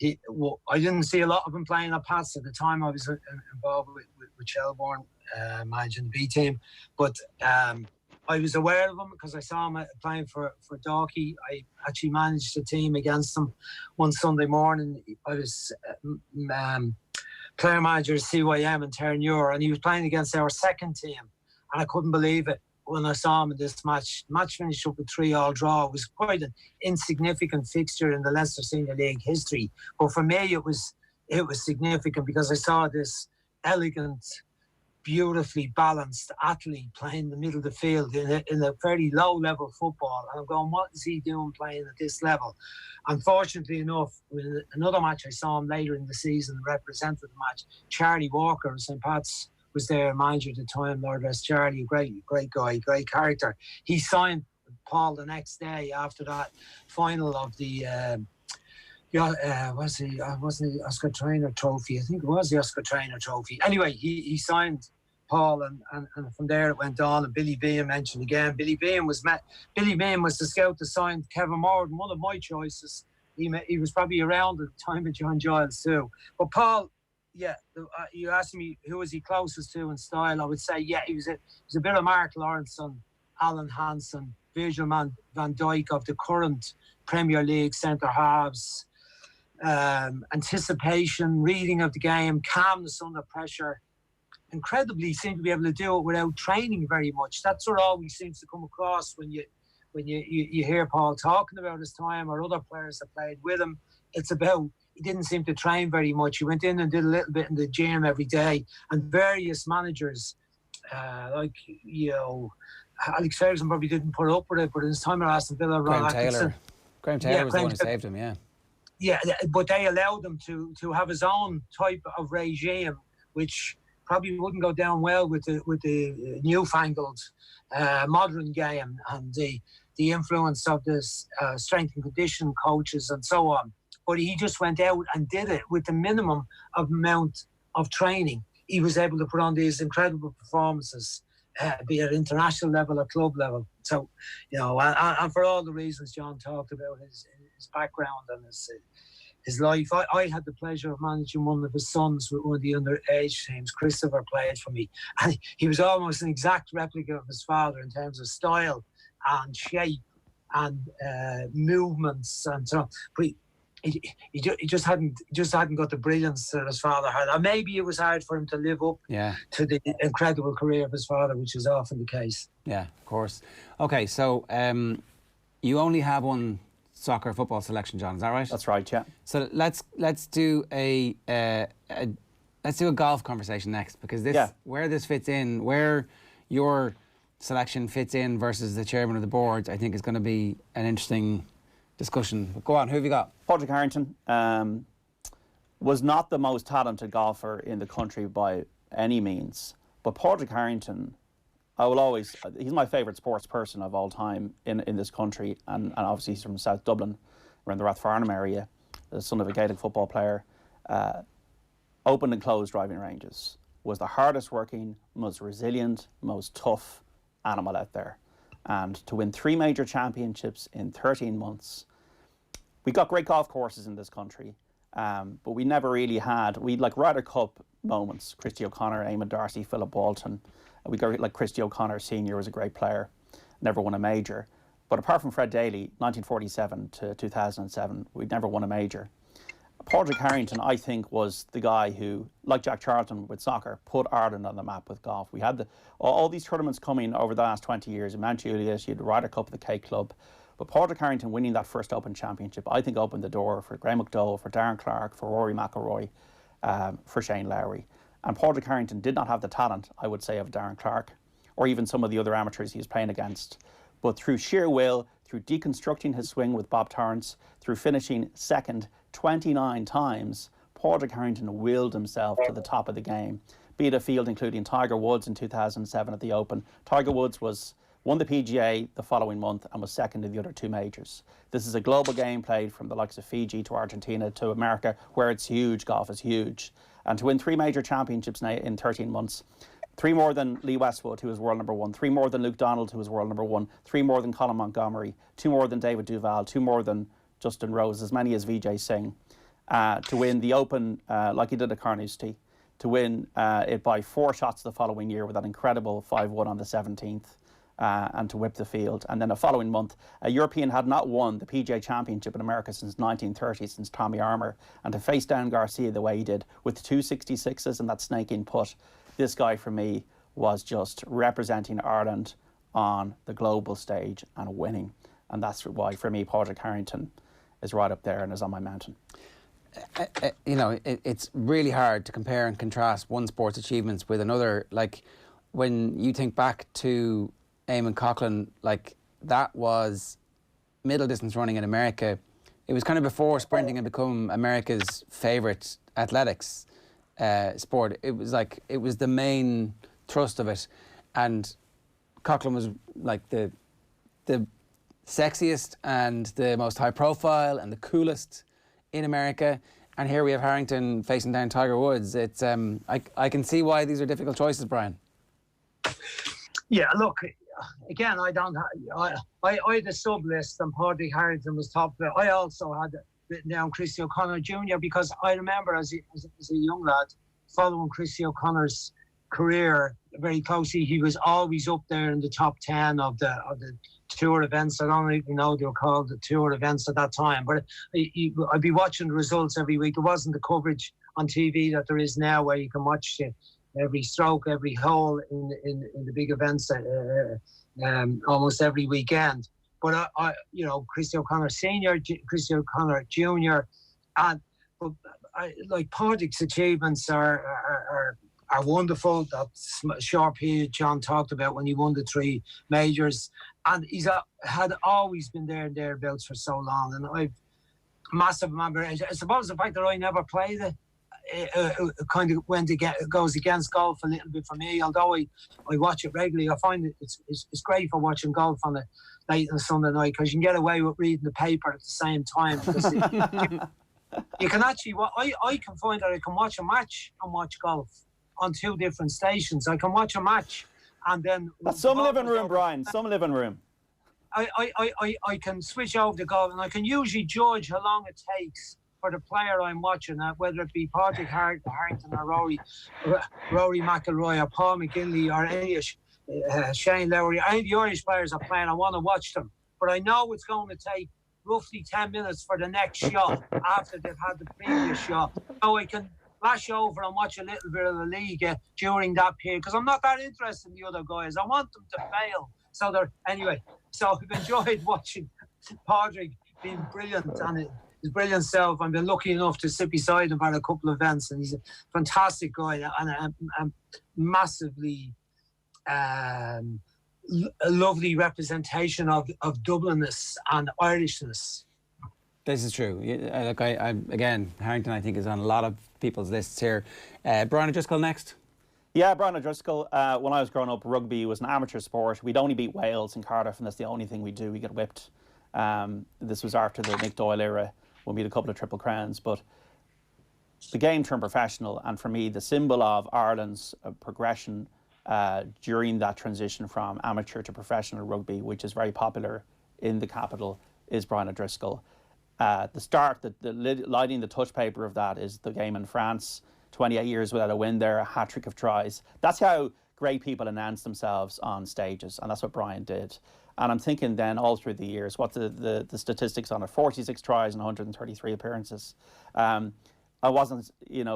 I didn't see a lot of him playing at Pat's at the time. I was involved with Shelbourne, managing the B team. But I was aware of him because I saw him playing for Dalkey. I actually managed a team against him one Sunday morning. I was player manager of CYM in Terranure, and he was playing against our second team. And I couldn't believe it when I saw him in this match. The match finished up with 3-3 draw. It was quite an insignificant fixture in the Leicester Senior League history. But for me, it was significant because I saw this elegant, beautifully balanced athlete playing in the middle of the field in a very low-level football. And I'm going, what is he doing playing at this level? Unfortunately enough, in another match I saw him later in the season, represented the match, Charlie Walker of St. Pat's was their manager at the time, Lord rest Charlie, great guy, great character. He signed Paul the next day after that final of the... wasn't the Oscar Traynor Trophy? I think it was the Oscar Traynor Trophy. Anyway, he signed Paul, and from there it went on. And Billy Behan mentioned again. Billy Behan was the scout that signed Kevin Morgan, one of my choices. He was probably around at the time of John Giles too. But Paul, you asked me who was he closest to in style. I would say, he was a bit of Mark Lawrenson, Alan Hansen, Virgil van Dijk of the current Premier League centre halves. Anticipation, reading of the game, calmness under pressure. Incredibly, seemed to be able to do it without training very much. That sort of always seems to come across when you hear Paul talking about his time or other players that played with him. It's about he didn't seem to train very much. He went in and did a little bit in the gym every day. And various managers, Alex Ferguson probably didn't put up with it, but in his time at Aston Villa, Graham Taylor was the one who saved him, Yeah, but they allowed him to have his own type of regime, which probably wouldn't go down well with the newfangled modern game and the influence of this strength and conditioning coaches and so on. But he just went out and did it with the minimum amount of training. He was able to put on these incredible performances, be it international level or club level. So, and for all the reasons John talked about, his background and his life. I had the pleasure of managing one of his sons with one of the underage teams. Christopher played for me. And he was almost an exact replica of his father in terms of style and shape and movements and so on. But he just hadn't got the brilliance that his father had. And maybe it was hard for him to live up to the incredible career of his father, which is often the case. Yeah, of course. Okay, so you only have one soccer football selection, John, is that right? That's right, yeah. So let's do a golf conversation next, because where this fits in, where your selection fits in versus the chairman of the board, I think is going to be an interesting discussion. But go on, who have you got? Padraig Harrington was not the most talented golfer in the country by any means, but Padraig Harrington, he's my favourite sports person of all time in this country, and obviously he's from South Dublin, around the Rathfarnham area, the son of a Gaelic football player. Opened and closed driving ranges, was the hardest working, most resilient, most tough animal out there. And to win 3 major championships in 13 months, we got great golf courses in this country, but we never really had, we'd like Ryder Cup moments, Christy O'Connor, Eamon Darcy, Philip Walton. We got like Christy O'Connor Senior was a great player, never won a major. But apart from Fred Daly, 1947 to 2007, we'd never won a major. Padraig Harrington, I think, was the guy who, like Jack Charlton with soccer, put Ireland on the map with golf. We had all these tournaments coming over the last 20 years. In Mount Juliet, you had the Ryder Cup, the Cape Club. But Padraig Harrington winning that first Open Championship, I think, opened the door for Graham McDowell, for Darren Clark, for Rory McIlroy, for Shane Lowry. And Padraig Harrington did not have the talent, I would say, of Darren Clark, or even some of the other amateurs he was playing against. But through sheer will, through deconstructing his swing with Bob Torrance, through finishing second 29 times, Padraig Harrington willed himself to the top of the game. Beat a field including Tiger Woods in 2007 at the Open. Tiger Woods won the PGA the following month and was second in the other 2 majors. This is a global game played from the likes of Fiji to Argentina to America, where it's huge, golf is huge. And to win 3 major championships in 13 months, 3 more than Lee Westwood, who was world number 1, 3 more than Luke Donald, who was world number 1, 3 more than Colin Montgomery, 2 more than David Duval, 2 more than Justin Rose, as many as Vijay Singh, to win the Open like he did at Carnoustie, to win it by 4 shots the following year with that incredible 5-1 on the 17th, and to whip the field. And then the following month, a European had not won the PGA Championship in America since 1930, since Tommy Armour. And to face down Garcia the way he did with 266s and that snaking putt, this guy for me was just representing Ireland on the global stage and winning. And that's why, for me, Padraig Harrington is right up there and is on my mountain. You know, it's really hard to compare and contrast one sport's achievements with another. Like, when you think back to Eamon Coughlin, like, that was middle distance running in America. It was kind of before sprinting had become America's favourite athletics sport. It was like, it was the main thrust of it. And Coughlin was like the sexiest and the most high profile and the coolest in America. And here we have Harrington facing down Tiger Woods. It's I can see why these are difficult choices, Brian. Yeah, look, again, I had a sub list and Padraig Harrington was top of it. I also had written down Christy O'Connor Jr. because I remember as a young lad following Christy O'Connor's career very closely. He was always up there in the top 10 of the tour events. I don't even know they were called the tour events at that time, but I'd be watching the results every week. There wasn't the coverage on TV that there is now, where you can watch every stroke, every hole in the big events almost every weekend. But Christy O'Connor Senior, Christy O'Connor Junior, and like Padraig's achievements are wonderful. That short period John talked about when he won the 3 majors, and he's had always been there and thereabouts for so long. And I've massive member. I suppose the fact that I never played it kind of goes against golf a little bit for me. Although I watch it regularly, I find it's great for watching golf on a late on a Sunday night because you can get away with reading the paper at the same time. You can actually, I can find that I can watch a match and watch golf on 2 different stations. I can watch a match and then... That's some living room, Brian, some living room. I can switch over to golf and I can usually judge how long it takes for the player I'm watching, whether it be Padraig Harrington or Rory McIlroy or Paul McGinley or any of Shane Lowry, any of the Irish players are playing. I want to watch them. But I know it's going to take roughly 10 minutes for the next shot after they've had the previous shot. So I can flash over and watch a little bit of the league during that period because I'm not that interested in the other guys. I want them to fail. So I've enjoyed watching Padraig being brilliant and his brilliant self. I've been lucky enough to sit beside him at a couple of events, and he's a fantastic guy and a massively a lovely representation of Dublinness and Irishness. This is true. Again, Harrington, I think, is on a lot of people's lists here. Brian O'Driscoll next. Yeah, Brian O'Driscoll. When I was growing up, rugby was an amateur sport. We'd only beat Wales in Cardiff, and that's the only thing we do. We get whipped. This was after the Nick Doyle era when we had a couple of Triple Crowns. But the game turned professional, and for me, the symbol of Ireland's progression during that transition from amateur to professional rugby, which is very popular in the capital, is Brian O'Driscoll. The start, lighting the touch paper of that is the game in France, 28 years without a win there, a hat-trick of tries. That's how great people announce themselves on stages, and that's what Brian did. And I'm thinking then all through the years, what the statistics on it, 46 tries and 133 appearances. I wasn't,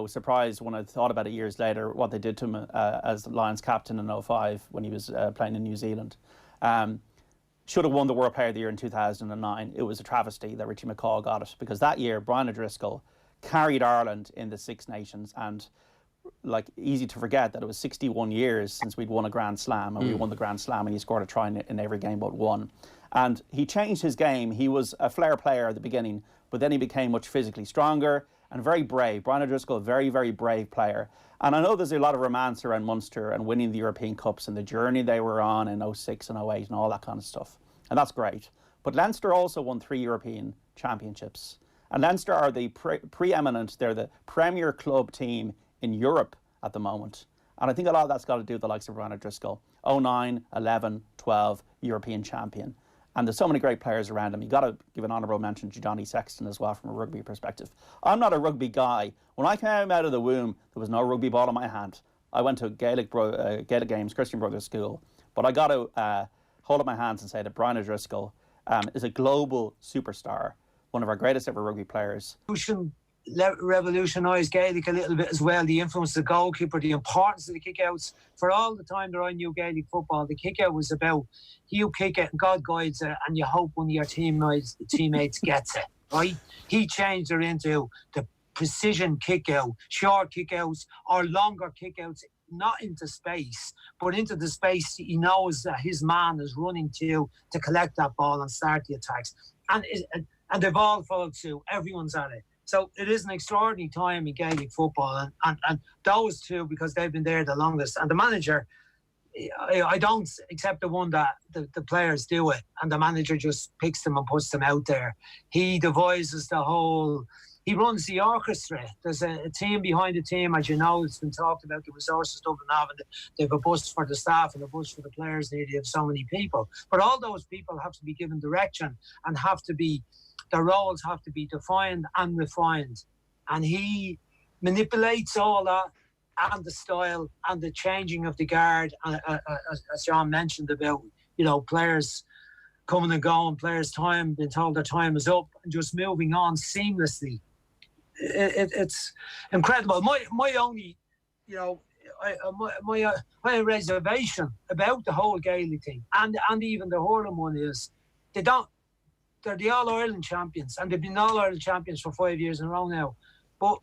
surprised when I thought about it years later what they did to him as Lions captain in 2005 when he was playing in New Zealand. Should have won the World Player of the Year in 2009. It was a travesty that Richie McCaw got it because that year Brian O'Driscoll carried Ireland in the Six Nations, and easy to forget that it was 61 years since we'd won a Grand Slam, and we won the Grand Slam, and he scored a try in every game but one. And he changed his game. He was a flair player at the beginning, but then he became much physically stronger and very brave. Brian O'Driscoll, a very, very brave player. And I know there's a lot of romance around Munster and winning the European Cups and the journey they were on in 06 and 08 and all that kind of stuff. And that's great. But Leinster also won 3 European Championships. And Leinster are the preeminent, they're the premier club team in Europe at the moment. And I think a lot of that's got to do with the likes of Brian O'Driscoll. 09, 11, 12, European champion. And there's so many great players around him. You've got to give an honourable mention to Johnny Sexton as well from a rugby perspective. I'm not a rugby guy. When I came out of the womb, there was no rugby ball in my hand. I went to Gaelic games, Christian Brothers School. But I got to hold up my hands and say that Brian O'Driscoll is a global superstar, one of our greatest ever rugby players. Revolutionised Gaelic a little bit as well, the influence of the goalkeeper, the importance of the kickouts. For all the time that I knew Gaelic football, the kickout was about you kick it and God guides it and you hope one of your teammates gets it, right? He changed it into the precision kickout, short kickouts or longer kickouts, not into space, but into the space he knows that his man is running to collect that ball and start the attacks. And they've all followed suit. Everyone's at it. So it is an extraordinary time in Gaelic football, and those two, because they've been there the longest. And the manager, I don't accept the one that the players do it, and the manager just picks them and puts them out there. He devises he runs the orchestra. There's a team behind the team, as you know. It's been talked about the resources Dublin have, and they have a bus for the staff and a bus for the players. They have so many people, but all those people have to be given direction and their roles have to be defined and refined. And he manipulates all that, and the style and the changing of the guard, as John mentioned about, players coming and going, players' time, being told their time is up, and just moving on seamlessly. It's incredible. My only, my reservation about the whole Gaelic thing, and even the hurling one, is they're the All-Ireland champions, and they've been All-Ireland champions for 5 years in a row now. But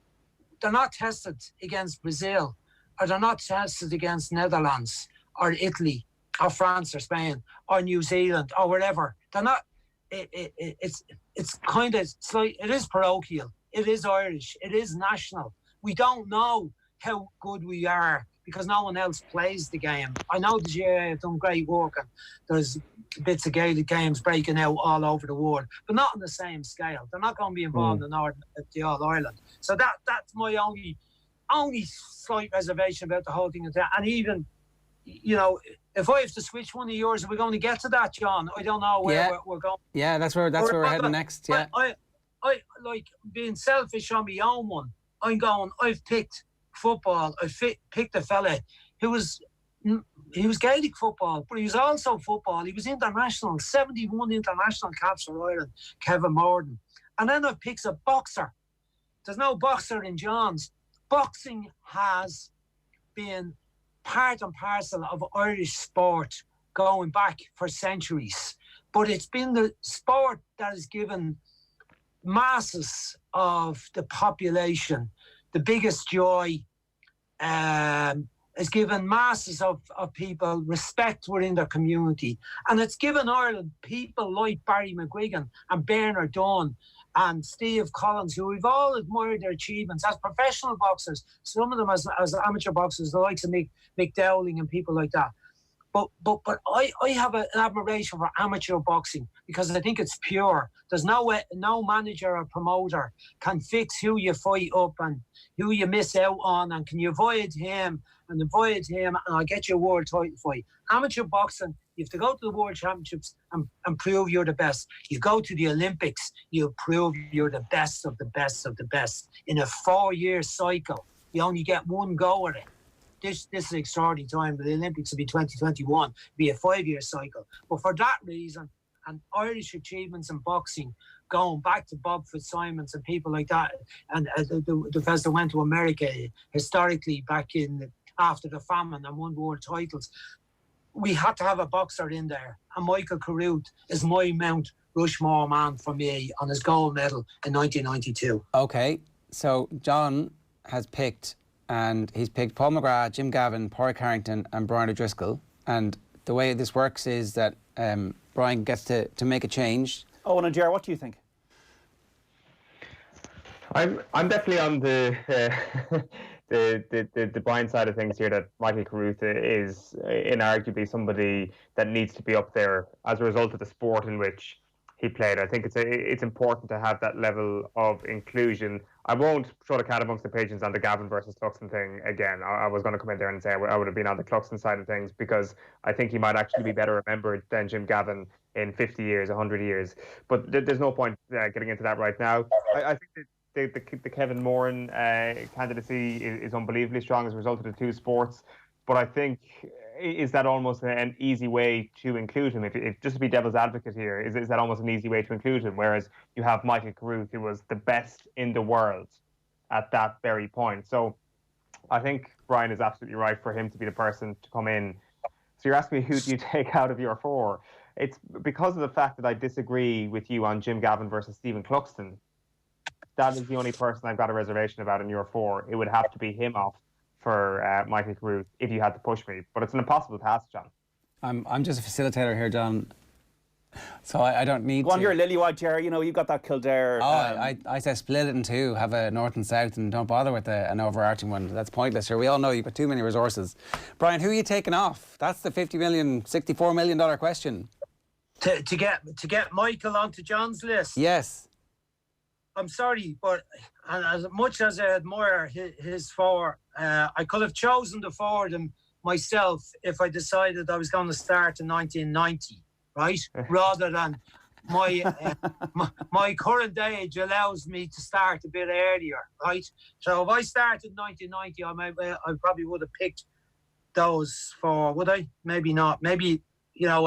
they're not tested against Brazil, or they're not tested against Netherlands, or Italy, or France, or Spain, or New Zealand, or wherever. They're not. It's kind of like, it is parochial. It is Irish. It is national. We don't know how good we are because no one else plays the game. I know the GAA have done great work, and there's bits of Gaelic games breaking out all over the world, but not on the same scale. They're not going to be involved in the All-Ireland. So that's my only slight reservation about the whole thing. And even, if I have to switch one of yours, are we going to get to that, John? I don't know where we're going. Yeah, that's where we're heading next. Yeah. I like being selfish on my own one. I've picked football. I picked a fella who was Gaelic football, but he was also football. He was international, 71 international caps for Ireland, Kevin Morden. And then I picked a boxer. There's no boxer in John's. Boxing has been part and parcel of Irish sport going back for centuries. But it's been the sport that has given masses of the population the biggest joy, has given masses of people respect within their community. And it's given Ireland people like Barry McGuigan and Bernard Dunn and Steve Collins, who we've all admired their achievements as professional boxers, some of them as amateur boxers, the likes of Mick Dowling and people like that. But I have an admiration for amateur boxing because I think it's pure. There's no manager or promoter can fix who you fight up and who you miss out on, and can you avoid him and I'll get you a world title fight. Amateur boxing, you have to go to the World Championships and prove you're the best. You go to the Olympics, you prove you're the best of the best of the best. In a 4-year cycle, you only get one go at it. This is an extraordinary time. The Olympics will be 2021, be a 5-year cycle. But for that reason, and Irish achievements in boxing, going back to Bob Fitzsimons and people like that, and the fellas that went to America historically back in after the famine and won world titles, we had to have a boxer in there. And Michael Carruth is my Mount Rushmore man for me on his gold medal in 1992. Okay, so John has picked, and he's picked Paul McGrath, Jim Gavin, Pádraig Harrington and Brian O'Driscoll. And the way this works is that Brian gets to make a change. Owen and Ger, what do you think? I'm definitely on the Brian side of things here, that Michael Carruth is inarguably somebody that needs to be up there as a result of the sport in which he played. I think it's important to have that level of inclusion. I won't throw the cat amongst the pigeons on the Gavin versus Cluxton thing again. I was going to come in there and say I would have been on the Cluxton side of things, because I think he might actually be better remembered than Jim Gavin in 50 years, 100 years. But there's no point getting into that right now. I think the Kevin Moran candidacy is unbelievably strong as a result of the two sports. But I think is that almost an easy way to include him? If just to be devil's advocate here, is that almost an easy way to include him? Whereas you have Michael Carruth, who was the best in the world at that very point. So I think Brian is absolutely right for him to be the person to come in. So you're asking me, who do you take out of your 4? It's because of the fact that I disagree with you on Jim Gavin versus Stephen Cluxton. That is the only person I've got a reservation about in your 4. It would have to be him off for Michael Carruth if you had to push me. But it's an impossible task, John. I'm just a facilitator here, John. So I don't need Go on, you're a lily-white, Jerry. You know, you got that Kildare. I say split it in 2, have a north and south, and don't bother with an overarching one. That's pointless here. We all know you've got too many resources. Brian, who are you taking off? That's the $64 million question. To get Michael onto John's list? Yes. I'm sorry, but as much as I admire his 4, I could have chosen the 4 them myself if I decided I was going to start in 1990, right? Rather than my current age allows me to start a bit earlier, right? So if I started in 1990, I probably would have picked those 4, would I? Maybe not. Maybe, you know,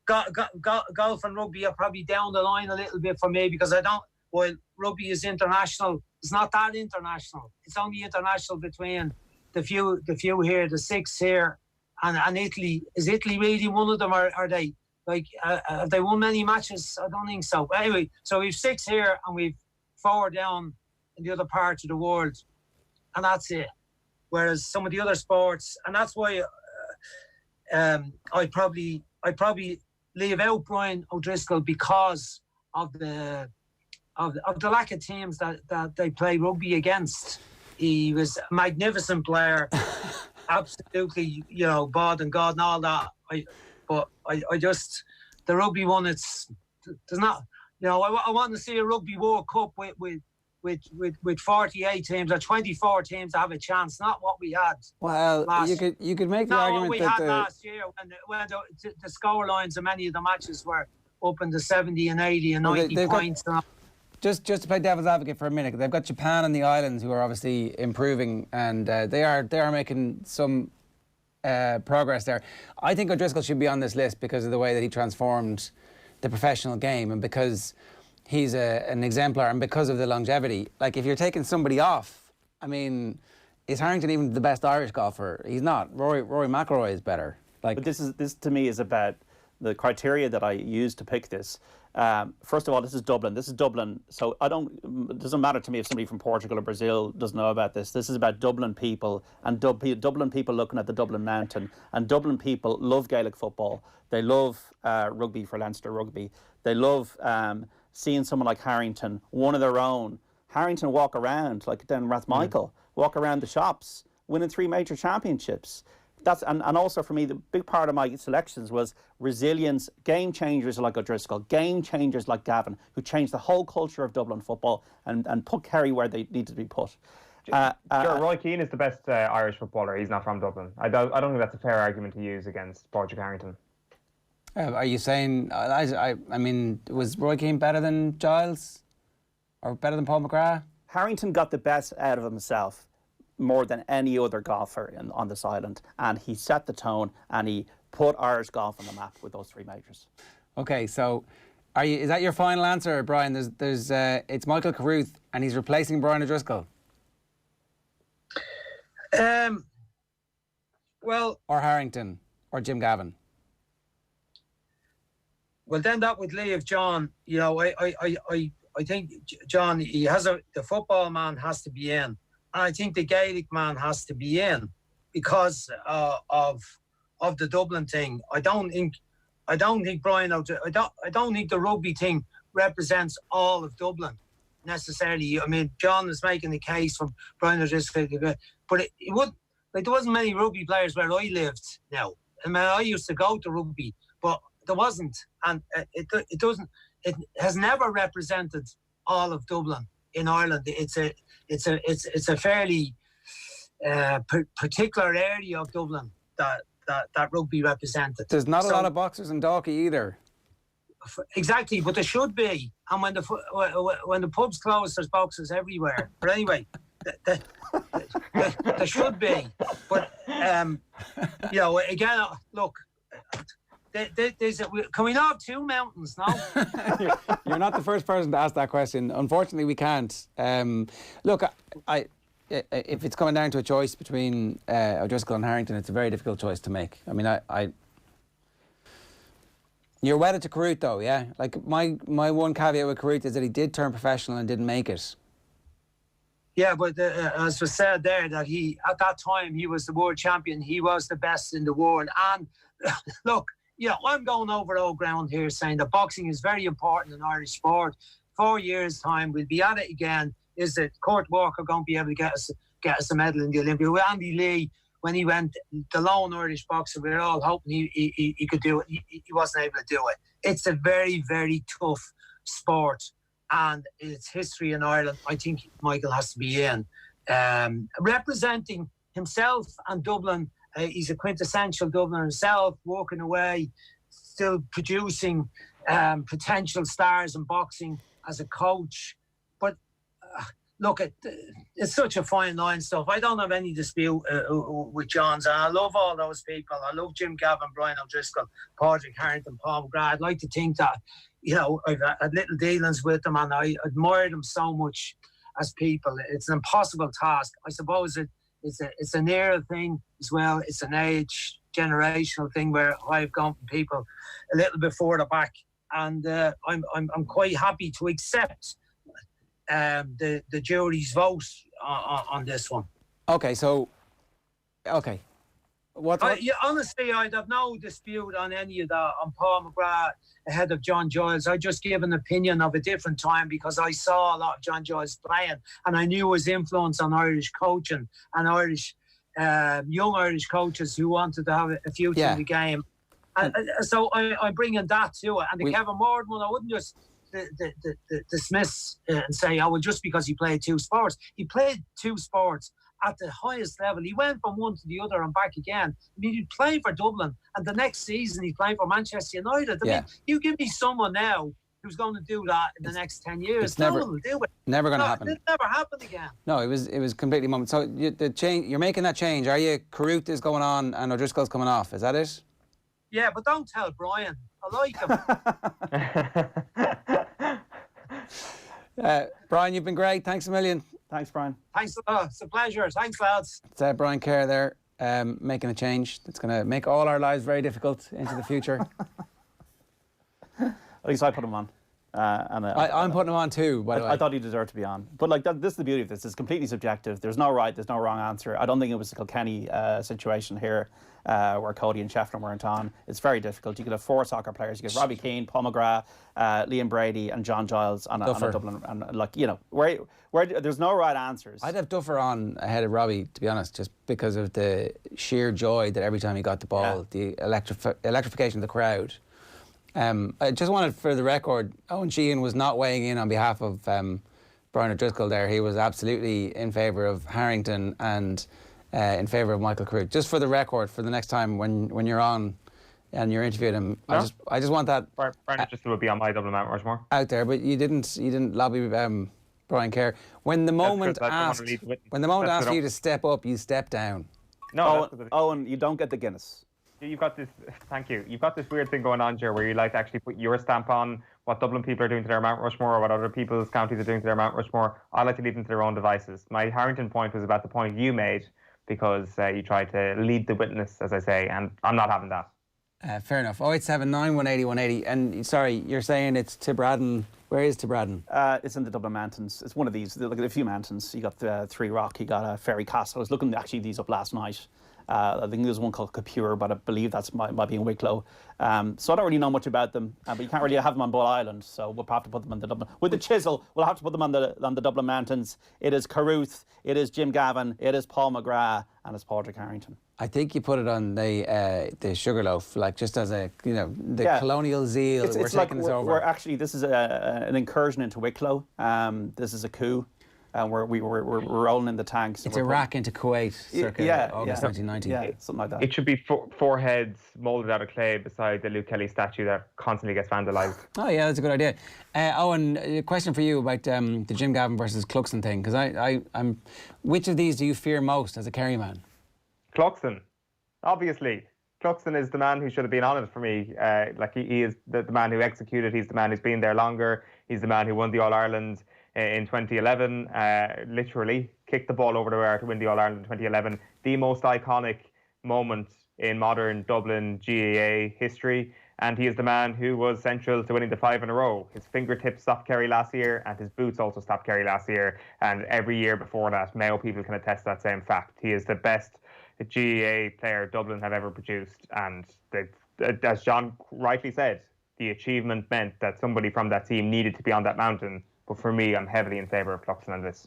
golf and rugby are probably down the line a little bit for me because while rugby is international, it's not that international. It's only international between the few here, the 6 here, and Italy. Is Italy really one of them, or are they? Like, have they won many matches? I don't think so. But anyway, so we've 6 here and we've 4 down in the other parts of the world, and that's it. Whereas some of the other sports, and that's why I'd probably leave out Brian O'Driscoll because of the lack of teams that they play rugby against. He was a magnificent player, absolutely, you know, bod and God and all that. I just, the rugby one, there's not, you know, I want to see a Rugby World Cup with 48 teams or 24 teams to have a chance, not what we had. Well, you could make the argument what we had last year when the score lines of many of the matches were up in the 70 and 80 and 90 points. Just to play devil's advocate for a minute, they've got Japan and the islands who are obviously improving, and they are making some progress there. I think O'Driscoll should be on this list because of the way that he transformed the professional game, and because he's an exemplar, and because of the longevity. Like, if you're taking somebody off, I mean, is Harrington even the best Irish golfer? He's not. Rory McIlroy is better. Like, but this to me is about the criteria that I use to pick this. First of all, this is Dublin. So it doesn't matter to me if somebody from Portugal or Brazil doesn't know about this. This is about Dublin people, and Dublin people looking at the Dublin Mountain. And Dublin people love Gaelic football. They love rugby for Leinster Rugby. They love seeing someone like Harrington, one of their own. Harrington walk around, like Dan Rathmichael, walk around the shops, winning 3 major championships. And also for me, the big part of my selections was resilience, game changers like O'Driscoll, game changers like Gavin, who changed the whole culture of Dublin football and put Kerry where they needed to be put. Roy Keane is the best Irish footballer. He's not from Dublin. I don't think that's a fair argument to use against Padraig Harrington. Are you saying, I mean, was Roy Keane better than Giles? Or better than Paul McGrath? Harrington got the best out of himself more than any other golfer on this island, and he set the tone and he put Irish golf on the map with those 3 majors. Okay, so is that your final answer, Brian? It's Michael Carruth and he's replacing Brian O'Driscoll. Well, or Harrington or Jim Gavin. Well, then that would leave John. You know, I think John, the football man has to be in. And I think the Gaelic man has to be in because of the Dublin thing. I don't think Brian. I don't think the rugby thing represents all of Dublin necessarily. I mean, John is making the case from Brian O'Driscoll, but it would, like, there wasn't many rugby players where I lived. Now, I mean, I used to go to rugby, but there wasn't, and it doesn't. It has never represented all of Dublin in Ireland. It's a fairly particular area of Dublin that rugby represented. There's not a lot of boxers in Dalkey either. Exactly, but there should be. And when the pubs close, there's boxers everywhere. But anyway, there should be. But You know, again, look, can we not have two mountains now? You're not the first person to ask that question. Unfortunately, we can't. Look, if it's coming down to a choice between O'Driscoll and Harrington, it's a very difficult choice to make. I mean, you're wedded to Carruth, though, yeah? Like, my one caveat with Carruth is that he did turn professional and didn't make it. Yeah, but as was said there, that at that time, he was the world champion. He was the best in the world. And look, you know, I'm going over old ground here saying that boxing is very important in Irish sport. 4 years' time, we'll be at it again. Is that Kurt Walker going to be able to get us a medal in the Olympics? With Andy Lee, when he went, the lone Irish boxer, we were all hoping he could do it. He wasn't able to do it. It's a very, very tough sport, and its history in Ireland, I think Michael has to be in. Representing himself and Dublin, he's a quintessential Dubliner himself, walking away, still producing potential stars in boxing as a coach. But look, it's such a fine line stuff. I don't have any dispute with Johns. And I love all those people. I love Jim Gavin, Brian O'Driscoll, Padraig Harrington, Paul McGrath. I'd like to think that, you know, I've had little dealings with them and I admire them so much as people. It's an impossible task. I suppose it's an era thing as well. It's an age, generational thing where I've gone from people a little bit further back. And I'm quite happy to accept the jury's vote on this one. Okay, so honestly, I'd have no dispute on any of that. On Paul McGrath ahead of John Giles, I just gave an opinion of a different time because I saw a lot of John Giles playing, and I knew his influence on Irish coaching and Irish young Irish coaches who wanted to have a future in the game. And so I'm bringing that to it. And the Kevin Morden one, I wouldn't just dismiss and say, oh, well, just because he played two sports. He played two sports at the highest level. He went from one to the other and back again. I mean, he'd play for Dublin, and the next season he's playing for Manchester United. I mean, you give me someone now who's going to do that in the next 10 years. It's never going to happen. It'll never happen again. No, it was completely moment. So the change, you're making that change, are you? Carruth is going on and O'Driscoll's coming off. Is that it? Yeah, but don't tell Brian. I like him. Brian, you've been great. Thanks a million. Thanks, Brian. Thanks a lot. It's a pleasure. Thanks, lads. It's Brian Kerr there, making a change that's going to make all our lives very difficult into the future. At least I put him on. I'm putting him on too, by the way. I thought he deserved to be on. But like this is the beauty of this. It's completely subjective. There's no right, there's no wrong answer. I don't think it was a Kilkenny situation here where Cody and Shefflin weren't on. It's very difficult. You could have four soccer players. You could have Robbie Keane, Paul McGrath, Liam Brady and John Giles on a Dublin. And like, you know, where there's no right answers. I'd have Duffer on ahead of Robbie, to be honest, just because of the sheer joy that every time he got the ball, the electrification of the crowd. I just wanted, for the record, Owen Sheehan was not weighing in on behalf of Brian O'Driscoll there. He was absolutely in favour of Harrington and in favour of Michael Carruth. Just for the record, for the next time when you're on and you're interviewing him, no? I just want that. Brian O'Driscoll would be on my Dublin Mount Rushmore out there, but you didn't lobby Brian Kerr. When the moment asked you to step up, you step down. No, Owen, you don't get the Guinness. You've got this. Thank you. You've got this weird thing going on, Joe, where you like to actually put your stamp on what Dublin people are doing to their Mount Rushmore or what other people's counties are doing to their Mount Rushmore. I like to leave them to their own devices. My Harrington point was about the point you made because you tried to lead the witness, as I say, and I'm not having that. Fair enough. 0879 180 180. And sorry, you're saying it's Tibradden. Where is Tibradden? It's in the Dublin Mountains. It's one of these. Look at a few mountains. You got the Three Rock. You got Ferry Castle. I was looking actually these up last night. I think there's one called Capure, but I believe that's might be in Wicklow. So I don't really know much about them, but you can't really have them on Bull Island, so we'll have to put them on the Dublin. With the chisel, we'll have to put them on the Dublin Mountains. It is Carruth, it is Jim Gavin, it is Paul McGrath, and it's Padraig Harrington. I think you put it on the Sugarloaf, like just as a, the colonial zeal. We're taking this over. We're actually, this is an incursion into Wicklow. This is a coup. We're rolling in the tanks. It's Iraq into Kuwait circa August 1990. Yeah, something like that. It should be four heads moulded out of clay beside the Luke Kelly statue that constantly gets vandalised. Oh yeah, that's a good idea. Owen, a question for you about the Jim Gavin versus Cluxton thing, because I'm. Which of these do you fear most as a Kerry man? Cluxton. obviously. Cluxton is the man who should have been on it for me. He is the man who executed. He's the man who's been there longer. He's the man who won the All-Ireland in 2011. Literally kicked the ball over the wire to win the All-Ireland in 2011. The most iconic moment in modern Dublin GAA history. And he is the man who was central to winning the 5 in a row. His fingertips stopped Kerry last year, and his boots also stopped Kerry last year. And every year before that, Mayo people can attest that same fact. He is the best GAA player Dublin have ever produced. And as John rightly said, the achievement meant that somebody from that team needed to be on that mountain. But for me, I'm heavily in favour of Cluxton on this.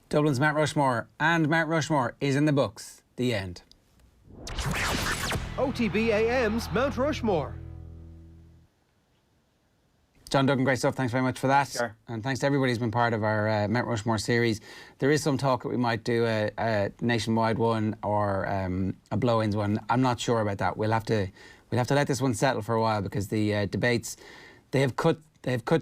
Dublin's Mount Rushmore, and Mount Rushmore is in the books. The end. OTB AM's Mount Rushmore. John Duggan, great stuff. Thanks very much for that. Sure. And thanks to everybody who's been part of our Mount Rushmore series. There is some talk that we might do a nationwide one or a blow-ins one. I'm not sure about that. We'll have to let this one settle for a while because the debates they have cut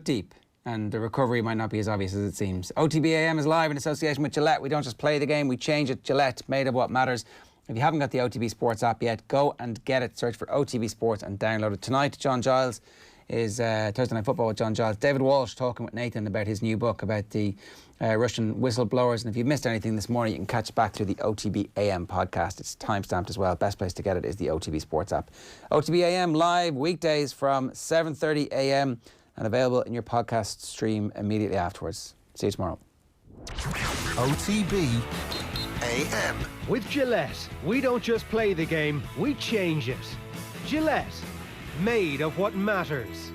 deep, and the recovery might not be as obvious as it seems. OTB AM is live in association with Gillette. We don't just play the game, we change it. Gillette, made of what matters. If you haven't got the OTB Sports app yet, go and get it. Search for OTB Sports and download it. Tonight, John Giles is Thursday Night Football with John Giles. David Walsh talking with Nathan about his new book about the Russian whistleblowers. And if you've missed anything this morning, you can catch it back through the OTB AM podcast. It's time-stamped as well. Best place to get it is the OTB Sports app. OTB AM live weekdays from 7:30 a.m. and available in your podcast stream immediately afterwards. See you tomorrow. OTB AM. With Gillette, we don't just play the game, we change it. Gillette, made of what matters.